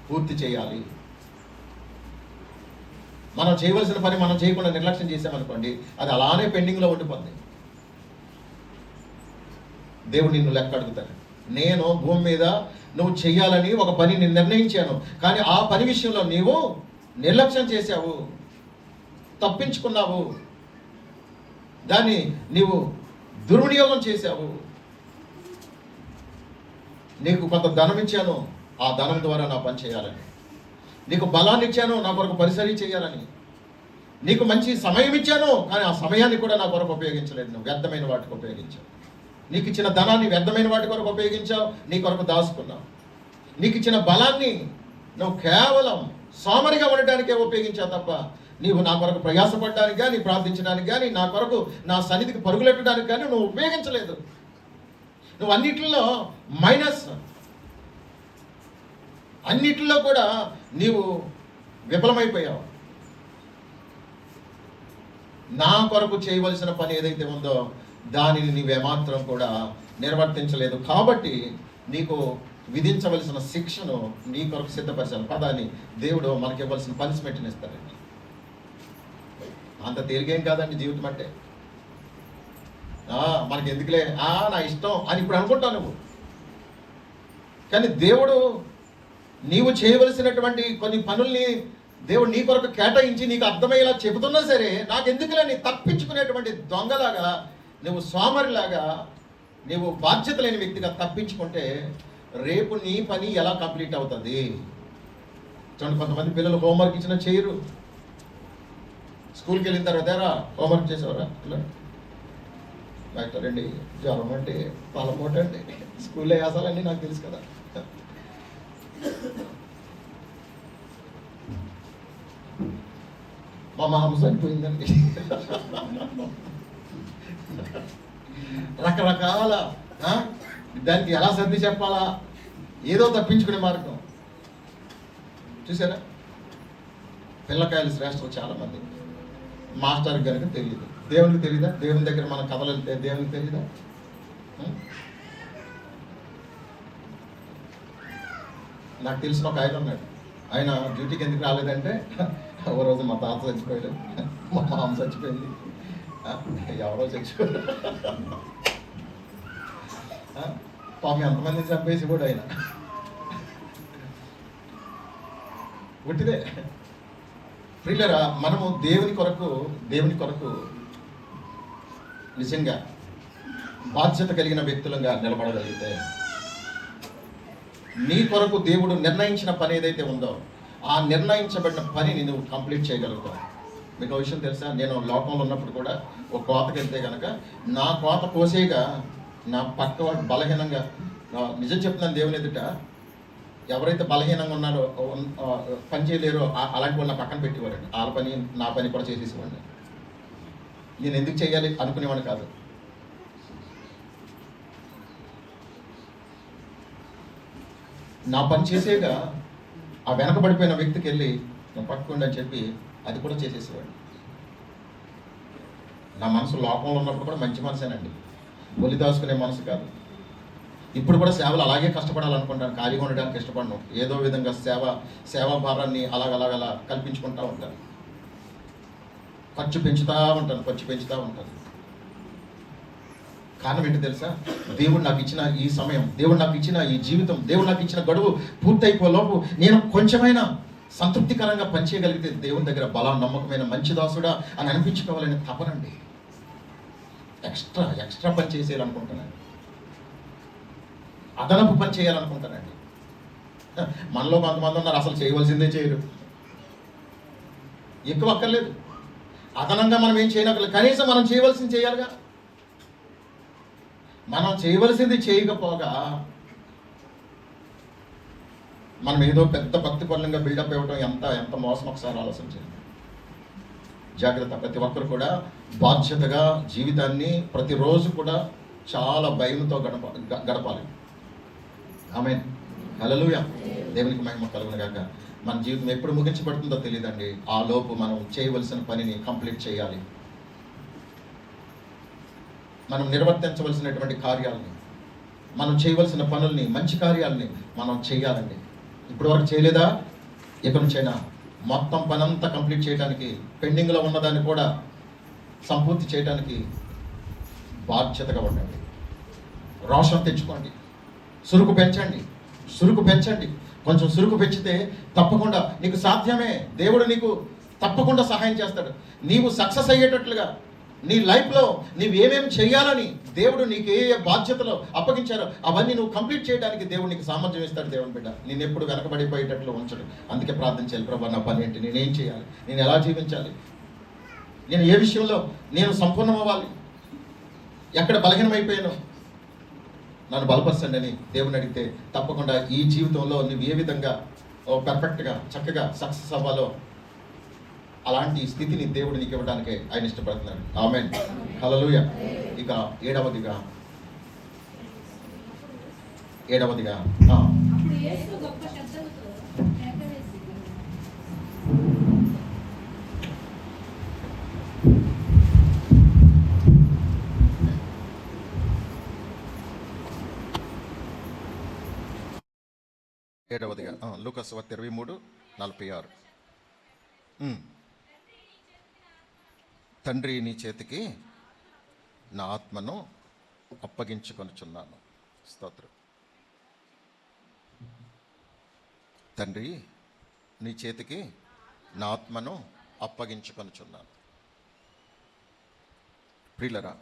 పూర్తి చేయాలి. మనం చేయవలసిన పని మనం చేయకుండా నిర్లక్ష్యం చేసామనుకోండి, అది అలానే పెండింగ్లో ఉండిపోద్ది. దేవుడు నిన్ను లెక్క అడుగుతాడు. నేను భూమి మీద నువ్వు చెయ్యాలని ఒక పని నేను నిర్ణయించాను, కానీ ఆ పని విషయంలో నీవు నిర్లక్ష్యం చేశావు, తప్పించుకున్నావు, దాన్ని నీవు దుర్వినియోగం చేశావు. నీకు కొంత ధనం ఇచ్చాను, ఆ ధనం ద్వారా నా పని చేయాలని. నీకు బలాన్ని ఇచ్చాను, నా కొరకు పరిసరి చేయాలని. నీకు మంచి సమయం ఇచ్చాను, కానీ ఆ సమయాన్ని కూడా నా కొరకు ఉపయోగించలేదు. నువ్వు వ్యర్థమైన వాటికి ఉపయోగించావు. నీకు ఇచ్చిన ధనాన్ని వ్యర్థమైన వాటి కొరకు ఉపయోగించావు, నీ కొరకు దాచుకున్నావు. నీకు ఇచ్చిన బలాన్ని నువ్వు కేవలం సోమరిగా ఉండటానికే ఉపయోగించావు తప్ప నీవు నా కొరకు ప్రయాసపడడానికి కానీ, ప్రార్థించడానికి కానీ, నా కొరకు నా సన్నిధికి పరుగులెట్టడానికి కానీ నువ్వు ఉపయోగించలేదు. నువ్వు అన్నిటిలో మైనస్, అన్నిటిలో కూడా నీవు విఫలమైపోయావు. నా కొరకు చేయవలసిన పని ఏదైతే ఉందో దానిని నీవేమాత్రం కూడా నిర్వర్తించలేదు. కాబట్టి నీకు విధించవలసిన శిక్షను నీ కొరకు సిద్ధపరిచాను. పదాన్ని దేవుడు మనకి ఇవ్వాల్సిన పనిష్మెంట్ని ఇస్తాడండి. అంత తేలికేం కాదండి జీవితం అంటే. మనకి ఎందుకులే, నా ఇష్టం అని ఇప్పుడు అనుకుంటావు నువ్వు. కానీ దేవుడు నీవు చేయవలసినటువంటి కొన్ని పనుల్ని దేవుడు నీ కొరకు కేటాయించి నీకు అర్థమయ్యేలా చెబుతున్నా సరే, నాకు ఎందుకులే నీ తప్పించుకునేటువంటి దొంగలాగా, నువ్వు సోమరిలాగా, నువ్వు బాధ్యత లేని వ్యక్తిగా తప్పించుకుంటే రేపు నీ పని ఎలా కంప్లీట్ అవుతుంది? చూడండి, కొంతమంది పిల్లలు హోంవర్క్ ఇచ్చినా చేయరు. స్కూల్కి వెళ్ళిన తర్వాత హోంవర్క్ చేసేవారా పిల్లలు? డాక్టర్ అండి, జ్వరం అంటే, తలపోటు అంటే, స్కూల్లో వేసాలండి నాకు తెలుసు కదా. మా మామ చనిపోయిందండి. రకరకాల దానికి ఎలా సర్ది చెప్పాలా, ఏదో తప్పించుకునే మార్గం చూసారా? పిల్లకాయలు శ్రేష్టం చాలామంది. మాస్టర్కి కనుక తెలియదు, దేవునికి తెలియదా? దేవుని దగ్గర మన కథలు వెళ్తే దేవునికి తెలియదా? నాకు తెలిసిన ఒక ఆయన ఉన్నాడు. ఆయన డ్యూటీకి ఎందుకు రాలేదంటే, ఓ రోజు మా తాత చచ్చిపోయాడు, మా మామ చచ్చిపోయింది, ఎవరో చచ్చిపోయాడు, పాపం ఎంతమందిని చంపేసి కూడా ఆయన ఒట్టిదే. ప్రియులరా, మనము దేవుని కొరకు నిజంగా బాధ్యత కలిగిన వ్యక్తులుగా నిలబడగలిగితే, నీ కొరకు దేవుడు నిర్ణయించిన పని ఏదైతే ఉందో ఆ నిర్ణయించబడిన పనిని నువ్వు కంప్లీట్ చేయగలుగుతావు. మీకు ఒక విషయం తెలుసా? నేను లోకంలో ఉన్నప్పుడు కూడా ఒక కోతకి వెళ్తే కనుక నా కోత కోసేగా నా పక్క వాడు బలహీనంగా, నిజం చెప్తున్నాను దేవుని ఎదుట, ఎవరైతే బలహీనంగా ఉన్నారో, పని చేయలేరో అలాంటి వాళ్ళు నా పక్కన పెట్టేవారండి. వాళ్ళ పని నా పని కూడా చేసేసేవాడిని. నేను ఎందుకు చేయాలి అనుకునేవాడిని కాదు. నా పని చేసేగా ఆ వెనకబడిపోయిన వ్యక్తికి వెళ్ళి నేను పట్టుకోండి అని చెప్పి అది కూడా చేసేసేవాడిని. నా మనసు లోకంలో ఉన్నప్పుడు కూడా మంచి మనసేనండి, ఒలి దాచుకునే మనసు కాదు. ఇప్పుడు కూడా సేవలు అలాగే కష్టపడాలనుకుంటాను, ఖాళీగా ఉండడానికి ఇష్టపడను. ఏదో విధంగా సేవా భారాన్ని అలాగలా కల్పించుకుంటూ ఉంటాను. ఖర్చు పెంచుతూ ఉంటాను. కారణం ఏంటి తెలుసా? దేవుడు నాకు ఇచ్చిన ఈ సమయం, దేవుడు నాకు ఇచ్చిన ఈ జీవితం, దేవుడు నాకు ఇచ్చిన గడువు పూర్తయిపోలోపు నేను కొంచెమైనా సంతృప్తికరంగా పనిచేయగలిగితే దేవుని దగ్గర నమ్మకమైన మంచి దాసుడా అని అనిపించుకోవాలని తపనండి. ఎక్స్ట్రా పని చేసేయాలనుకుంటున్నాను, అదనపు పని చేయాలనుకుంటానండి. మనలో కొంతమంది ఉన్నారు అసలు చేయవలసిందే చేయరు. ఎక్కువ అక్కర్లేదు, అదనంగా మనం ఏం చేయనక్కర్లేదు, కనీసం మనం చేయవలసింది చేయాలిగా. మనం చేయవలసింది చేయకపోగా మనం ఏదో పెద్ద భక్తి పనులంగా బిల్డప్ ఇవ్వడం ఎంత మోసం, ఒకసారి ఆలోచించండి. జాగ్రత్త. ప్రతి ఒక్కరు కూడా బాధ్యతగా జీవితాన్ని ప్రతిరోజు కూడా చాలా భయంతో గడపాలి. ఆమేన్. హల్లెలూయా. దేవునికి మహిమ కలుగును గాక. మన జీవితం ఎప్పుడు ముగించబడుతుందో తెలియదండి. ఆ లోపు మనం చేయవలసిన పనిని కంప్లీట్ చేయాలి. మనం నిర్వర్తించవలసినటువంటి కార్యాలని, మనం చేయవలసిన పనుల్ని, మంచి కార్యాలని మనం చేయాలండి. ఇప్పటి వరకు చేయలేదా? ఇక నుంచైనా మొత్తం పనంతా కంప్లీట్ చేయడానికి, పెండింగ్లో ఉన్నదాన్ని కూడా సంపూర్తి చేయడానికి బాధ్యతగా ఉండండి. రోషం తెచ్చుకోండి, సురుకు పెంచండి. కొంచెం సురుకు పెంచితే తప్పకుండా నీకు సాధ్యమే. దేవుడు నీకు తప్పకుండా సహాయం చేస్తాడు. నీవు సక్సెస్ అయ్యేటట్లుగా నీ లైఫ్లో నీవు ఏమేమి చేయాలని దేవుడు నీకు ఏ బాధ్యతలో అప్పగించారో అవన్నీ నువ్వు కంప్లీట్ చేయడానికి దేవుడు నీకు సామర్థ్యం ఇస్తాడు. దేవుని బిడ్డ, నేను ఎప్పుడు వెనకబడిపోయేటట్లు ఉంచడు. అందుకే ప్రార్థించాలి, ప్రభా నా పని ఏంటి, నేనేం చేయాలి, నేను ఎలా జీవించాలి, నేను ఏ విషయంలో నేను సంపూర్ణం అవ్వాలి, ఎక్కడ బలహీనమైపోయాను, నన్ను బలపరచండి అని దేవుని అడిగితే తప్పకుండా ఈ జీవితంలో నువ్వు ఏ విధంగా పర్ఫెక్ట్గా చక్కగా సక్సెస్ అవ్వాలో అలాంటి స్థితిని దేవుడు నీకు ఇవ్వడానికే ఆయన ఇష్టపడుతున్నాడు. ఆమేన్. హల్లెలూయా. ఇక ఏడవదిగా లూకాసు వార్త 23:46. తండ్రి నీ చేతికి నా ఆత్మను అప్పగించుకొనుచున్నాను. స్తోత్రం. తండ్రి నీ చేతికి నా ఆత్మను అప్పగించుకొనుచున్నాను. ప్రియులరా,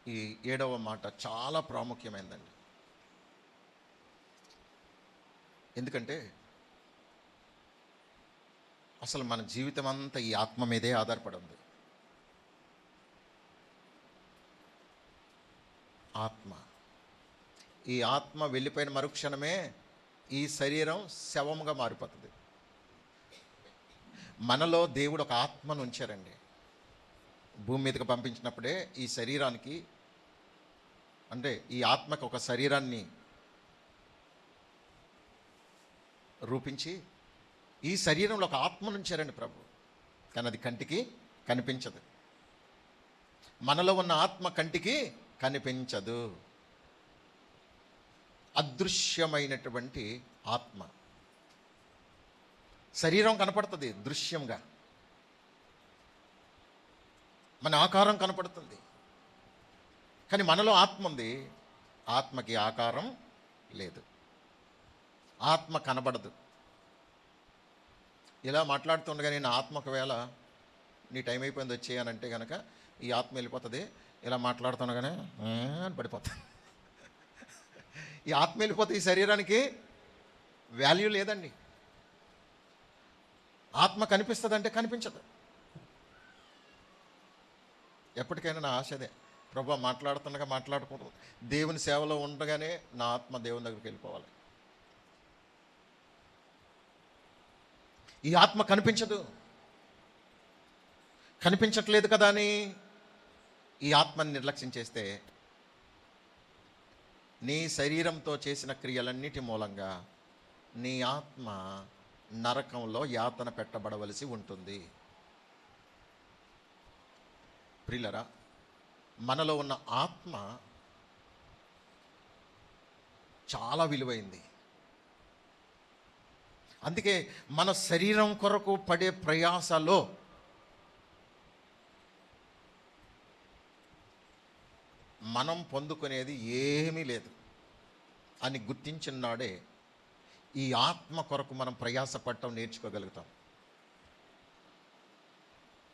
ఈ 7వ మాట చాలా ప్రాముఖ్యమైనదండి. ఎందుకంటే అసలు మన జీవితం అంతా ఈ ఆత్మ మీదే ఆధారపడి ఉంది. ఈ ఆత్మ వెళ్ళిపోయిన మరుక్షణమే ఈ శరీరం శవంగా మారిపోతుంది. మనలో దేవుడు ఒక ఆత్మను ఉంచారండి. భూమి మీదకి పంపించినప్పుడే ఈ శరీరానికి, అంటే ఈ ఆత్మకు ఒక శరీరాన్ని రూపించి ఈ శరీరంలో ఒక ఆత్మను ఉంచారండి ప్రభు. కానీ అది కంటికి కనిపించదు. మనలో ఉన్న ఆత్మ కంటికి కనిపించదు. అదృశ్యమైనటువంటి ఆత్మ. శరీరం కనపడుతుంది దృశ్యంగా, మన ఆకారం కనపడుతుంది. కానీ మనలో ఆత్మ ఉంది, ఆత్మకి ఆకారం లేదు, ఆత్మ కనబడదు. ఇలా మాట్లాడుతుండగా నేను ఆత్మ ఒకవేళ నీ టైం అయిపోయింది వచ్చేయనంటే కనుక ఈ ఆత్మ వెళ్ళిపోతుంది. ఇలా మాట్లాడుతుండగానే అని పడిపోతుంది. ఈ ఆత్మ వెళ్ళిపోతే ఈ శరీరానికి వాల్యూ లేదండి. ఆత్మ కనిపిస్తుంది అంటే కనిపించదు. ఎప్పటికైనా నా ఆశ అదే, ప్రభు మాట్లాడుతుండగా మాట్లాడుకుంటూ దేవుని సేవలో ఉండగానే నా ఆత్మ దేవుని దగ్గరికి వెళ్ళిపోవాలి. ఈ ఆత్మ కనిపించట్లేదు కదా అని ఈ ఆత్మని నిర్లక్ష్యం చేస్తే నీ శరీరంతో చేసిన క్రియలన్నిటి మూలంగా నీ ఆత్మ నరకంలో యాతన పెట్టబడవలసి ఉంటుంది. ప్రియులరా, మనలో ఉన్న ఆత్మ చాలా విలువైంది. అందుకే మన శరీరం కొరకు పడే ప్రయాసలో మనం పొందుకునేది ఏమీ లేదు అని గుర్తించిన నాడే ఈ ఆత్మ కొరకు మనం ప్రయాసపడటం నేర్చుకోగలుగుతాం.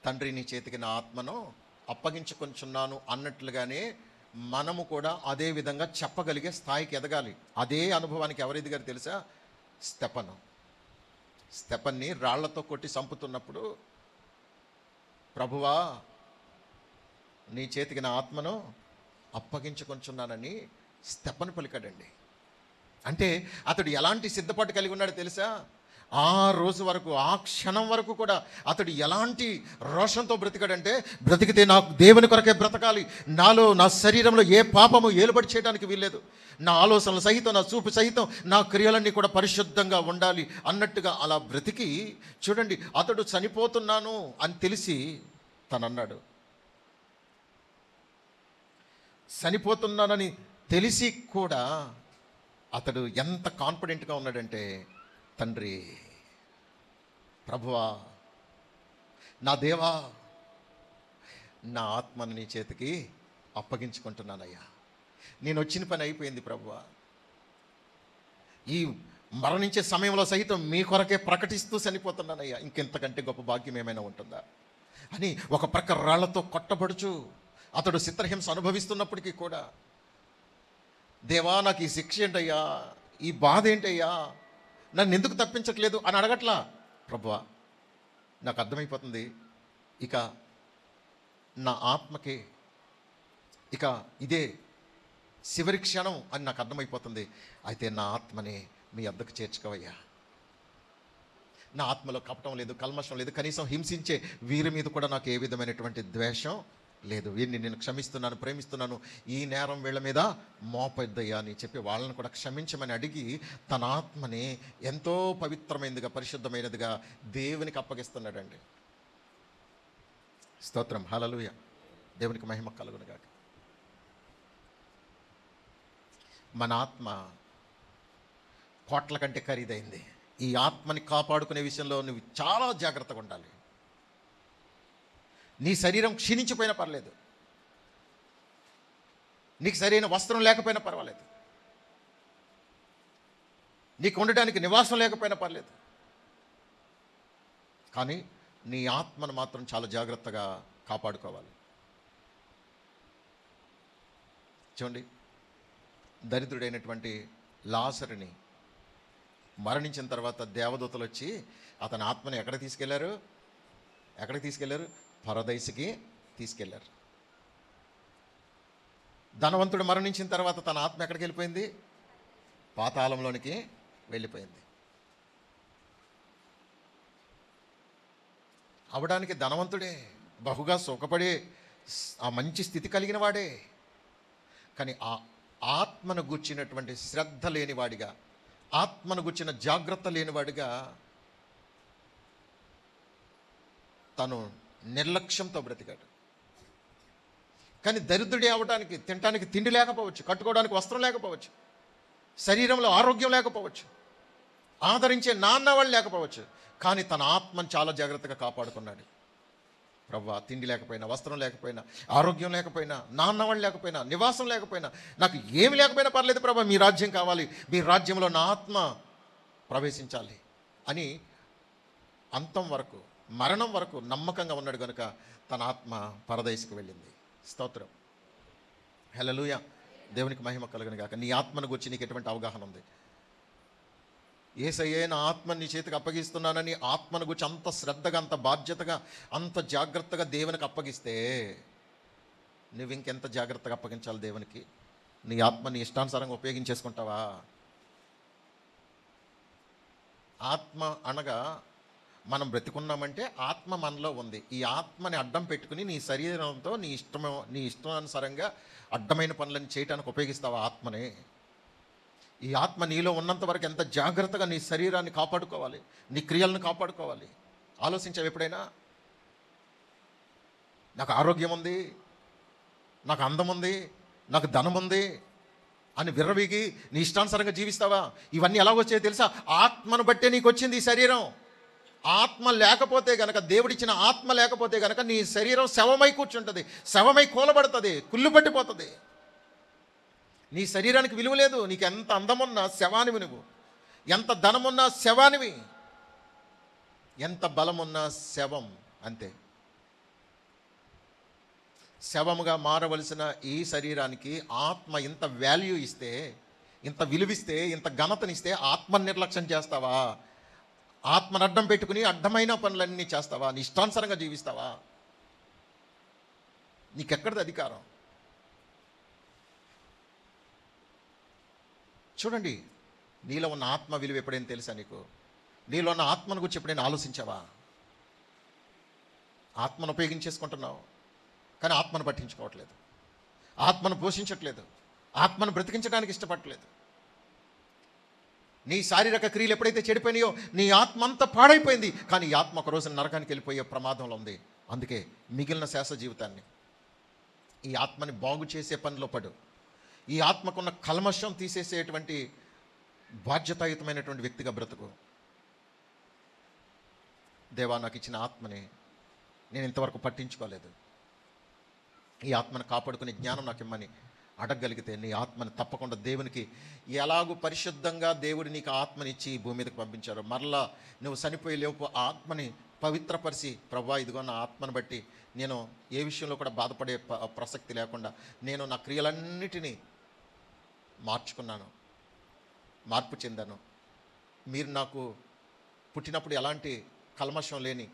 తండ్రి నీ చేతికి నా ఆత్మను అప్పగించుకొంచున్నాను అన్నట్లుగానే మనము కూడా అదే విధంగా చెప్పగలిగే స్థాయికి ఎదగాలి. అదే అనుభవానికి ఎవరు ఎదిగారు తెలుసా? స్తెఫన్ని రాళ్లతో కొట్టి చంపుతున్నప్పుడు, ప్రభువా నీ చేతికి నా ఆత్మను అప్పగించుకొంచున్నానని స్తెఫను పలికాడండి. అంటే అతడు ఎలాంటి సిద్ధపాటు కలిగి ఉన్నాడో తెలుసా? ఆ రోజు వరకు, ఆ క్షణం వరకు కూడా అతడు ఎలాంటి రోషంతో బ్రతికాడంటే, బ్రతికితే నాకు దేవుని కొరకే బ్రతకాలి, నాలో నా శరీరంలో ఏ పాపము ఏలుబడి చేయడానికి వీల్లేదు, నా ఆలోచనలు సహితం, నా చూపు సహితం, నా క్రియలన్నీ కూడా పరిశుద్ధంగా ఉండాలి అన్నట్టుగా అలా బ్రతికి చూడండి. అతడు చనిపోతున్నాను అని తెలిసి తనన్నాడు. చనిపోతున్నానని తెలిసి కూడా అతడు ఎంత కాన్ఫిడెంట్గా ఉన్నాడంటే, తండ్రి, ప్రభువా, నా దేవా, నా ఆత్మను నీ చేతికి అప్పగించుకుంటున్నానయ్యా. నేను వచ్చిన పని అయిపోయింది ప్రభువా. ఈ మరణించే సమయంలో సహితం మీ కొరకే ప్రకటిస్తూ చనిపోతున్నానయ్యా. ఇంకెంతకంటే గొప్ప భాగ్యం ఏమైనా ఉంటుందా అని ఒక ప్రక్క రాళ్లతో కొట్టబడుచు అతడు చిత్రహింస అనుభవిస్తున్నప్పటికీ కూడా, దేవా నాకు ఈ శిక్ష ఏంటయ్యా, ఈ బాధ ఏంటయ్యా, నన్ను ఎందుకు తప్పించట్లేదు అని అడగట్లా. ప్రభువా నాకు అర్థమైపోతుంది, ఇక నా ఆత్మకి ఇక ఇదే చివరి క్షణం అని నాకు అర్థమైపోతుంది. అయితే నా ఆత్మని మీ వద్దకు చేర్చుకోవయ్యా. నా ఆత్మలో కపటం లేదు, కల్మషం లేదు, కనీసం హింసించే వీరి మీద కూడా నాకు ఏ విధమైనటువంటి ద్వేషం లేదు. వీరిని నేను క్షమిస్తున్నాను, ప్రేమిస్తున్నాను, ఈ నేరం వీళ్ళ మీద మోపొద్దయ్యా అని చెప్పి వాళ్ళని కూడా క్షమించమని అడిగి తన ఆత్మని ఎంతో పవిత్రమైనదిగా, పరిశుద్ధమైనదిగా దేవునికి అప్పగిస్తున్నాడండి. స్తోత్రం, హల్లెలూయా, దేవునికి మహిమ కలుగును గాక. మన ఆత్మ కోట్ల కంటే ఖరీదైంది. ఈ ఆత్మని కాపాడుకునే విషయంలో నువ్వు చాలా జాగ్రత్తగా ఉండాలి. నీ శరీరం క్షీణించిపోయినా పర్లేదు, నీకు సరైన వస్త్రం లేకపోయినా పర్వాలేదు, నీకు ఉండడానికి నివాసం లేకపోయినా పర్లేదు, కానీ నీ ఆత్మను మాత్రం చాలా జాగ్రత్తగా కాపాడుకోవాలి. చూడండి, దరిద్రుడైనటువంటి లాజరుని మరణించిన తర్వాత దేవదూతలు వచ్చి అతని ఆత్మని ఎక్కడికి తీసుకెళ్లారు? పరదైసుకి తీసుకెళ్లారు. ధనవంతుడు మరణించిన తర్వాత తన ఆత్మ ఎక్కడికి వెళ్ళిపోయింది? పాతాళంలోనికి వెళ్ళిపోయింది. అవడానికి ధనవంతుడే, బహుగా సుఖపడే ఆ మంచి స్థితి కలిగిన వాడే, కానీ ఆ ఆత్మను గూర్చినటువంటి శ్రద్ధ లేనివాడిగా, ఆత్మను గూర్చిన జాగ్రత్త లేనివాడిగా తను నిర్లక్ష్యంతో బ్రతికాడు. కానీ దరిద్రుడే అవడానికి, తినడానికి తిండి లేకపోవచ్చు, కట్టుకోవడానికి వస్త్రం లేకపోవచ్చు, శరీరంలో ఆరోగ్యం లేకపోవచ్చు, ఆదరించే నాన్న వాళ్ళు లేకపోవచ్చు, కానీ తన ఆత్మను చాలా జాగ్రత్తగా కాపాడుకున్నాడు. ప్రభువా, తిండి లేకపోయినా, వస్త్రం లేకపోయినా, ఆరోగ్యం లేకపోయినా, నాన్న వాళ్ళు లేకపోయినా, నివాసం లేకపోయినా, నాకు ఏమి లేకపోయినా పర్లేదు ప్రభువా, మీ రాజ్యం కావాలి, మీ రాజ్యంలో నా ఆత్మ ప్రవేశించాలి అని అంతం వరకు, మరణం వరకు నమ్మకంగా ఉన్నాడు కనుక తన ఆత్మ పరదైసుకు వెళ్ళింది. స్తోత్రం, హల్లెలూయా, దేవునికి మహిమ కలుగును గాక. నీ ఆత్మను గురించి నీకు ఎటువంటి అవగాహన ఉంది? యేసయ్యే నా ఆత్మని నీ చేతికి అప్పగిస్తున్నానని ఆత్మను గురించి అంత శ్రద్ధగా, అంత బాధ్యతగా, అంత జాగ్రత్తగా దేవునికి అప్పగిస్తే నువ్వు ఇంకెంత జాగ్రత్తగా అప్పగించాలి దేవునికి? నీ ఆత్మని ఇష్టానుసారంగా ఉపయోగించేసుకుంటావా? ఆత్మ అనగా మనం బ్రతికున్నామంటే ఆత్మ మనలో ఉంది. ఈ ఆత్మని అడ్డం పెట్టుకుని నీ శరీరంతో నీ ఇష్టానుసారంగా అడ్డమైన పనులను చేయడానికి ఉపయోగిస్తావా ఆత్మని? ఈ ఆత్మ నీలో ఉన్నంత వరకు ఎంత జాగ్రత్తగా నీ శరీరాన్ని కాపాడుకోవాలి, నీ క్రియలను కాపాడుకోవాలి. ఆలోచించావు ఎప్పుడైనా? నాకు ఆరోగ్యం ఉంది, నాకు అందం ఉంది, నాకు ధనం ఉంది, అని విర్రవీగి నీ ఇష్టానుసారంగా జీవిస్తావా? ఇవన్నీ ఎలా వచ్చాయో తెలుసా? ఆత్మను బట్టే నీకు వచ్చింది ఈ శరీరం. ఆత్మ లేకపోతే గనక, దేవుడిచ్చిన ఆత్మ లేకపోతే గనక నీ శరీరం శవమై కూర్చుంటుంది, శవమై కూలబడుతుంది, కుళ్ళు పట్టిపోతుంది. నీ శరీరానికి విలువ లేదు. నీకు ఎంత అందమున్నా శవానివి నువ్వు, ఎంత ధనమున్నా శవానివి, ఎంత బలమున్నా శవం, అంతే. శవముగా మారవలసిన ఈ శరీరానికి ఆత్మ ఇంత వాల్యూ ఇస్తే, ఇంత విలువిస్తే, ఇంత ఘనతనిస్తే ఆత్మను నిర్లక్ష్యం చేస్తావా? ఆత్మను అడ్డం పెట్టుకుని అడ్డమైన పనులన్నీ చేస్తావా? నీ ఇష్టానుసారంగా జీవిస్తావా? నీకెక్కడిది అధికారం? చూడండి, నీలో ఉన్న ఆత్మ విలువ ఎప్పుడైనా తెలుసా నీకు? నీలో ఉన్న ఆత్మను గురించి ఎప్పుడైనా ఆలోచించావా? ఆత్మను ఉపయోగించేసుకుంటున్నావు, కానీ ఆత్మను పట్టించుకోవట్లేదు, ఆత్మను పోషించట్లేదు, ఆత్మను బ్రతికించడానికి ఇష్టపడట్లేదు. నీ శారీరక క్రియలు ఎప్పుడైతే చెడిపోయినాయో నీ ఆత్మ అంతా పాడైపోయింది. కానీ ఈ ఆత్మ ఒక రోజు నరకానికి వెళ్ళిపోయే ప్రమాదంలో ఉంది. అందుకే మిగిలిన శేష జీవితాన్ని ఈ ఆత్మని బాగు చేసే పనిలో పడు. ఈ ఆత్మకున్న కల్మషం తీసేసేటువంటి బాధ్యతాయుతమైనటువంటి వ్యక్తిగా బ్రతుకు. దేవా, నాకు ఇచ్చిన ఆత్మని నేను ఇంతవరకు పట్టించుకోలేదు, ఈ ఆత్మను కాపాడుకునే జ్ఞానం నాకు ఇమ్మని అడగగలిగితే నీ ఆత్మని తప్పకుండా దేవునికి ఎలాగూ పరిశుద్ధంగా దేవుడు నీకు ఆత్మనిచ్చి భూమి మీదకి పంపించారో, మరలా నువ్వు చనిపోయి లేవు ఆత్మని పవిత్రపరిచి, ప్రభువా ఇదిగో నా ఆత్మను బట్టి నేను ఏ విషయంలో కూడా బాధపడే ప్రసక్తి లేకుండా నేను నా క్రియలన్నిటినీ మార్చుకున్నాను, మార్పు చెందాను. మీరు నాకు పుట్టినప్పుడు ఎలాంటి కల్మషం లేని,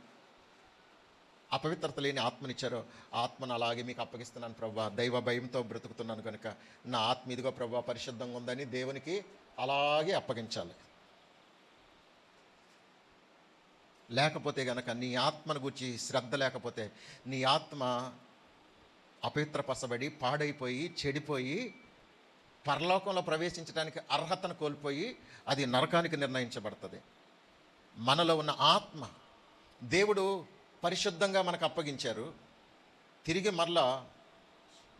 అపవిత్రత లేని ఆత్మనిచ్చారో ఆత్మను అలాగే మీకు అప్పగిస్తున్నాను ప్రభువా. దైవ భయంతో బ్రతుకుతున్నాను కనుక నా ఆత్మ ఇదిగో ప్రభువా పరిశుద్ధంగా ఉందని దేవునికి అలాగే అప్పగించాలి. లేకపోతే గనక నీ ఆత్మను గురించి శ్రద్ధ లేకపోతే నీ ఆత్మ అపవిత్రపరచబడి పాడైపోయి చెడిపోయి పరలోకంలో ప్రవేశించడానికి అర్హతను కోల్పోయి అది నరకానికి నిర్ణయించబడుతుంది. మనలో ఉన్న ఆత్మ దేవుడు పరిశుద్ధంగా మనకు అప్పగించారు. తిరిగి మరలా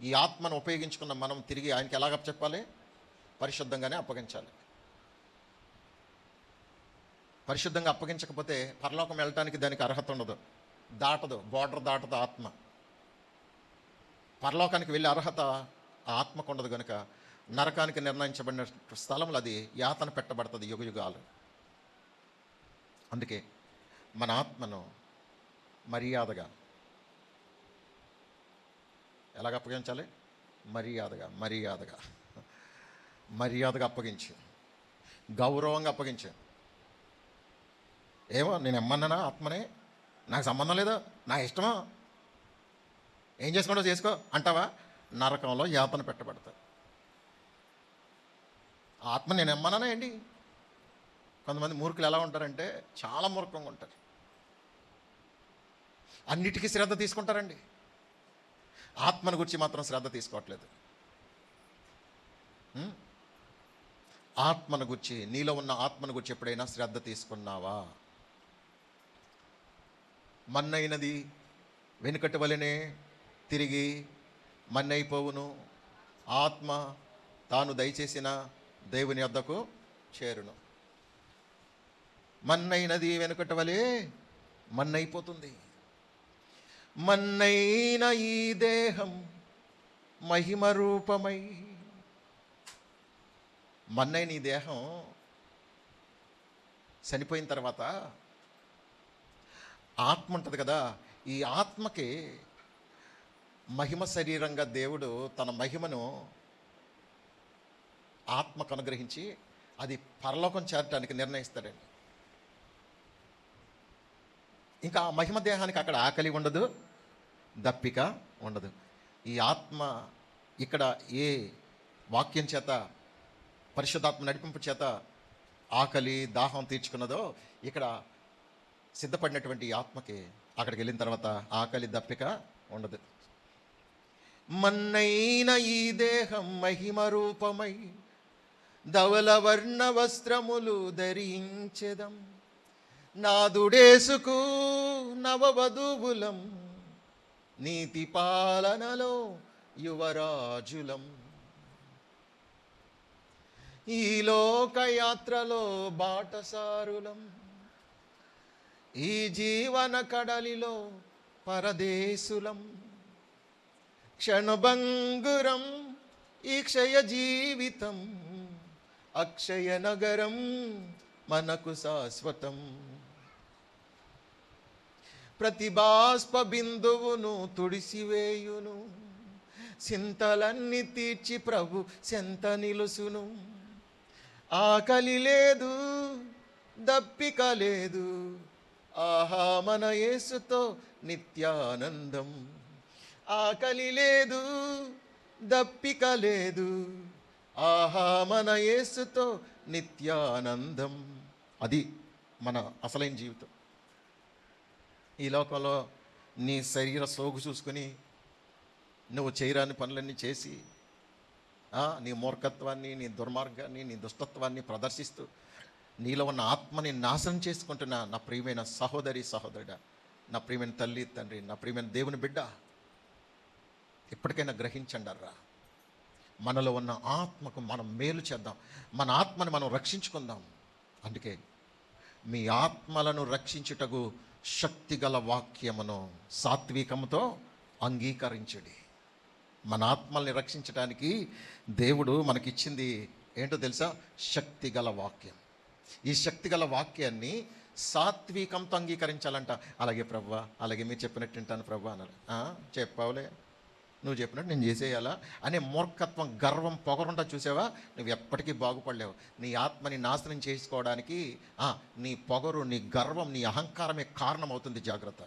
ఈ ఆత్మను ఉపయోగించుకున్న మనం తిరిగి ఆయనకి ఎలాగ చెప్పాలి? పరిశుద్ధంగానే అప్పగించాలి. పరిశుద్ధంగా అప్పగించకపోతే పరలోకం వెళ్ళటానికి దానికి అర్హత ఉండదు, దాటదు, బోర్డర్ దాటదు ఆత్మ. పరలోకానికి వెళ్ళే అర్హత ఆ ఆత్మకు ఉండదు కనుక నరకానికి నిర్ణయించబడిన స్థలంలో అది యాతన పెట్టబడుతుంది యుగయుగాలు. అందుకే మన ఆత్మను మర్యాదగా ఎలాగ అప్పగించాలి? మర్యాదగా అప్పగించు, గౌరవంగా అప్పగించు. ఏమో నేను ఎమ్మన్నానా ఆత్మనే, నాకు సంబంధం లేదా, నా ఇష్టమా, ఏం చేసుకుంటో చేసుకో అంటావా? నరకంలో యాతన పెట్టబడతావు. ఆత్మ నేను ఎమ్మన్నానా ఏంటి? కొంతమంది మూర్ఖులు ఎలా ఉంటారంటే చాలా మూర్ఖంగా ఉంటారు, అన్నిటికీ శ్రద్ధ తీసుకుంటారండి, ఆత్మను గురించి మాత్రం శ్రద్ధ తీసుకోవట్లేదు. ఆత్మను గురించి, నీలో ఉన్న ఆత్మను గురించి ఎప్పుడైనా శ్రద్ధ తీసుకున్నావా? మన్నైనది వెనుకటి వలనే తిరిగి మన్నైపోవును, ఆత్మ తాను దయచేసిన దేవుని వద్దకు చేరును. మన్నైనది వెనుకటి వలే మన్నైపోతుంది. మన్నైన ఈ దేహం మహిమ రూపమై, మన్నైన ఈ దేహం చనిపోయిన తర్వాత ఆత్మ ఉంటుంది కదా, ఈ ఆత్మకి మహిమ శరీరంగా దేవుడు తన మహిమను ఆత్మకు అనుగ్రహించి అది పరలోకం చేరటానికి నిర్ణయిస్తాడండి. ఇంకా ఆ మహిమ దేహానికి అక్కడ ఆకలి ఉండదు, దప్పిక ఉండదు. ఈ ఆత్మ ఇక్కడ ఏ వాక్యం చేత, పరిశుద్ధాత్మ నడిపింపు చేత ఆకలి దాహం తీర్చుకున్నదో, ఇక్కడ సిద్ధపడినటువంటి ఈ ఆత్మకి అక్కడికి వెళ్ళిన తర్వాత ఆకలి దప్పిక ఉండదు. మన్నైన ఈ దేహం మహిమ రూపమై ధవల వర్ణ వస్త్రములు ధరించెదం, నాదుడేసుకు నవవధువులం, నీతి పాలనలో యువరాజులం. ఈ లోకయాత్రలో బాటసారులం, ఈ జీవన కడలిలో పరదేశులం. క్షణభంగురం ఈ క్షయ జీవితం, అక్షయ నగరం మనకు శాశ్వతం. ప్రతి బాష్ప బిందువును తుడిసివేయును, చింతలన్నీ తీర్చి ప్రభు సెంత నిలుసును. ఆకలి లేదు, దప్పిక లేదు, ఆహా మన యేసుతో నిత్యానందం. ఆకలి లేదు, దప్పిక లేదు, ఆహా మన యేసుతో నిత్యానందం. అది మన అసలైన జీవితం. ఈ లోకంలో నీ శరీర సోగు చూసుకుని నువ్వు చేయరాని పనులన్నీ చేసి నీ మూర్ఖత్వాన్ని, నీ దుర్మార్గాన్ని, నీ దుష్టత్వాన్ని ప్రదర్శిస్తూ నీలో ఉన్న ఆత్మని నాశనం చేసుకుంటున్న నా ప్రియమైన సహోదరి సహోదరుడా, నా ప్రియమైన తల్లి తండ్రి, నా ప్రియమైన దేవుని బిడ్డ, ఎప్పటికైనా గ్రహించండి అర్రా. మనలో ఉన్న ఆత్మకు మనం మేలు చేద్దాం, మన ఆత్మని మనం రక్షించుకుందాం. అందుకే మీ ఆత్మలను రక్షించుటకు శక్తిగల వాక్యమును సాత్వికముతో అంగీకరించుడి. మన ఆత్మల్ని రక్షించడానికి దేవుడు మనకిచ్చింది ఏంటో తెలుసా? శక్తిగల వాక్యం. ఈ శక్తిగల వాక్యాన్ని సాత్వికంతో అంగీకరించాలంట. అలాగే ప్రభువా, అలాగే మీరు చెప్పినట్టు వింటాను ప్రభువా అన్నారు. చెప్పావులే, నువ్వు చెప్పినట్టు నేను చేసేయాలా అనే మూర్ఖత్వం, గర్వం, పొగరుంటా చూసావా, నువ్వు ఎప్పటికీ బాగుపడలేవు. నీ ఆత్మని నాశనం చేసుకోవడానికి నీ పొగరు, నీ గర్వం, నీ అహంకారమే కారణమవుతుంది. జాగ్రత్త.